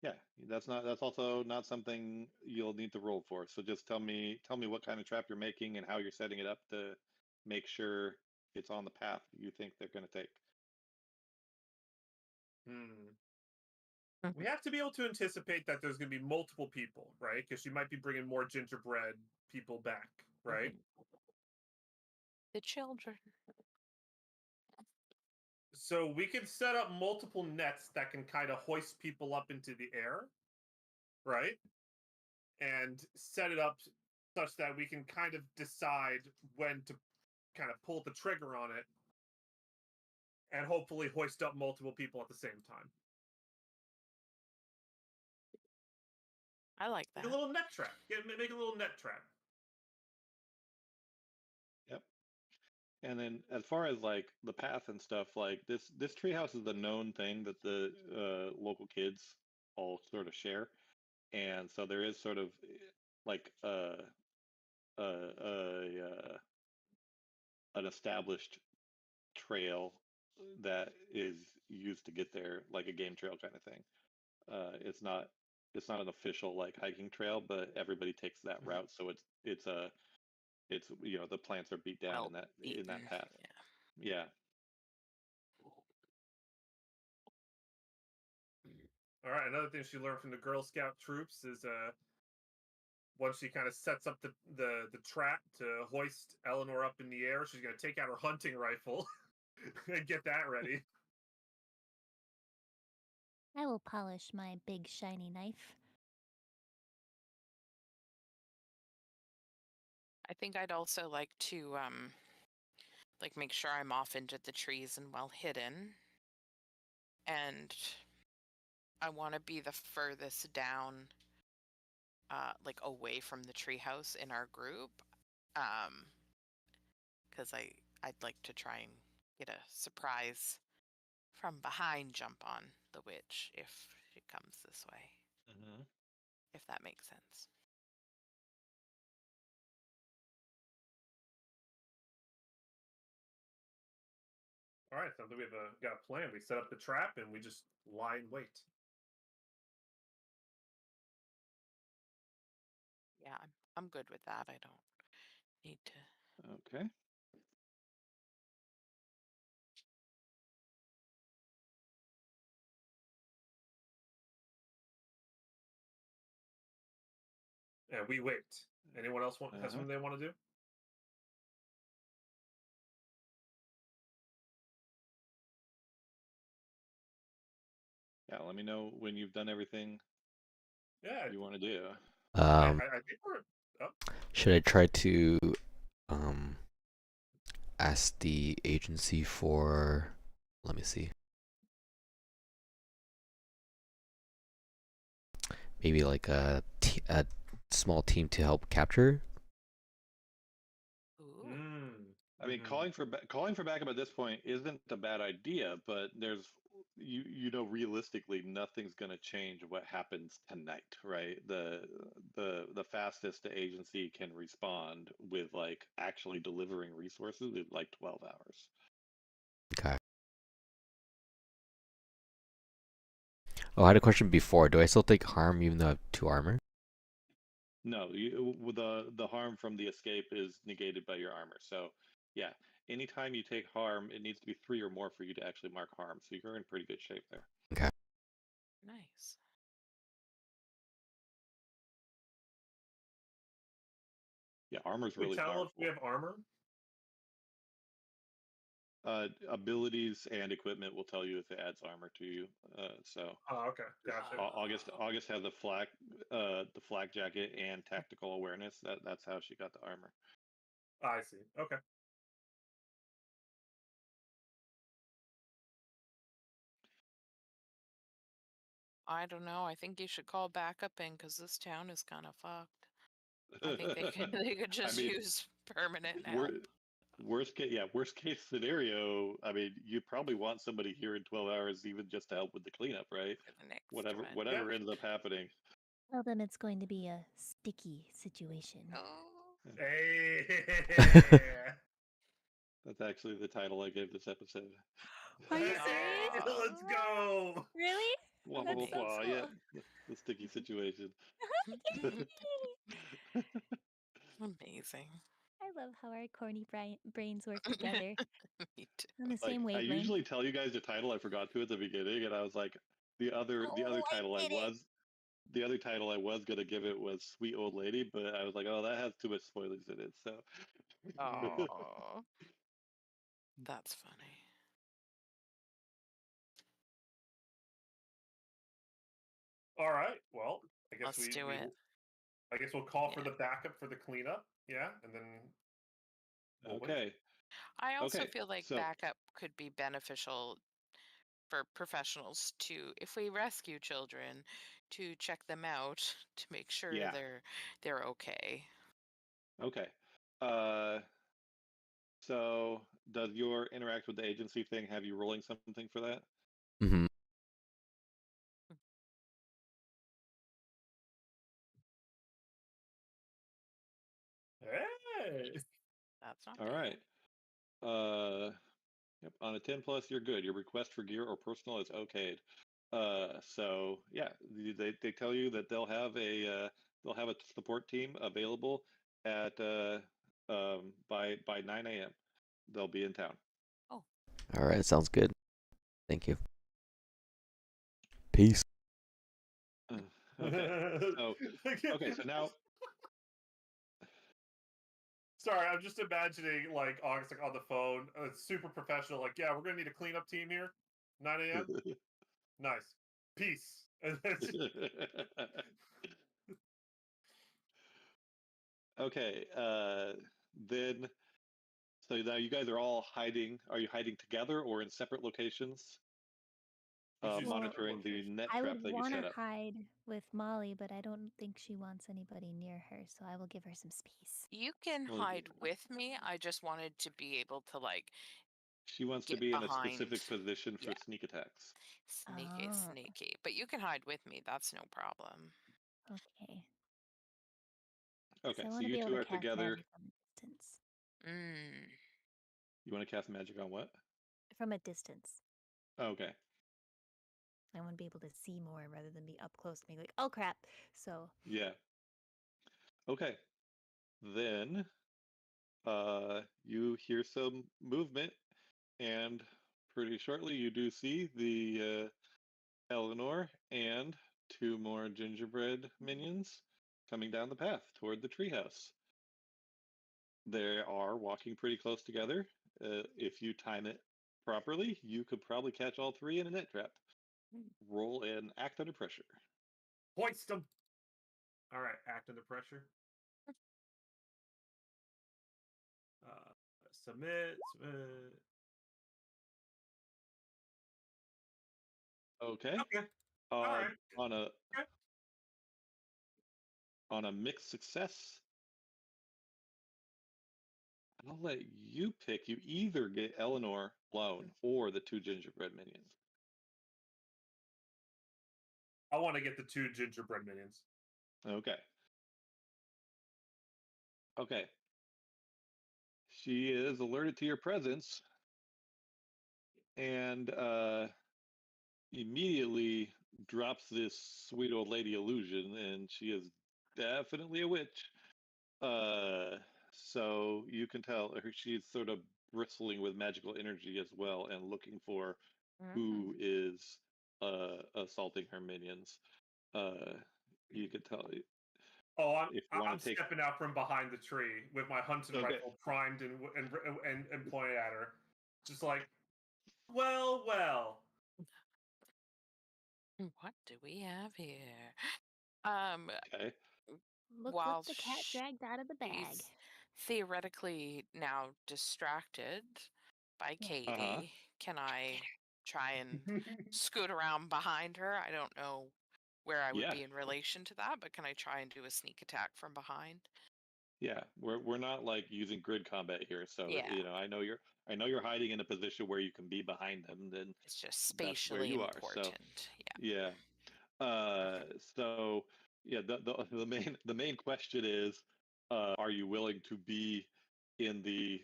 Yeah, that's also not something you'll need to roll for. So just tell me what kind of trap you're making and how you're setting it up to make sure it's on the path you think they're going to take. We have to be able to anticipate that there's going to be multiple people, right? Because she might be bringing more gingerbread people back, right? The children. So we could set up multiple nets that can kind of hoist people up into the air, right? And set it up such that we can kind of decide when to kind of pull the trigger on it and hopefully hoist up multiple people at the same time. I like Make that. a little net trap. Make a little net trap. Yep. And then as far as like the path and stuff, like this treehouse is a known thing that the local kids all sort of share, and so there is sort of like an established trail that is used to get there, like a game trail kind of thing. It's not an official like hiking trail, but everybody takes that route, so it's the plants are beat down Well in that beaten. path. Yeah. Yeah. All right. Another thing she learned from the Girl Scout troops is once she kind of sets up the trap to hoist Eleanor up in the air, she's gonna take out her hunting rifle and get that ready. I will polish my big shiny knife. I think I'd also like to like make sure I'm off into the trees and well hidden. And I want to be the furthest down like away from the treehouse in our group. Because I'd like to try and get a surprise from behind jump on the witch if she comes this way. Mm-hmm. If that makes sense. All right, so we got a plan. We set up the trap and we just lie in wait. Yeah, I'm good with that. I don't need to. Okay. And we wait. Anyone else has something they want to do? Yeah, let me know when you've done everything Yeah, you want to do. I think we're. Oh. Should I try to ask the agency for? Let me see. Maybe like a small team to help capture. Ooh. I mean, calling for backup at this point isn't a bad idea, but there's realistically nothing's going to change what happens tonight, right? The fastest the agency can respond with like actually delivering resources is like 12 hours. Okay. Oh, I had a question before. Do I still take harm even though I have 2 armor? No, the harm from the escape is negated by your armor. So, yeah, anytime you take harm, it needs to be 3 or more for you to actually mark harm. So you're in pretty good shape there. Okay. Nice. Yeah, armor's Can we really tell powerful. if we have armor? Abilities and equipment will tell you if it adds armor to you. Oh, okay, gotcha. August has the flak jacket and tactical awareness. That's how she got the armor. I see. Okay. I don't know. I think you should call backup in because this town is kind of fucked. I think they could just use permanent help. Worst case scenario. I mean, you probably want somebody here in 12 hours, even just to help with the cleanup, right? Whatever ends up happening. Tell them it's going to be a sticky situation. Oh. Hey. That's actually the title I gave this episode. Are you serious? Let's go. Really? Wah, that's wah, so wah, cool. yeah, the sticky situation. Amazing. I love how our corny brains work together Me too. on the Like same I wavelength. usually tell you guys the title. I forgot to at the beginning, and I was like, the other Oh, I title did it. the other title I was gonna give it was Sweet Old Lady, but I was like, oh, that has too much spoilers in it. So Oh, that's funny. All right. Well, I guess Let's do it. I guess we'll call for Yeah. the backup for the cleanup. Yeah, and then we'll wait. okay, I also okay. feel like So backup could be beneficial for professionals to, if we rescue children, to check them out to make sure yeah, they're okay. okay. So does your interact with the agency thing have you rolling something for that? Mm-hmm. Hey. That's not All bad. right. Yep. On a 10 plus, you're good. Your request for gear or personal is okayed. So yeah, they tell you that they'll have a support team available at by 9 a.m. They'll be in town. Oh, All right, sounds good. Thank you. Peace. Okay. So so now Sorry, I'm just imagining like August like on the phone, super professional. Like, yeah, we're gonna need a cleanup team here. 9 a.m. Nice. Peace. And then okay. Then so now you guys are all hiding. Are you hiding together or in separate locations? Usually Well, separate Monitoring the locations. net I trap would that you want set to up. hide with Molly, but I don't think she wants anybody near her, so I will give her some space. you can Well, hide with me. I just wanted to be able to like she wants to get be in a behind. specific position for Yeah, sneak attacks. sneaky, Oh, sneaky. But you can hide with me. That's no problem. okay. Okay, So I so want to you be able two to are cast together. magic from a distance. Mm. You want to cast magic on what? From a distance. Okay. I want to be able to see more rather than be up close and be like, oh crap. So, Yeah. Okay. Then you hear some movement, and pretty shortly you do see the Eleanor and two more gingerbread minions coming down the path toward the treehouse. They are walking pretty close together. If you time it properly, you could probably catch all three in a net trap. Roll and act under pressure. Hoist them. All right, act under pressure. Submit. Okay. Okay. All right. On a Okay. on a mixed success, I'll let you pick. You either get Eleanor alone or the two gingerbread minions. I want to get the two gingerbread minions. Okay. Okay. She is alerted to your presence and immediately drops this sweet old lady illusion, and she is definitely a witch. So you can tell she's sort of bristling with magical energy as well, and looking for who is assaulting her minions. Uh, you could tell Oh, if you want I'm to take. stepping out from behind the tree with my hunting Okay. rifle primed and pointed at her, just like, well. What do we have here? Okay. look what While the cat dragged out of the bag. she's theoretically now distracted by Yeah. Katie, can I try and scoot around behind her? I don't know where I would Yeah. be in relation to that, but can I try and do a sneak attack from behind? Yeah. We're not like using grid combat here, so Yeah, I know you're hiding in a position where you can be behind them. Then it's just that's where spatially you are. So important. Yeah. yeah. So yeah, the main question is, are you willing to be in the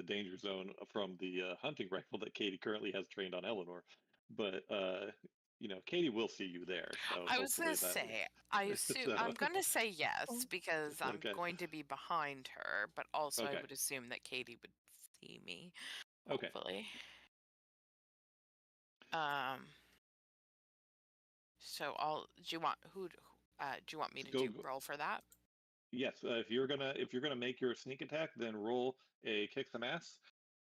danger zone from the hunting rifle that Katie currently has trained on Eleanor? but Katie will see you there. So I was gonna hopefully that. say, I assume So I'm gonna say yes because I'm okay. going to be behind her, but also I Okay. would assume that Katie would see me, Okay. hopefully. So do you want do you want me to Go. roll for that? Yes. If you're gonna make your sneak attack, then roll a kick some ass.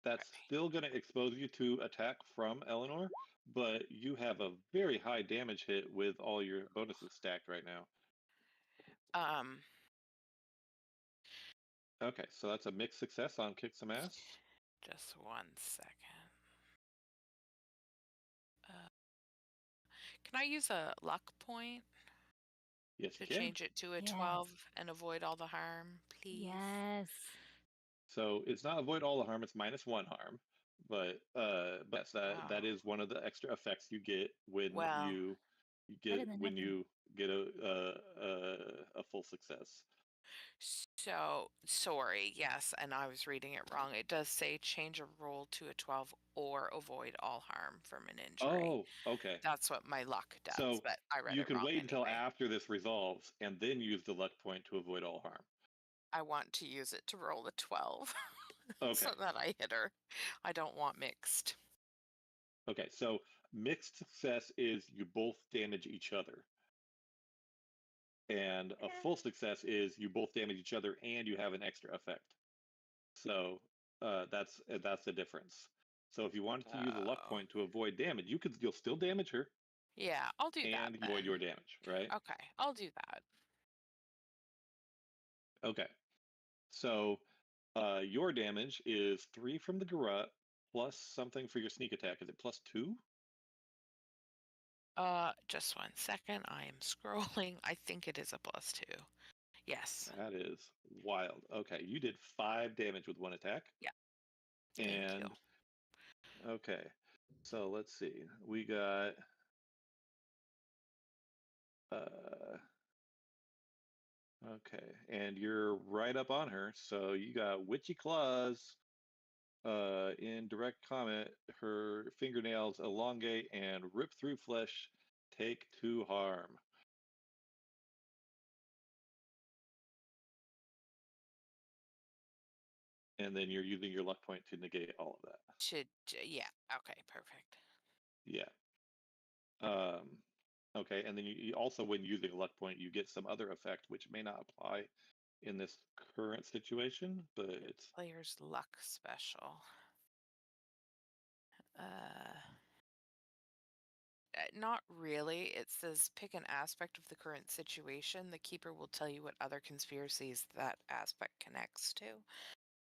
That's Okay. still gonna expose you to attack from Eleanor, but you have a very high damage hit with all your bonuses stacked right now. Okay, so that's a mixed success on kick some ass. Just 1 second. Can I use a luck point Yes, to you can. change it to a 12 and avoid all the harm, please? Yes. So it's not avoid all the harm; it's -1 harm. But yes, that Oh. is one of the extra effects you get when Well, you Better than nothing. you get a full success. so sorry, yes, and I was reading it wrong. It does say change a roll to a 12 or avoid all harm from an injury. Oh, okay. That's what my luck does, So but I read you it can wrong wait until anyway. after this resolves and then use the luck point to avoid all harm. I want to use it to roll a 12 Okay. so that I hit her. I don't want mixed. Okay, so mixed success is you both damage each other. And a full success is you both damage each other and you have an extra effect. So that's the difference. So if you wanted to use a luck point to avoid damage, you'll still damage her Yeah, I'll do that and then. avoid your damage, right? Okay, I'll do that. Okay. So your damage is 3 from the garrote plus something for your sneak attack. Is it +2? Just 1 second. I am scrolling. I think it is a +2. Yes. That is wild. Okay, you did 5 damage with one attack. Yeah. Thank And you. okay, so let's see. We got okay, and you're right up on her. So you got witchy claws. In direct comment, her fingernails elongate and rip through flesh, take 2 harm. And then you're using your luck point to negate all of that. Yeah. Okay, perfect. Yeah. Okay, and then you also, when using a luck point, you get some other effect which may not apply in this current situation, but it's Player's luck special. Not really. It says pick an aspect of the current situation. The keeper will tell you what other conspiracies that aspect connects to.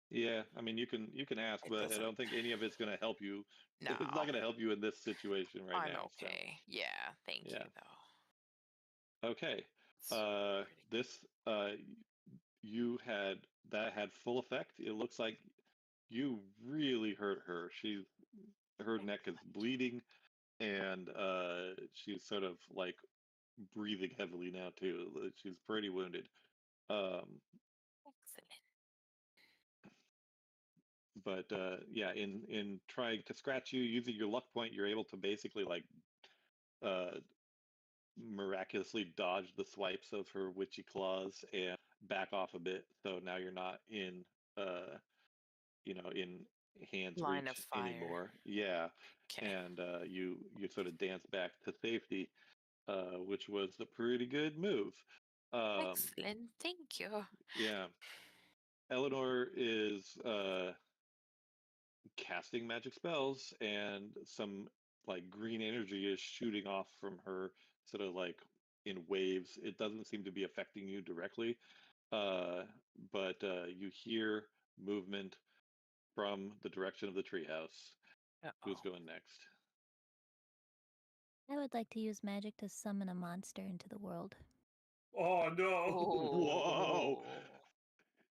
yeah. I mean, you can ask, It but I doesn't. don't think any of it's going to help you. No, It's not going to help you in this situation right I'm now. okay. Yeah, thank you Yeah. though. Okay. It's pretty This you had had full effect. It looks like you really hurt her. Her neck is bleeding, and she's sort of like breathing heavily now too. She's pretty wounded. excellent. But yeah, in trying to scratch you using your luck point, you're able to basically like miraculously dodge the swipes of her witchy claws and back off a bit. So now you're not in in hand's Line reach of fire. anymore. Yeah, Okay. and you sort of dance back to safety, which was a pretty good move. Excellent. Thank you. Yeah, Eleanor is casting magic spells, and some like green energy is shooting off from her, sort of like in waves. It doesn't seem to be affecting you directly, but you hear movement from the direction of the treehouse. Who's Uh-oh. going next? I would like to use magic to summon a monster into the world. Oh no! Whoa!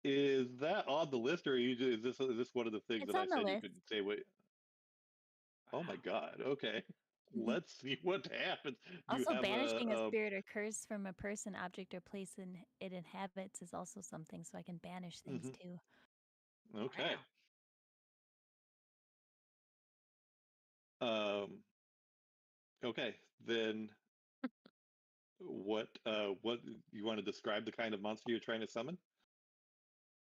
Is that on the list, or is this one of the things It's that I on the said you list. couldn't say? What? Oh my God! Okay, let's see what happens. Do you Also, have banishing a a spirit or curse from a person, object, or place it inhabits is also something, so I can banish things too. Okay. Wow. Okay, then what you want to describe the kind of monster you're trying to summon?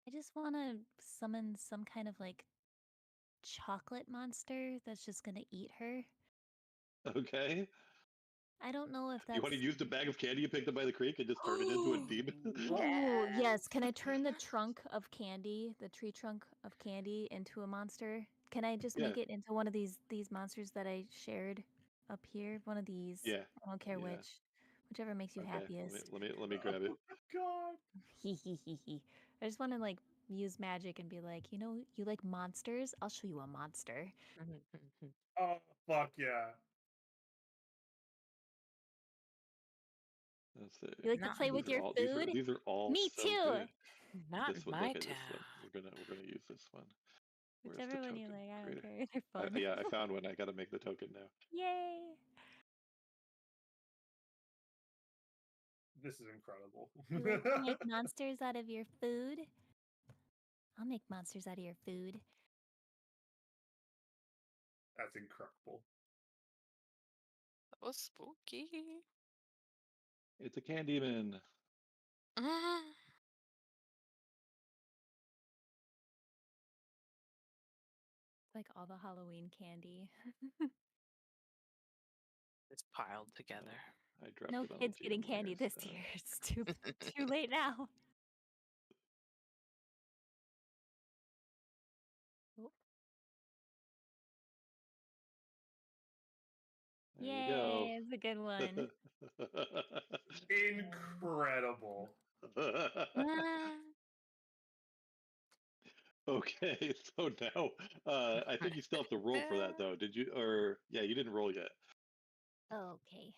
I just want to summon some kind of like chocolate monster that's just gonna eat her. Okay. I don't know if You want to that's. use the bag of candy you picked up by the creek and just turn it into a demon? Oh, yes. Can I turn the trunk of candy, the tree trunk of candy, into a monster? Can I just Yeah. make it into one of these monsters that I shared up here? One of these. Yeah. I don't care Yeah. whichever makes you Okay. happiest. Let me grab it. Oh my god. Hee hee hee hee. I just want to like use magic and be like, you like monsters? I'll show you a monster. Oh fuck yeah. Let's see. You like to Not play in with These are your all food? these are all Me so too. good. not This in one, my okay, town. this one. We're gonna use this one. Where's the Whichever one you token like. I don't creator? care. They're fun. Yeah, I found one. I gotta make the token now. Yay. This is incredible. You like to make monsters out of your food? I'll make monsters out of your food. That's incredible. That was spooky. It's a Candyman. Mhm. It's like all the Halloween candy. It's piled together. I dropped No it on kids the getting table candy there, this so- year. It's too late now. Oh. There you go. Yay, it's a good one. Incredible. Okay, so now I think you still have to roll for that though. Did you? Or yeah, you didn't roll yet. Okay.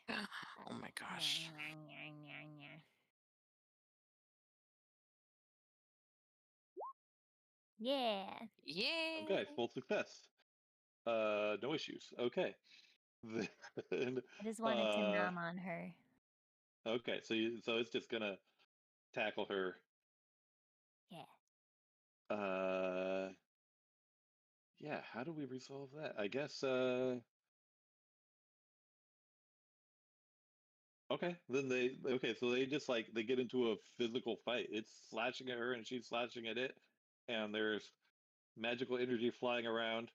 Oh my gosh. Yeah. Yeah. Okay, full success. No issues. Okay. Then, I just wanted to uh, nom on her. okay, so it's just gonna tackle her. Yeah. Yeah, how do we resolve that? I guess okay, then so they just like they get into a physical fight. It's slashing at her and she's slashing at it, and there's magical energy flying around.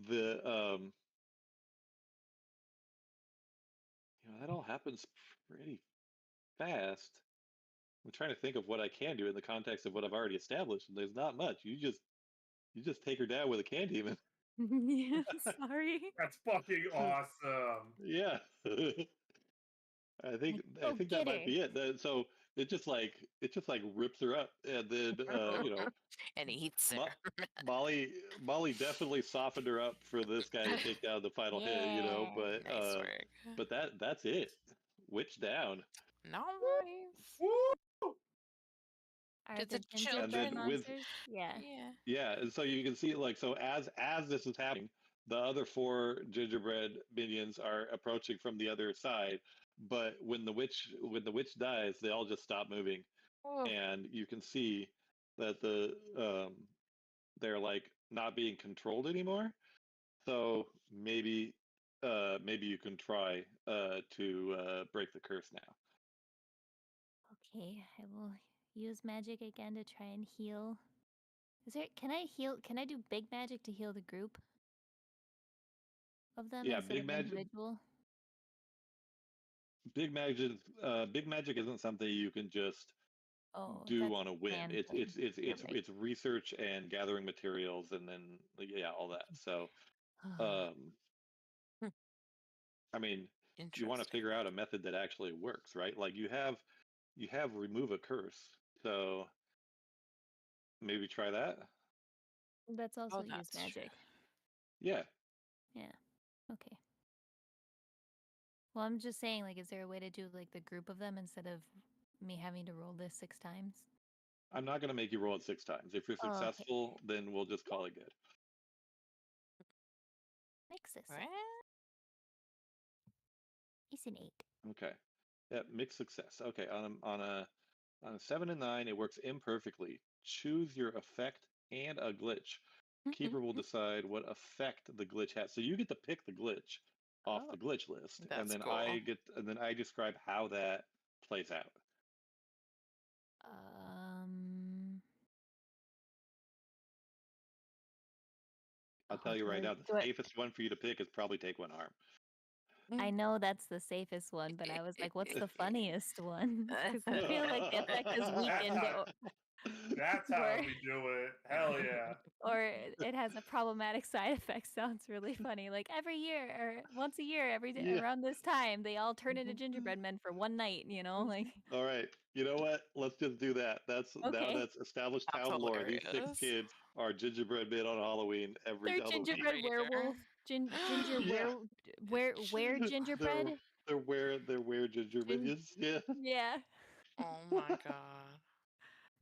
The that all happens pretty fast. I'm trying to think of what I can do in the context of what I've already established, and there's not much. You just take her down with a can demon. Yeah, sorry. That's fucking awesome. Yeah. I Go think that get might her. be it. So it just like rips her up, and then And eats her. Molly definitely softened her up for this guy to take down the final hit, Yeah. Nice work. but that's it. Witch down. Nice. Woo! Are Did the the gingerbread children- with- monsters? Yeah. Yeah. Yeah, and so you can see like so as this is happening, the other four gingerbread minions are approaching from the other side. But when the witch dies, they all just stop moving, Oh, and you can see that they're like not being controlled anymore. So maybe you can try to break the curse now. Okay, I will use magic again to try and heal. Can I do big magic to heal the group of them Yeah, instead big of magic. individual? Big magic isn't something you can just Oh, do that's on a whim. planned It's thing. it's Right. research and gathering materials, and then yeah, all that. So Hmm. I mean, you want to interesting. figure out a method that actually works, right? Like you have remove a curse, so maybe try that. That's also use that's true. magic. Yeah. Yeah. Okay. Well, I'm just saying, like, is there a way to do like the group of them instead of me having to roll this 6 times? I'm not going to make you roll it 6 times. If you're Oh, okay. successful, then we'll just call it good. Makes this. Right? It's an 8. Okay. Yeah, mixed success. Okay, on a 7 and 9, it works imperfectly. Choose your effect and a glitch. Keeper will decide what effect the glitch has. So you get to pick the glitch off Oh, the glitch list, and that's then cool. I describe how that plays out. I'll tell you right now, the Do I, safest one for you to pick is probably take one harm. I know that's the safest one, but I was like, what's the funniest one? Because I feel like the effect is weakened, That's how or we do it. Hell yeah. or it has a problematic side effect. Sounds really funny. Like every year or once a year, every day Yeah. around this time, they all turn into gingerbread men for one night. You know, like All right, you know what? Let's just do that. okay, That's established That's town lore. These 6 hilarious. kids are gingerbread men on Halloween every they're Halloween. gingerbread Every werewolf, ginger Yeah. were gingerbread. They're where gingerbread Gin- is. Yeah. yeah, Oh my god.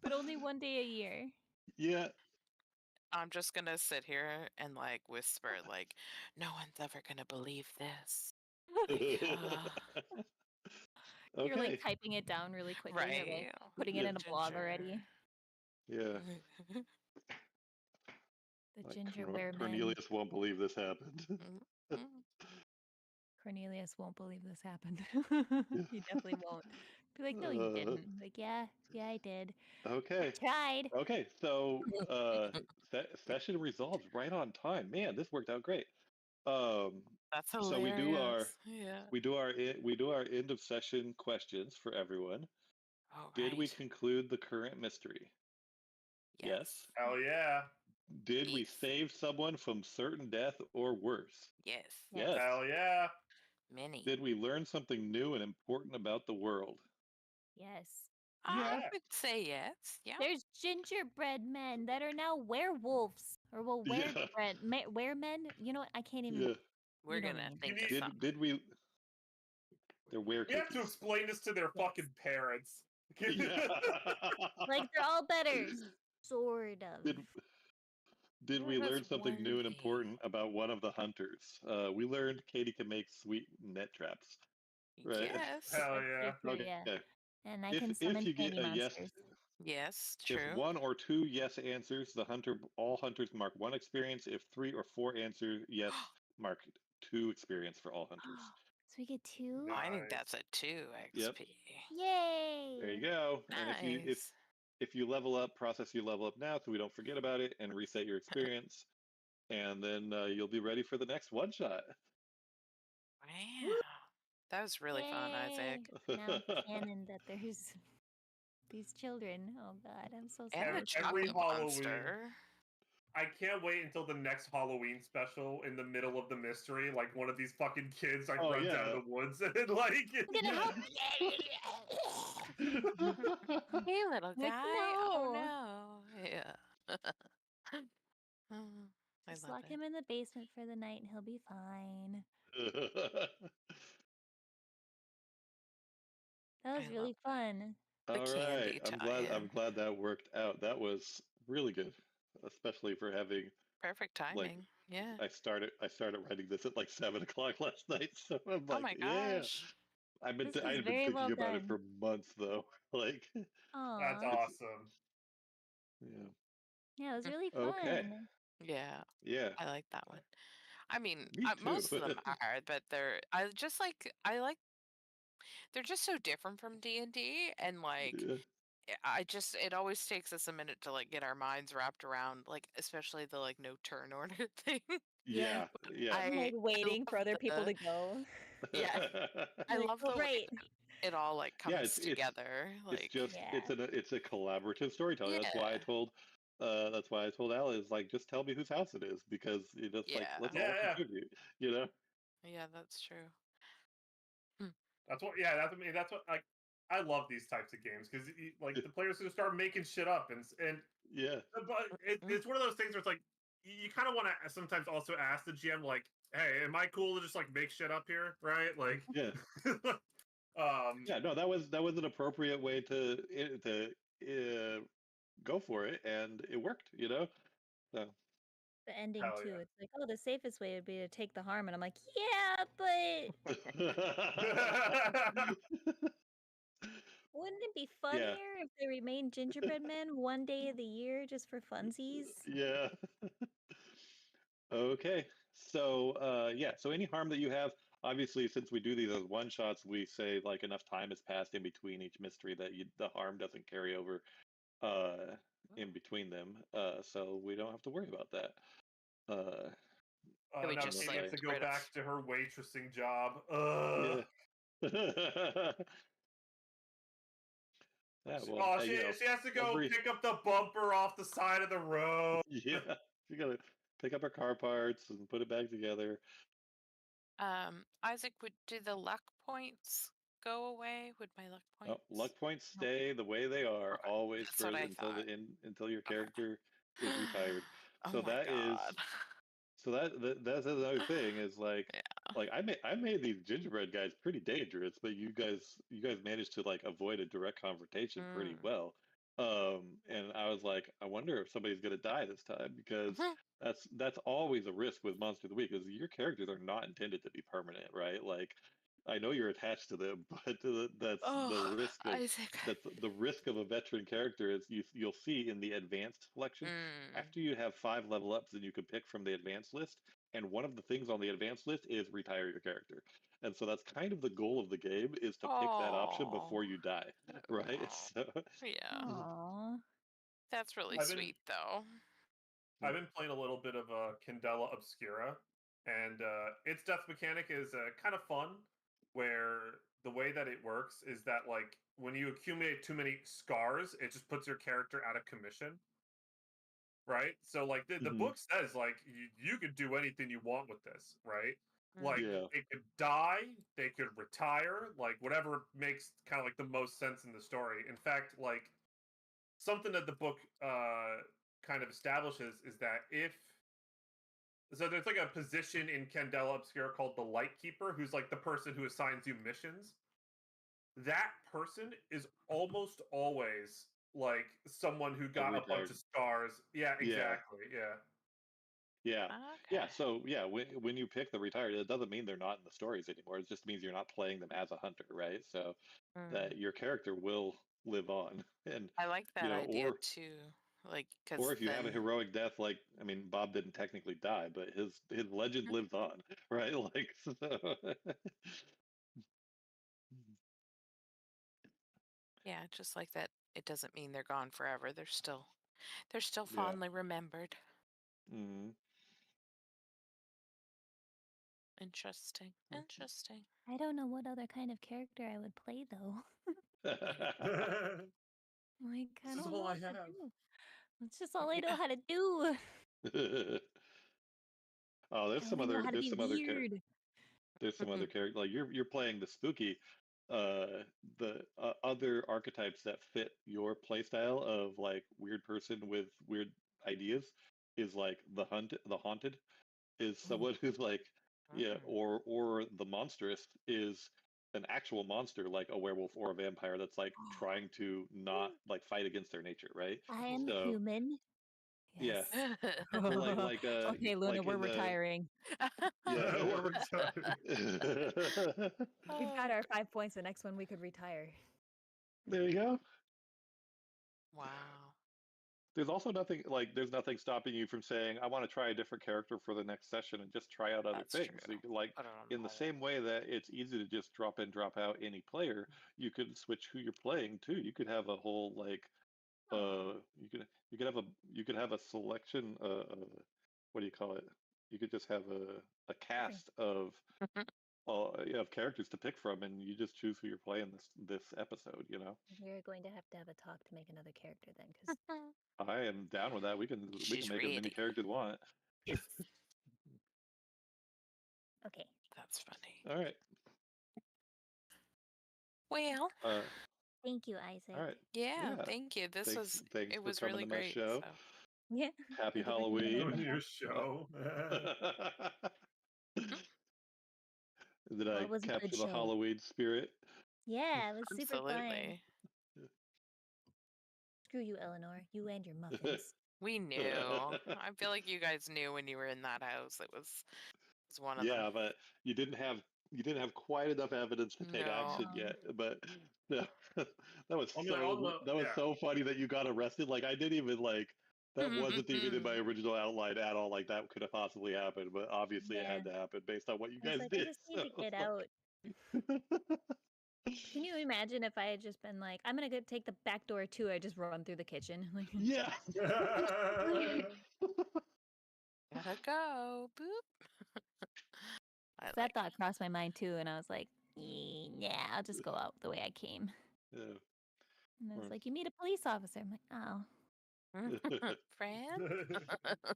but only one day a year. Yeah. I'm just gonna sit here and like whisper, like, no one's ever gonna believe this. You're Okay. like typing it down really quickly. You're like Right. putting it Yeah. in a blog already. Yeah. The Like gingerware men. Cornelius won't believe this happened. Mm. Cornelius won't believe this happened. He definitely won't. Be like, no, you didn't. Like, yeah, I did. Okay. Tried. Okay. So session resolved right on time. Man, this worked out great. That's So we do our hilarious. Yeah. end of session questions for everyone. All Did we right. conclude the current mystery? Yes. Hell yeah. Did we Yes. save someone from certain death or worse? Yes. Yes. Hell yeah. Many. Did we learn something new and important about the world? Yes. I Yeah. would say yes. Yeah. There's gingerbread men that are now werewolves. Or well, Yeah. weremen. You know what? I can't even. Yeah. We're you know what I gonna mean. think of Did- something. Did we? They're We have to were-cookies. explain this to their Yes. fucking parents. Yeah. Like they're all better. Sort of. Did we What learn is something new and one important about one of the hunters? We learned Katie can make sweet net traps. Right. Yes. Hell That's yeah. true, Okay. yeah. And I If can summon you get candy a yes, monsters. Yes. if True. 1 or 2 yes answers, all hunters mark 1 experience. If 3 or 4 answer yes, mark 2 experience for all hunters. So we get 2? I think Nice. that's a 2 XP. Yep. Yay! There you go. And Nice. if you level up, process your level up now so we don't forget about it, and reset your experience, and then you'll be ready for the next one shot. Wow. That was really fun, Isaac. Yay! Now it's canon that there's these children. Oh god, I'm so And sorry. a chocolate Halloween. monster. I can't wait until the next Halloween special in the middle of the mystery. Like one of these fucking kids like Oh, runs out of yeah. the woods and then, like I'm gonna help Hey, little Like, guy. Oh no. no. Yeah. I Just love lock it. him in the basement for the night and he'll be fine. That was I really fun. All candy right. I'm tie-in. glad that worked out. That was really good, especially for having Perfect like timing. Yeah. I started writing this at like 7 o'clock last night. So I'm Oh like, my yeah. gosh. I've This been was been very thinking well about it done. for months though. Like, that's Aw. awesome. yeah. Yeah, it was really Okay. fun. Yeah. Yeah. I like that one. I mean, Me most too. of them are, but they're just so different from D&D, and like Yeah. it always takes us a minute to like get our minds wrapped around, like especially the like no turn order thing. Yeah. Yeah. I'm like waiting for love other people the- to go. Yeah. I Like, love oh, the way right. it all like Yeah, comes together. Like it's a collaborative storytelling. That's why I told Al is like, just tell me whose house it is, because you just like, Yeah. let's all Yeah. contribute, you know? Yeah, that's true. That's what. Yeah, that's what. Like, I love these types of games because like the players who start making shit up and Yeah. but it's one of those things where it's like you kind of want to sometimes also ask the GM like, hey, am I cool to just like make shit up here, right? Like, Yeah. Yeah, no, that was an appropriate way to go for it, and it worked, you know? So The ending Hell too. yeah. It's like, oh, the safest way would be to take the harm, and I'm like, yeah, but wouldn't it be funnier if they remained gingerbread men one day of the year just for funsies? Yeah. Okay. So yeah, so any harm that you have, obviously, since we do these as one shots, we say like enough time has passed in between each mystery that the harm doesn't carry over in between them, so we don't have to worry about that. Can we Now just, Katie like, has to get go rid of- back to her waitressing job. Ugh. Yeah. Yeah, well, Oh, you know, she has to go every pick up the bumper off the side of the road. yeah, you gotta pick up her car parts and put it back together. Isaac, do the luck points go away? Would my luck Oh, points? luck points stay the way they are, Okay, always that's what I until the thought. end, until your Okay. character is retired. Oh So my that is, god. so that's another thing is like, Yeah. like I made these gingerbread guys pretty dangerous, but you guys managed to like avoid a direct confrontation pretty Mm. well. And I was like, I wonder if somebody's gonna die this time because that's always a risk with Monster of the Week, is your characters are not intended to be permanent, right? Like, I know you're attached to them, but that's the Oh, risk of Isaac. the risk of a veteran character is you'll see in the advanced selection. Mm. After you have 5 level ups, then you can pick from the advanced list, and one of the things on the advanced list is retire your character. And so that's kind of the goal of the game, is to pick that option before you die, right? So Yeah. Aww. That's really I've been- sweet, though. I've been playing a little bit of Candela Obscura, and its death mechanic is kind of fun, where the way that it works is that, like, when you accumulate too many scars, it just puts your character out of commission. Right? So, like, the Mhm. book says, like, you could do anything you want with this, right? Like, Yeah. they could die, they could retire, like, whatever makes kind of like the most sense in the story. In fact, like, something that the book kind of establishes is that so there's like a position in Candela Obscura called the Lightkeeper, who's like the person who assigns you missions. That person is almost always like someone who got a bunch retired. of scars. Yeah, Yeah. exactly. Yeah. Yeah. Yeah, Okay. so yeah, when you pick the retired, it doesn't mean they're not in the stories anymore. It just means you're not playing them as a hunter, right? So Mm. that your character will live on, and I like that you know, idea too. Like, because or if you have a heroic death, like, I mean, Bob didn't technically die, but his legend lives on, right? Like, so. Yeah, just like that. It doesn't mean they're gone forever. They're still Yeah. fondly remembered. Mhm. Interesting. Interesting. I don't know what other kind of character I would play though. Like, I This is don't all know I what to have. do. That's just all I know how to do. Oh, I there's some only know other how to be characters. weird. There's some other characters, like you're playing the spooky, the other archetypes that fit your playstyle of like weird person with weird ideas is like the haunted is someone who's like, yeah, Mm. or the monstrous is an actual monster like a werewolf or a vampire that's like trying to not like fight against their nature, right? I am So human. yeah, Yes. like Okay, Luna, like we're in the retiring. yeah. We're retired. We've got our 5 points. The next one we could retire. There you go. Wow. There's also nothing stopping you from saying, I want to try a different character for the next session and just try out other That's things. true. So you can, like, Put it on in the same way that it's easy to just drop in, drop out any player, you could switch who you're playing too. You could have a whole like you could have a selection what do you call it? You could just have a cast of of characters to pick from, and you just choose who you're playing this episode, you know. We're going to have a talk to make another character then, because I am down with that. We can She's make as many ready. characters we want. okay. That's funny. All right. Well, Thank you, Isaac. all right. yeah, Yeah. thank you. This Thanks it for was coming really to my great. show. So. Yeah. Happy Thank you for coming on Halloween. the Your show. Did Well, I it was a good capture the show. Halloween spirit? Yeah, it was super fun. Absolutely. Screw you, Eleanor. You and your muffins. We knew. I feel like you guys knew when you were in that house. It was one of them. Yeah, but you didn't have quite enough evidence to take action No. yet. But no, that was I mean, on the- that was yeah. so funny that you got arrested. Like I didn't even like That wasn't even in my original outline at all. Like that could have possibly happened, but obviously it Yeah. had to happen based on what you I was guys like, did. I just need to get out. Can you imagine if I had just been like, I'm gonna go take the back door too? I just run through the kitchen. Like, Yeah. Gotta go. Boop. I that like thought crossed my mind too, and I was like, yeah, I'll just go out the way I came. Yeah. And I was Or- like, you meet a police officer. I'm like, oh, Fran. It's like,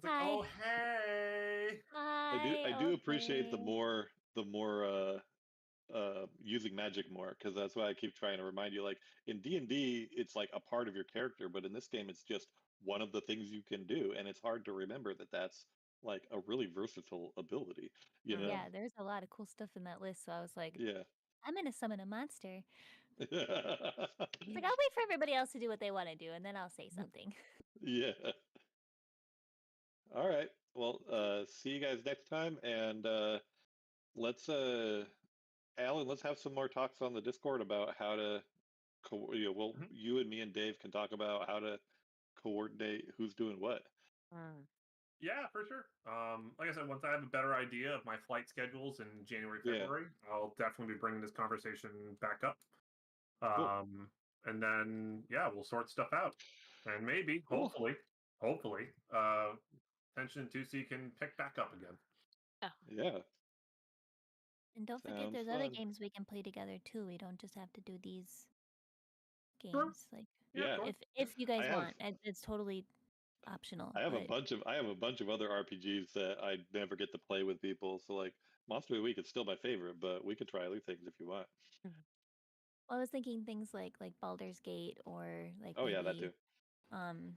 Hi. oh hey. I do appreciate the okay. more using magic more, because that's why I keep trying to remind you, like in D&D it's like a part of your character, but in this game it's just one of the things you can do, and it's hard to remember that that's like a really versatile ability, you know. Yeah, there's a lot of cool stuff in that list. So I was like, Yeah. I'm gonna summon a monster. It's like, I'll wait for everybody else to do what they want to do, and then I'll say something. Yeah. All right, well, see you guys next time, and let's Alan, let's have some more talks on the Discord about how to well, Mhm. you and me and Dave can talk about how to coordinate who's doing what. Mm. Yeah, for sure. Like I said, once I have a better idea of my flight schedules in January, Yeah. February, I'll definitely be bringing this conversation back up. Cool. And then yeah, we'll sort stuff out, and maybe, Cool. hopefully, Tension 2C can pick back up again. Yeah. And don't forget, Sounds there's other fun. games we can play together too. We don't just have to do these Sure. games. Like, Yeah, Yeah. sure. if you guys I have want, it's totally optional. I have but a bunch of other RPGs that I never get to play with people. So like Monster of the Week is still my favorite, but we could try other things if you want. well, I was thinking things like Baldur's Gate, or like Oh yeah, that too. maybe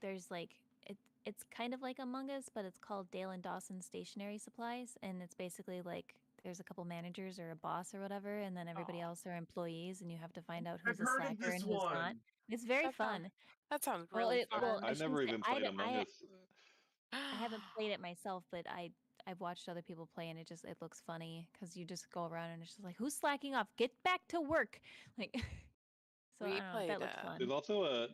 there's like it's kind of like Among Us, but it's called Dale and Dawson Stationery Supplies, and it's basically like there's a couple managers or a boss or whatever, and then everybody Oh. else are employees, and you have to find out I've who's a heard of slacker this and who's not. one. It's very That sounds- fun. That sounds Well, really fun. I I've shouldn't never say even played Among Us. I haven't played it myself, but I've watched other people play, and it looks funny because you just go around and it's just like, who's slacking off? Get back to work, like. So I We don't know. played That looks fun.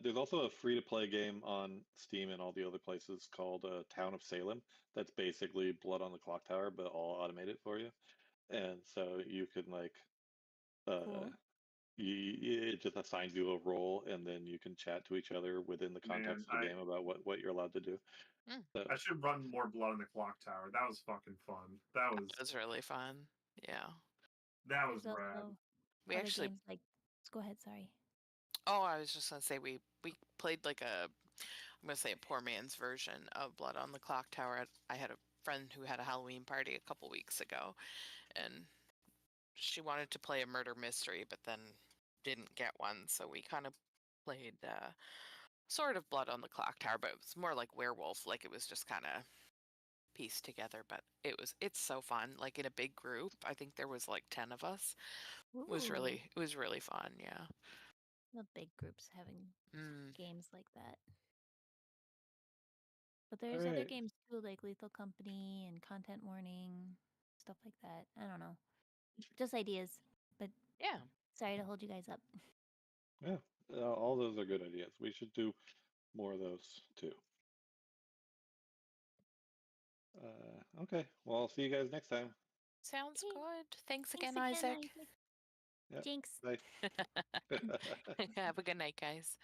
There's also a free to play game on Steam and all the other places called Town of Salem. That's basically Blood on the Clock Tower, but all automated for you. And so you can like Cool. it just assigns you a role, and then you can chat to each other within the context of the game about what you're allowed to do. Mm. So, I should run more Blood on the Clock Tower. That was fucking fun. That was It was really fun. Yeah. rad. There's also We other actually games like. Go ahead. Sorry. Oh, I was just gonna say we played like I'm gonna say a poor man's version of Blood on the Clock Tower. I had a friend who had a Halloween party a couple weeks ago, and she wanted to play a murder mystery, but then didn't get one, so we kind of played sort of Blood on the Clock Tower, but it was more like werewolf, like it was just kind of pieced together. But it's so fun, like in a big group. I think there was like 10 of us. It was really fun. Yeah. The big groups having games like that. But there's other Alright. games too, like Lethal Company and Content Warning, stuff like that. I don't know. Just ideas. But Yeah. sorry to hold you guys up. Yeah, all those are good ideas. We should do more of those too. Okay, well, I'll see you guys next time. Sounds Okay. good. Thanks Thanks again, again, Isaac. Yep. Jinx. Bye. Have a good night, guys.